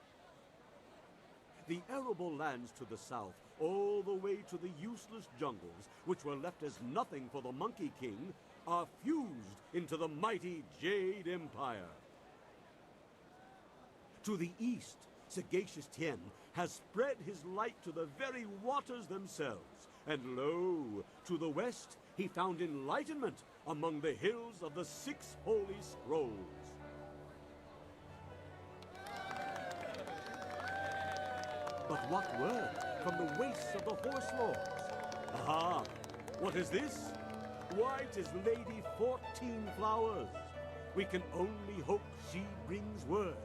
The arable lands to the south, all the way to the useless jungles, which were left as nothing for the Monkey King, are fused into the mighty Jade Empire. To the east, sagacious Tien has spread his light to the very waters themselves, and lo, to the west, he found enlightenment among the hills of the 6 holy scrolls. But what word from the wastes of the horse lords? Aha! What is this? Why, 'tis Lady 14 Flowers. We can only hope she brings word.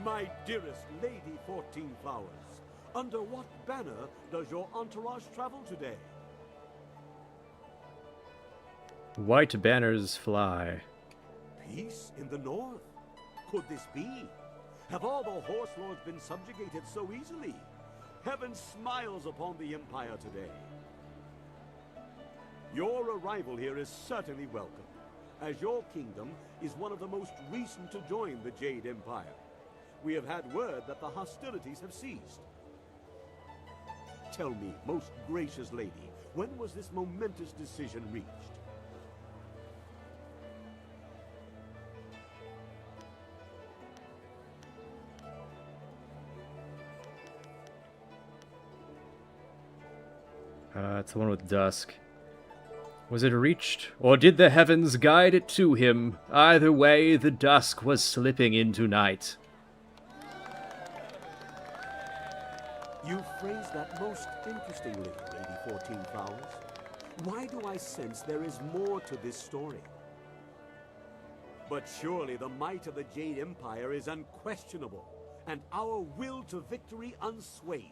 My dearest Lady 14 Flowers, under what banner does your entourage travel today? White banners fly. Peace in the north? Could this be? Have all the horse lords been subjugated so easily? Heaven smiles upon the Empire today. Your arrival here is certainly welcome, as your kingdom is one of the most recent to join the Jade Empire. We have had word that the hostilities have ceased. Tell me, most gracious lady, when was this momentous decision reached? It's the one with dusk. Was it reached, or did the heavens guide it to him? Either way, the dusk was slipping into night. You phrased that most interestingly, Lady 14 Flowers. Why do I sense there is more to this story? But surely the might of the Jade Empire is unquestionable, and our will to victory unswayed.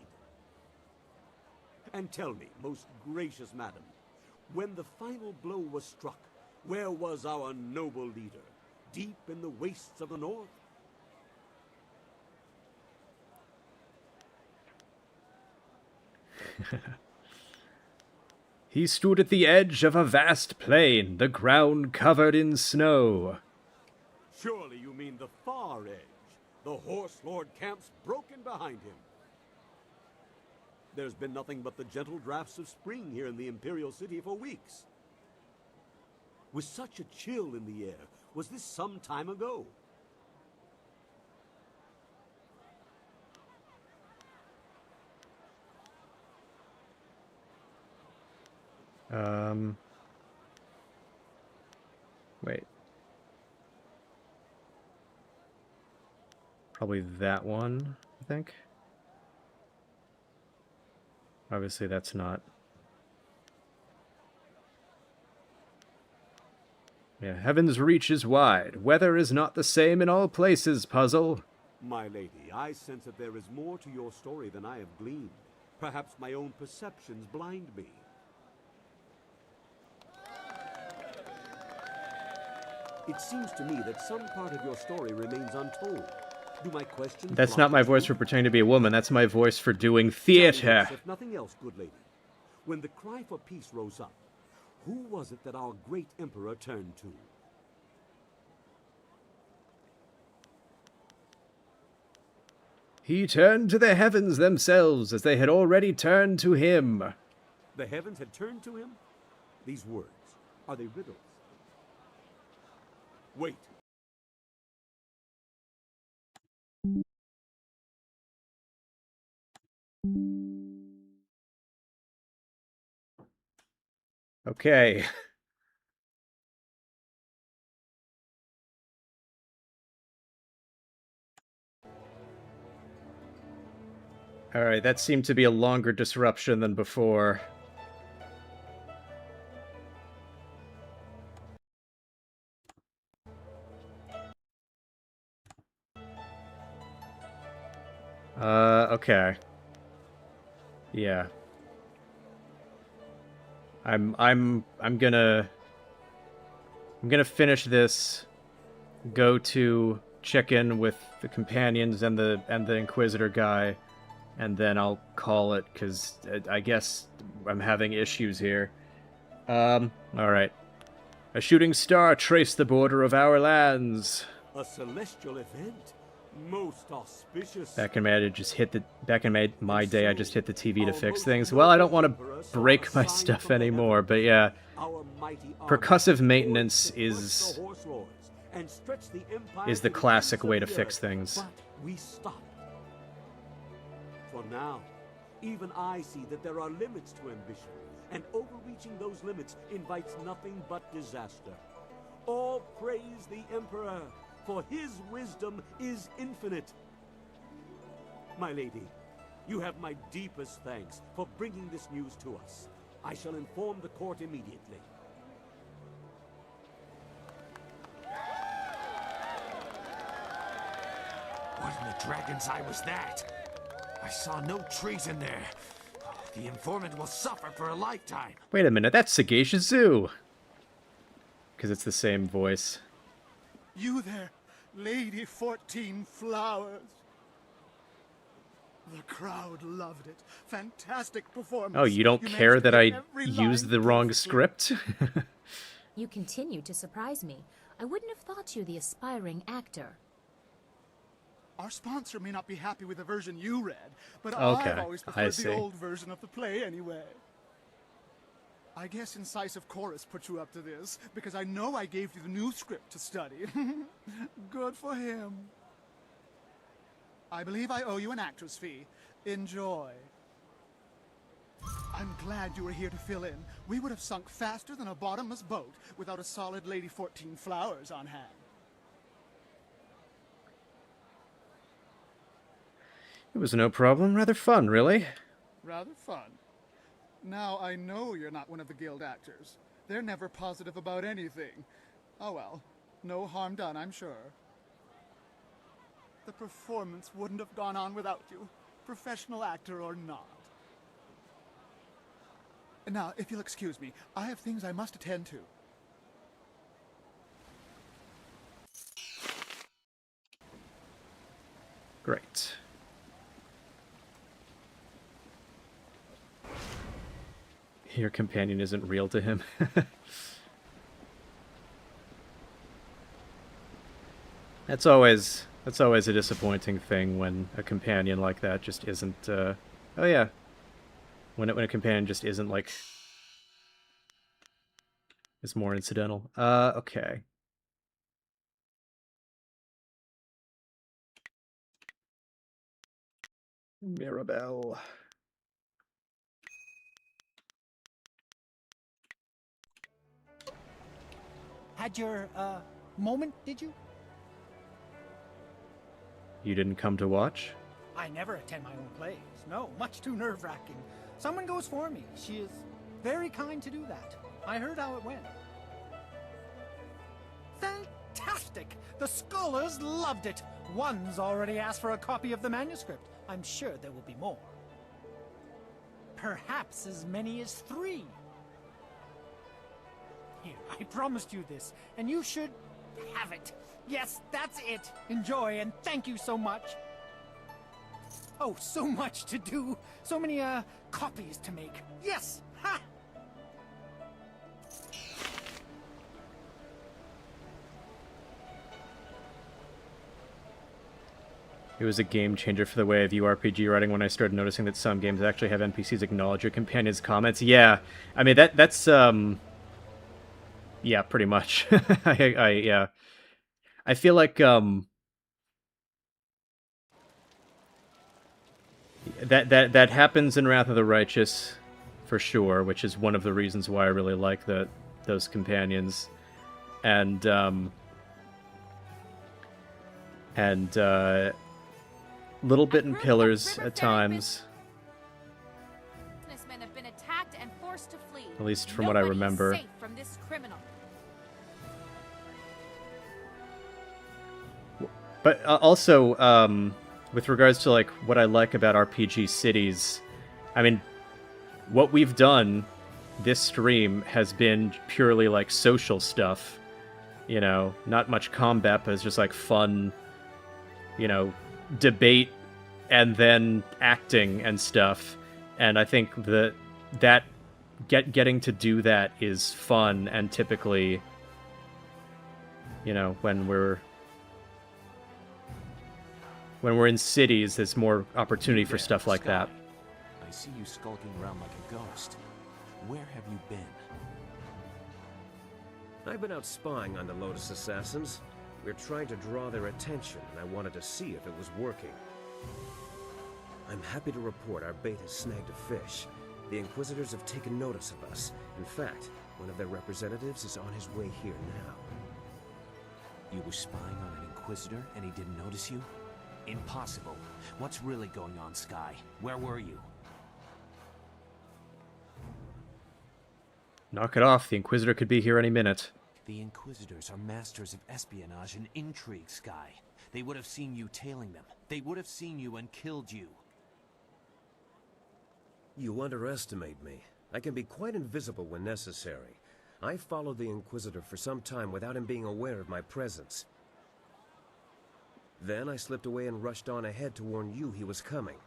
And tell me, most gracious madam, when the final blow was struck, where was our noble leader? Deep in the wastes of the north? He stood at the edge of a vast plain, the ground covered in snow. Surely you mean the far edge, the Horse Lord camps broken behind him. There's been nothing but the gentle drafts of spring here in the Imperial City for weeks. With such a chill in the air, was this some time ago? Wait. Probably that one, I think. Obviously, that's not. Yeah, heaven's reach is wide. Weather is not the same in all places, Puzzle. My lady, I sense that there is more to your story than I have gleaned. Perhaps my own perceptions blind me. It seems to me that some part of your story remains untold. Do my questions... That's not my voice for pretending to be a woman. That's my voice for doing theater. If nothing else, good lady, when the cry for peace rose up, who was it that our great emperor turned to? He turned to the heavens themselves, as they had already turned to him. The heavens had turned to him? These words, are they riddles? Wait. Okay. Alright, that seemed to be a longer disruption than before. Okay. Yeah. I'm gonna finish this, go to check in with the companions and the Inquisitor guy, and then I'll call it, because I guess I'm having issues here. Alright. A shooting star traced the border of our lands. A celestial event? Most auspicious. Back in my day, I just hit the TV to fix things. Well, I don't want to break my stuff anymore, but yeah. Percussive maintenance is the classic way to fix things. We stop. For now, even I see that there are limits to ambition, and overreaching those limits invites nothing but disaster. All praise the Emperor, for his wisdom is infinite. My lady, you have my deepest thanks for bringing this news to us. I shall inform the court immediately. What in the dragon's eye was that? I saw no treason there. The informant will suffer for a lifetime. Wait a minute, that's Sagacious Zoo. Because it's the same voice. You there, Lady 14 Flowers. The crowd loved it. Fantastic performance. Oh, you don't care that I used the wrong script? You continue to surprise me. I wouldn't have thought you the aspiring actor. Our sponsor may not be happy with the version you read, but Okay, I've always I preferred see. the old version of the play anyway. I guess Incisive Chorus put you up to this, because I know I gave you the new script to study. Good for him. I believe I owe you an actor's fee. Enjoy. I'm glad you were here to fill in. We would have sunk faster than a bottomless boat without a solid Lady 14 flowers on hand. It was no problem. Rather fun, really. Rather fun. Now I know you're not one of the guild actors. They're never positive about anything. Oh well, no harm done, I'm sure. The performance wouldn't have gone on without you, professional actor or not. Now, if you'll excuse me, I have things I must attend to. Great. Your companion isn't real to him. That's always a disappointing thing when a companion like that just isn't. Oh yeah, when a companion just isn't like. It's more incidental. Okay. Mirabelle. Had your, moment, did you? You didn't come to watch? I never attend my own plays. No, much too nerve-wracking. Someone goes for me. She is very kind to do that. I heard how it went. Fantastic! The scholars loved it. One's already asked for a copy of the manuscript. I'm sure there will be more. Perhaps as many as 3. Here, I promised you this, and you should have it. Yes, that's it. Enjoy, and thank you so much. Oh, so much to do. So many, copies to make. Yes! Ha! It was a game changer for the way I view RPG writing when I started noticing that some games actually have NPCs acknowledge your companion's comments. Yeah, I mean that's yeah, pretty much. Yeah, I feel like that happens in Wrath of the Righteous, for sure, which is one of the reasons why I really like those companions, and little bit in Pillars at times. Businessmen have been attacked and forced to flee. At least from what I remember. Safe from this criminal. But also, with regards to like what I like about RPG cities, I mean, what we've done this stream has been purely like social stuff. You know, not much combat, but it's just like fun, you know, debate and then acting and stuff. And I think that getting to do that is fun, and typically, you know, when we're in cities, there's more opportunity for stuff like that. I see you skulking around like a ghost. Where have you been? I've been out spying on the Lotus Assassins. We're trying to draw their attention, and I wanted to see if it was working. I'm happy to report our bait has snagged a fish. The Inquisitors have taken notice of us. In fact, one of their representatives is on his way here now. You were spying on an Inquisitor and he didn't notice you? Impossible. What's really going on, Sky? Where were you? Knock it off. The Inquisitor could be here any minute. The Inquisitors are masters of espionage and intrigue, Sky. They would have seen you tailing them. They would have seen you and killed you. You underestimate me. I can be quite invisible when necessary. I followed the Inquisitor for some time without him being aware of my presence. Then I slipped away and rushed on ahead to warn you he was coming.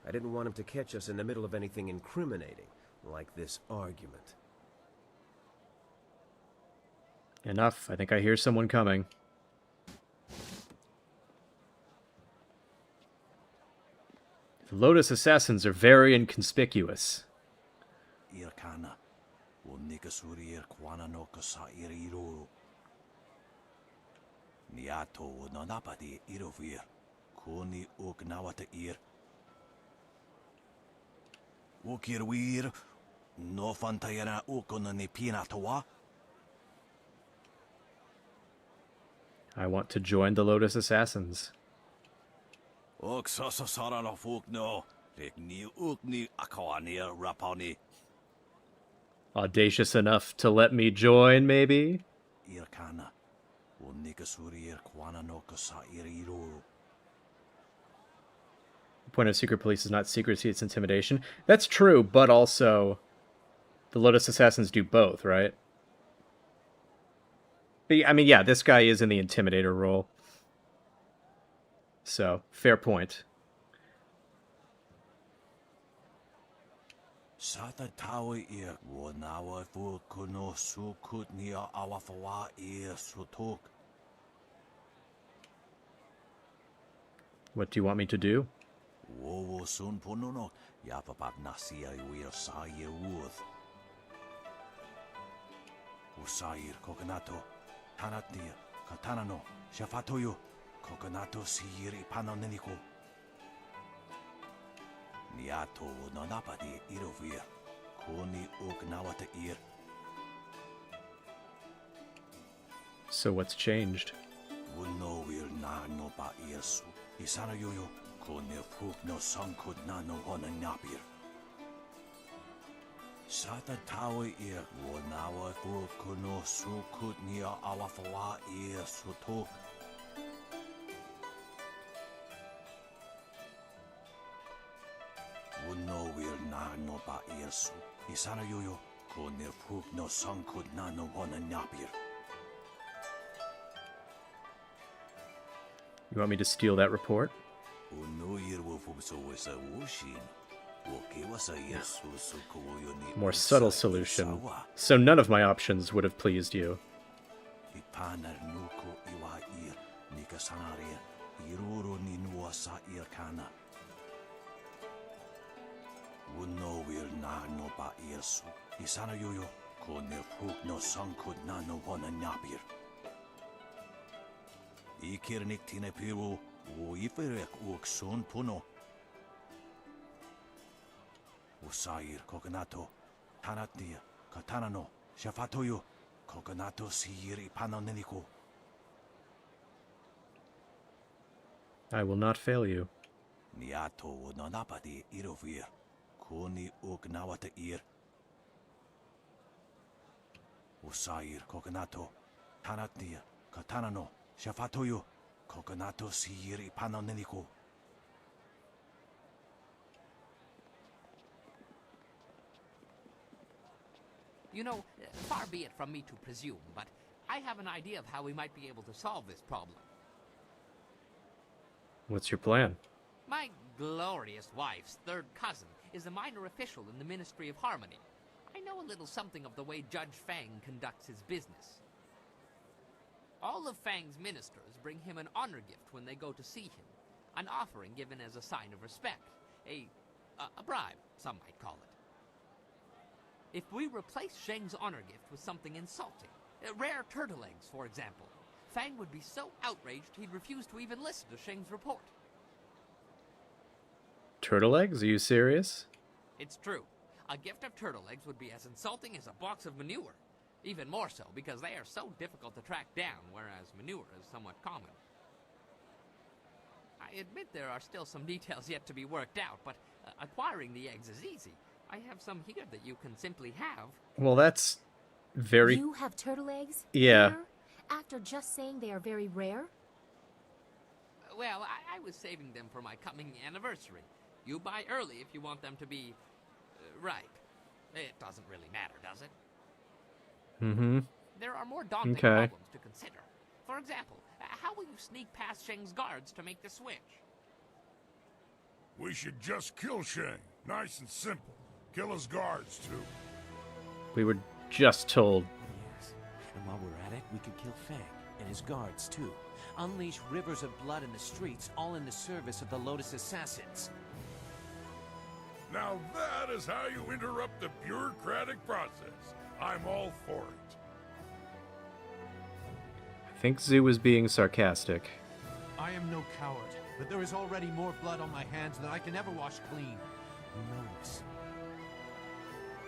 I didn't want him to catch us in the middle of anything incriminating, like this argument. Enough. I think I hear someone coming. The Lotus Assassins are very inconspicuous. Irkana, o Nikasurir Kwana no Kasair Iru. Niato no Napadi Irovir, Kuni Ugnawata Ir. Ukirwir, no Fantayana Ukona Nipinatoa. I want to join the Lotus Assassins. Oksasa Sarana Fukno, Rigni Ukni Akawani Rapani. Audacious enough to let me join, maybe? Irkana, o Nikasurir Kwana no Kasair Iru. The point of secret police is not secrecy, it's intimidation. That's true, but also the Lotus Assassins do both, right? But, I mean, yeah, this guy is in the intimidator role. So, fair point. Sata tawi ir wonawa fu kuno sukut nia awafawa ir sutuk. What do you want me to do? Wowo sun pununo yapapap nasia wir sair wuth. Usair kokonato tanatia katanano shafatoyo kokonato sir ipanoneniko. Niato no napadi irovir, kuni ugnawata ir. So what's changed? Wuno wir na no ba irsu, isana yoyo, kuni fuk no sankut na no hona napir. Sata tawi ir, wonawa fuk kuno sukut nia awafawa ir sutuk. Wuno wir na no ba irsu, isana yoyo, kuni fuk no sankut na no hona napir. You want me to steal that report? More subtle solution. So none of my options would have pleased you. Ikirnik tine piru, o iferek uksun puno. Usair kokonato, tanatia, katanano, shafatoyo, kokonato sir ipanoneniko. I will not fail you. Niato no napadi irovir, kuni ugnawata ir. Usair kokonato, tanatia, katanano, shafatoyo, kokonato sir ipanoneniko. You know, far be it from me to presume, but I have an idea of how we might be able to solve this problem. What's your plan? My glorious wife's third cousin is a minor official in the Ministry of Harmony. I know a little something of the way Judge Fang conducts his business. All of Fang's ministers bring him an honor gift when they go to see him, an offering given as a sign of respect, a bribe, some might call it. If we replace Sheng's honor gift with something insulting, rare turtle eggs, for example, Fang would be so outraged he'd refuse to even listen to Sheng's report. Turtle eggs? Are you serious? It's true. A gift of turtle eggs would be as insulting as a box of manure. Even more so, because they are so difficult to track down, whereas manure is somewhat common. I admit there are still some details yet to be worked out, but acquiring the eggs is easy. I have some here that you can simply have. Well, that's very... You have turtle eggs? Yeah. Here? After just saying they are very rare? Well, I was saving them for my coming anniversary. You buy early if you want them to be... right. It doesn't really matter, does it? Mm-hmm. There are more daunting Okay. problems to consider. For example, how will you sneak past Sheng's guards to make the switch? We should just kill Sheng. Nice and simple. Kill his guards, too. We were just told And while we're at it, we could kill Fang and his guards, too. Unleash rivers of blood in the streets, all in the service of the Lotus Assassins. Now that is how you interrupt the bureaucratic process. I'm all for it. I think Zoo was being sarcastic. I am no coward, but there is already more blood on my hands than I can ever wash clean. Who knows?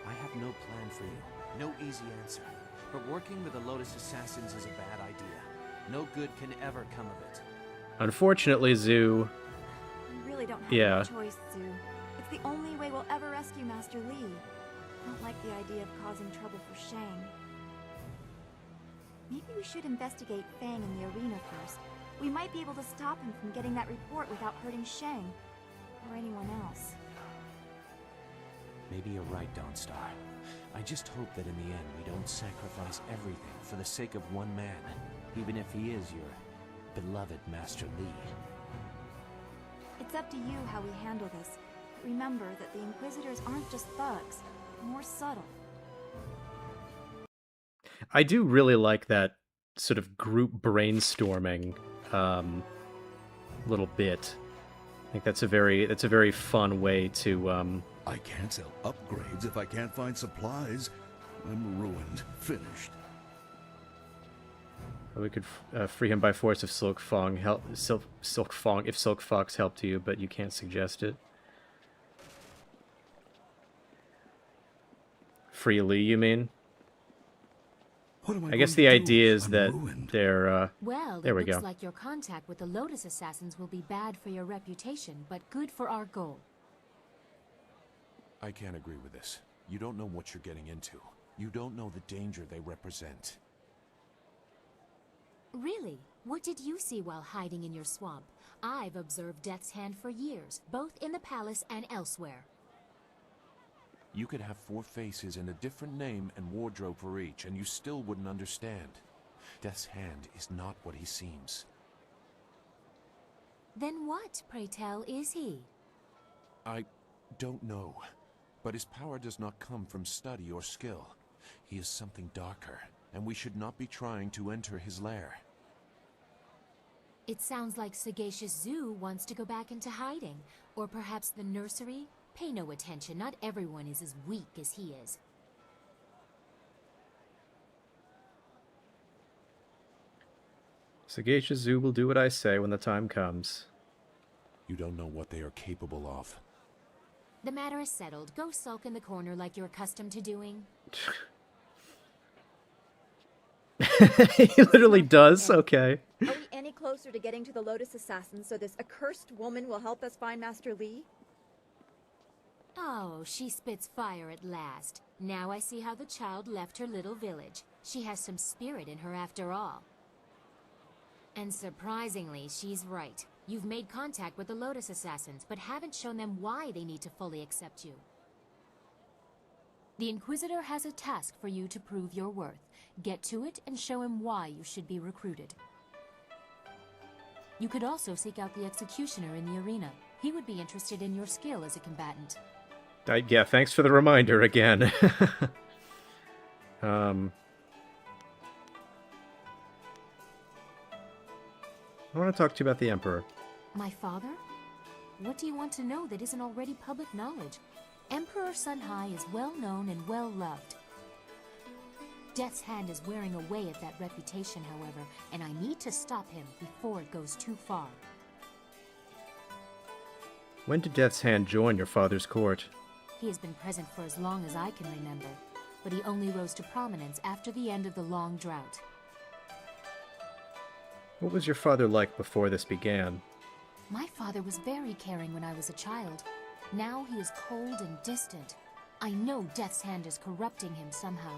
I have no plan for you, no easy answer. But working with the Lotus Assassins is a bad idea. No good can ever come of it. Unfortunately, Zoo... We really don't have Yeah. a choice, Zoo. It's the only way we'll ever rescue Master Li. I don't like the idea of causing trouble for Shang. Maybe we should investigate Fang in the arena first. We might be able to stop him from getting that report without hurting Shang. Or anyone else. Maybe you're right, Dawnstar. I just hope that in the end we don't sacrifice everything for the sake of one man, even if he is your beloved Master Li. It's up to you how we handle this. But remember that the Inquisitors aren't just thugs. More subtle. I do really like that sort of group brainstorming little bit. I think that's a very fun way to I can't sell upgrades if I can't find supplies. I'm ruined. Finished. We could free him by force if Silk Fox helped you, but you can't suggest it. Freely, you mean? I guess the idea is that they're Well, there we it looks go. like your contact with the Lotus Assassins will be bad for your reputation, but good for our goal. I can't agree with this. You don't know what you're getting into. You don't know the danger they represent. Really? What did you see while hiding in your swamp? I've observed Death's Hand for years, both in the palace and elsewhere. You could have 4 faces and a different name and wardrobe for each, and you still wouldn't understand. Death's Hand is not what he seems. Then what, pray tell, is he? I don't know. But his power does not come from study or skill. He is something darker, and we should not be trying to enter his lair. It sounds like Sagacious Zoo wants to go back into hiding. Or perhaps the nursery? Pay no attention, not everyone is as weak as he is. Sagacious Zoo will do what I say when the time comes. You don't know what they are capable of. The matter is settled. Go sulk in the corner like you're accustomed to doing. He literally does? Okay. Are we any closer to getting to the Lotus Assassins so this accursed woman will help us find Master Li? Oh, she spits fire at last. Now I see how the child left her little village. She has some spirit in her after all. And surprisingly, she's right. You've made contact with the Lotus Assassins, but haven't shown them why they need to fully accept you. The Inquisitor has a task for you to prove your worth. Get to it and show him why you should be recruited. You could also seek out the Executioner in the arena. He would be interested in your skill as a combatant. Yeah, thanks for the reminder again. I want to talk to you about the Emperor. My father? What do you want to know that isn't already public knowledge? Emperor Sunhai is well known and well loved. Death's Hand is wearing away at that reputation, however, and I need to stop him before it goes too far. When did Death's Hand join your father's court? He has been present for as long as I can remember, but he only rose to prominence after the end of the long drought. What was your father like before this began? My father was very caring when I was a child. Now he is cold and distant. I know Death's Hand is corrupting him somehow.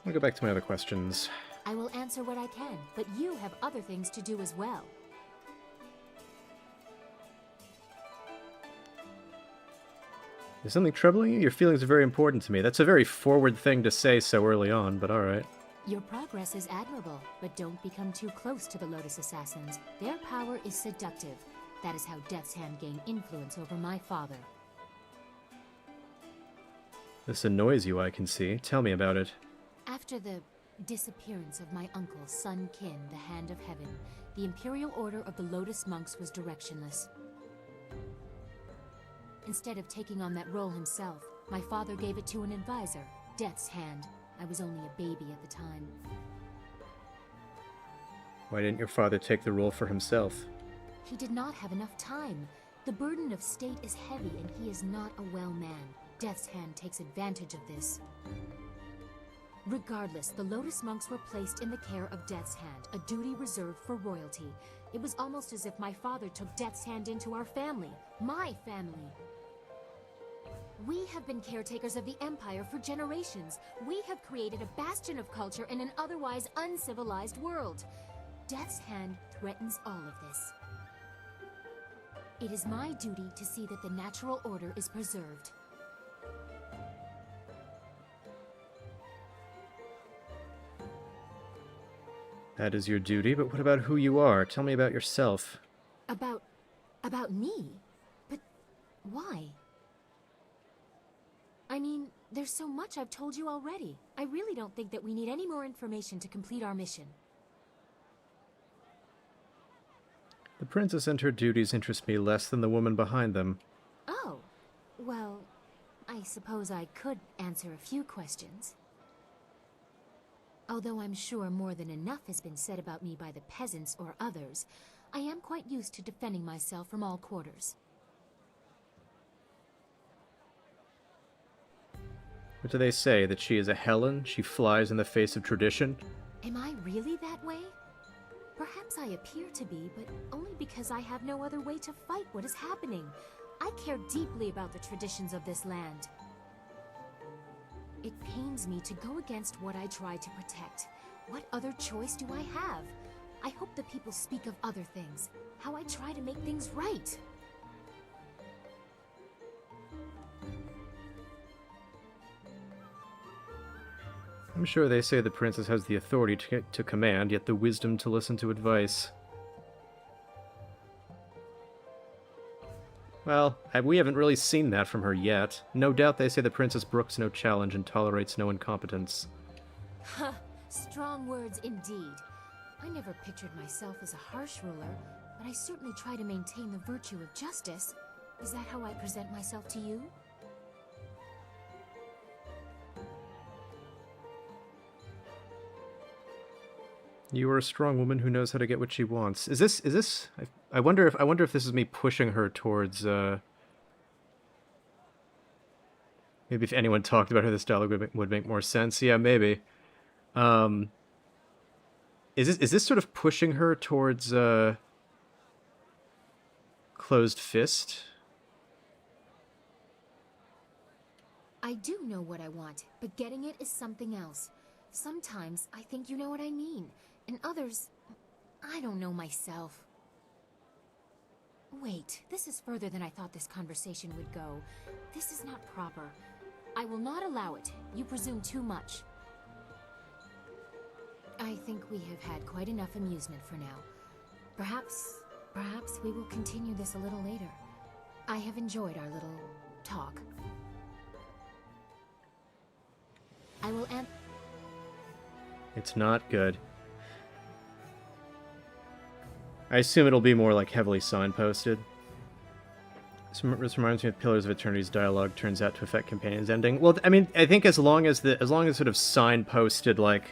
I'll go back to my other questions. I will answer what I can, but you have other things to do as well. Is something troubling you? Your feelings are very important to me. That's a very forward thing to say so early on, but alright. Your progress is admirable, but don't become too close to the Lotus Assassins. Their power is seductive. That is how Death's Hand gained influence over my father. This annoys you, I can see. Tell me about it. After the disappearance of my uncle, Sun Qin, the Hand of Heaven, the Imperial Order of the Lotus Monks was directionless. Instead of taking on that role himself, my father gave it to an advisor, Death's Hand. I was only a baby at the time. Why didn't your father take the role for himself? He did not have enough time. The burden of state is heavy, and he is not a well man. Death's Hand takes advantage of this. Regardless, the Lotus Monks were placed in the care of Death's Hand, a duty reserved for royalty. It was almost as if my father took Death's Hand into our family. My family. We have been caretakers of the Empire for generations. We have created a bastion of culture in an otherwise uncivilized world. Death's Hand threatens all of this. It is my duty to see that the natural order is preserved. That is your duty, but what about who you are? Tell me about yourself. About me? But why? I mean, there's so much I've told you already. I really don't think that we need any more information to complete our mission. The princess and her duties interest me less than the woman behind them. Oh, well, I suppose I could answer a few questions. Although I'm sure more than enough has been said about me by the peasants or others, I am quite used to defending myself from all quarters. What do they say? That she is a Helen? She flies in the face of tradition? Am I really that way? Perhaps I appear to be, but only because I have no other way to fight what is happening. I care deeply about the traditions of this land. It pains me to go against what I try to protect. What other choice do I have? I hope the people speak of other things, how I try to make things right. I'm sure they say the princess has the authority to command, yet the wisdom to listen to advice. Well, we haven't really seen that from her yet. No doubt they say the princess brooks no challenge and tolerates no incompetence. Huh, strong words indeed. I never pictured myself as a harsh ruler, but I certainly try to maintain the virtue of justice. Is that how I present myself to you? You are a strong woman who knows how to get what she wants. Is this? I wonder if this is me pushing her towards. Maybe if anyone talked about her, this dialogue would make more sense. Yeah, maybe. Is this sort of pushing her towards closed fist? I do know what I want, but getting it is something else. Sometimes I think you know what I mean, and others, I don't know myself. Wait, this is further than I thought this conversation would go. This is not proper. I will not allow it. You presume too much. I think we have had quite enough amusement for now. Perhaps we will continue this a little later. I have enjoyed our little talk. I will end. It's not good. I assume it'll be more like heavily signposted. This reminds me of Pillars of Eternity's dialogue turns out to affect Companion's ending. Well, I mean, I think as long as sort of signposted, like,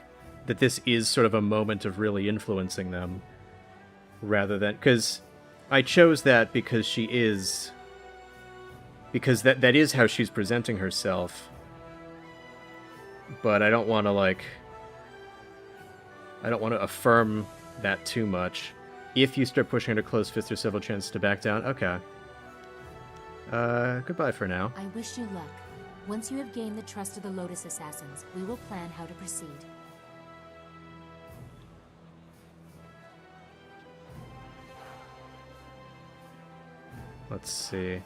that this is sort of a moment of really influencing them, rather than... Because I chose that because she is... Because that is how she's presenting herself. But I don't want to, like... I don't want to affirm that too much. If you start pushing her to close fists, there's several chances to back down. Okay. Goodbye for now. I wish you luck. Once you have gained the trust of the Lotus Assassins, we will plan how to proceed. Let's see.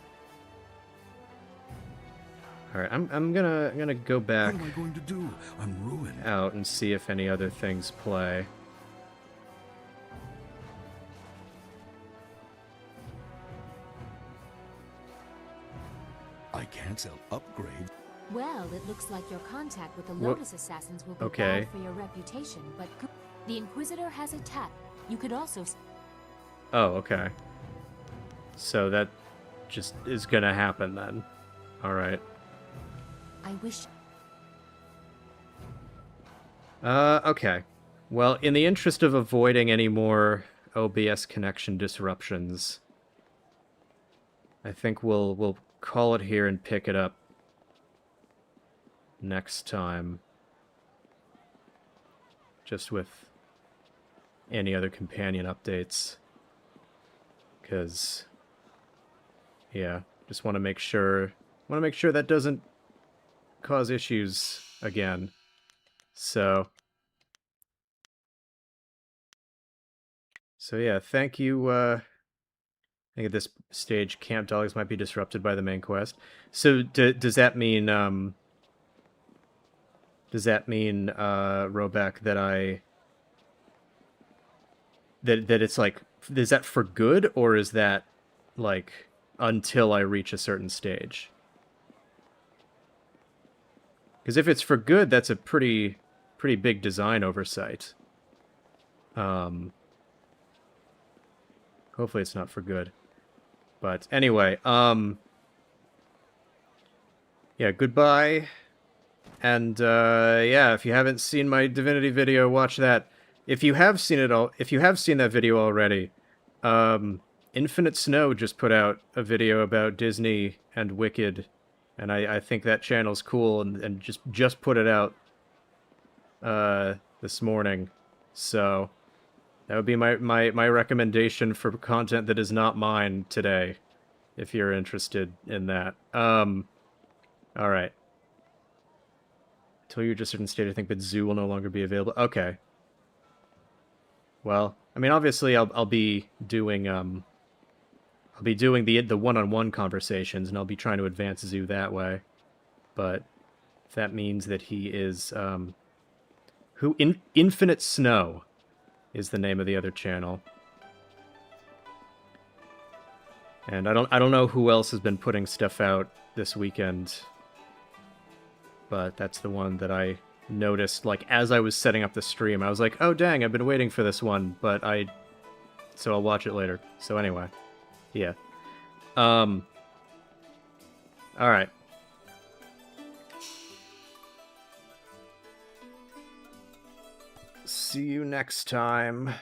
All right, I'm gonna go back. What am I going to do? I'm ruined. Out and see if any other things play. I can't sell upgrades. Well, it looks like your contact with the Wha- Lotus Assassins will be Okay. bad for your reputation, but the Inquisitor has attacked. You could also... Oh, okay. So that just is gonna happen then. Alright. I wish... Okay. Well, in the interest of avoiding any more OBS connection disruptions, I think we'll call it here and pick it up next time. Just with any other companion updates. Because, yeah, just want to make sure that doesn't cause issues again. So yeah, thank you. I think at this stage, Camp Dogs might be disrupted by the main quest. So does that mean Roback, that it's like, is that for good, or is that like until I reach a certain stage? Because if it's for good, that's a pretty big design oversight. Hopefully it's not for good. But anyway, yeah, goodbye. And yeah, if you haven't seen my Divinity video, watch that. If you have seen that video already, Infinite Snow just put out a video about Disney and Wicked, and I think that channel's cool, and just put it out this morning. So that would be my recommendation for content that is not mine today, if you're interested in that. Alright. Until you reach a certain state, I think that Zoo will no longer be available. Okay. Well, I mean, obviously I'll be doing the one-on-one conversations, and I'll be trying to advance Zoo that way. But if that means that he is Infinite Snow is the name of the other channel. And I don't know who else has been putting stuff out this weekend, but that's the one that I noticed, like, as I was setting up the stream. I was like, oh dang, I've been waiting for this one, so I'll watch it later. So anyway, yeah. Alright. See you next time.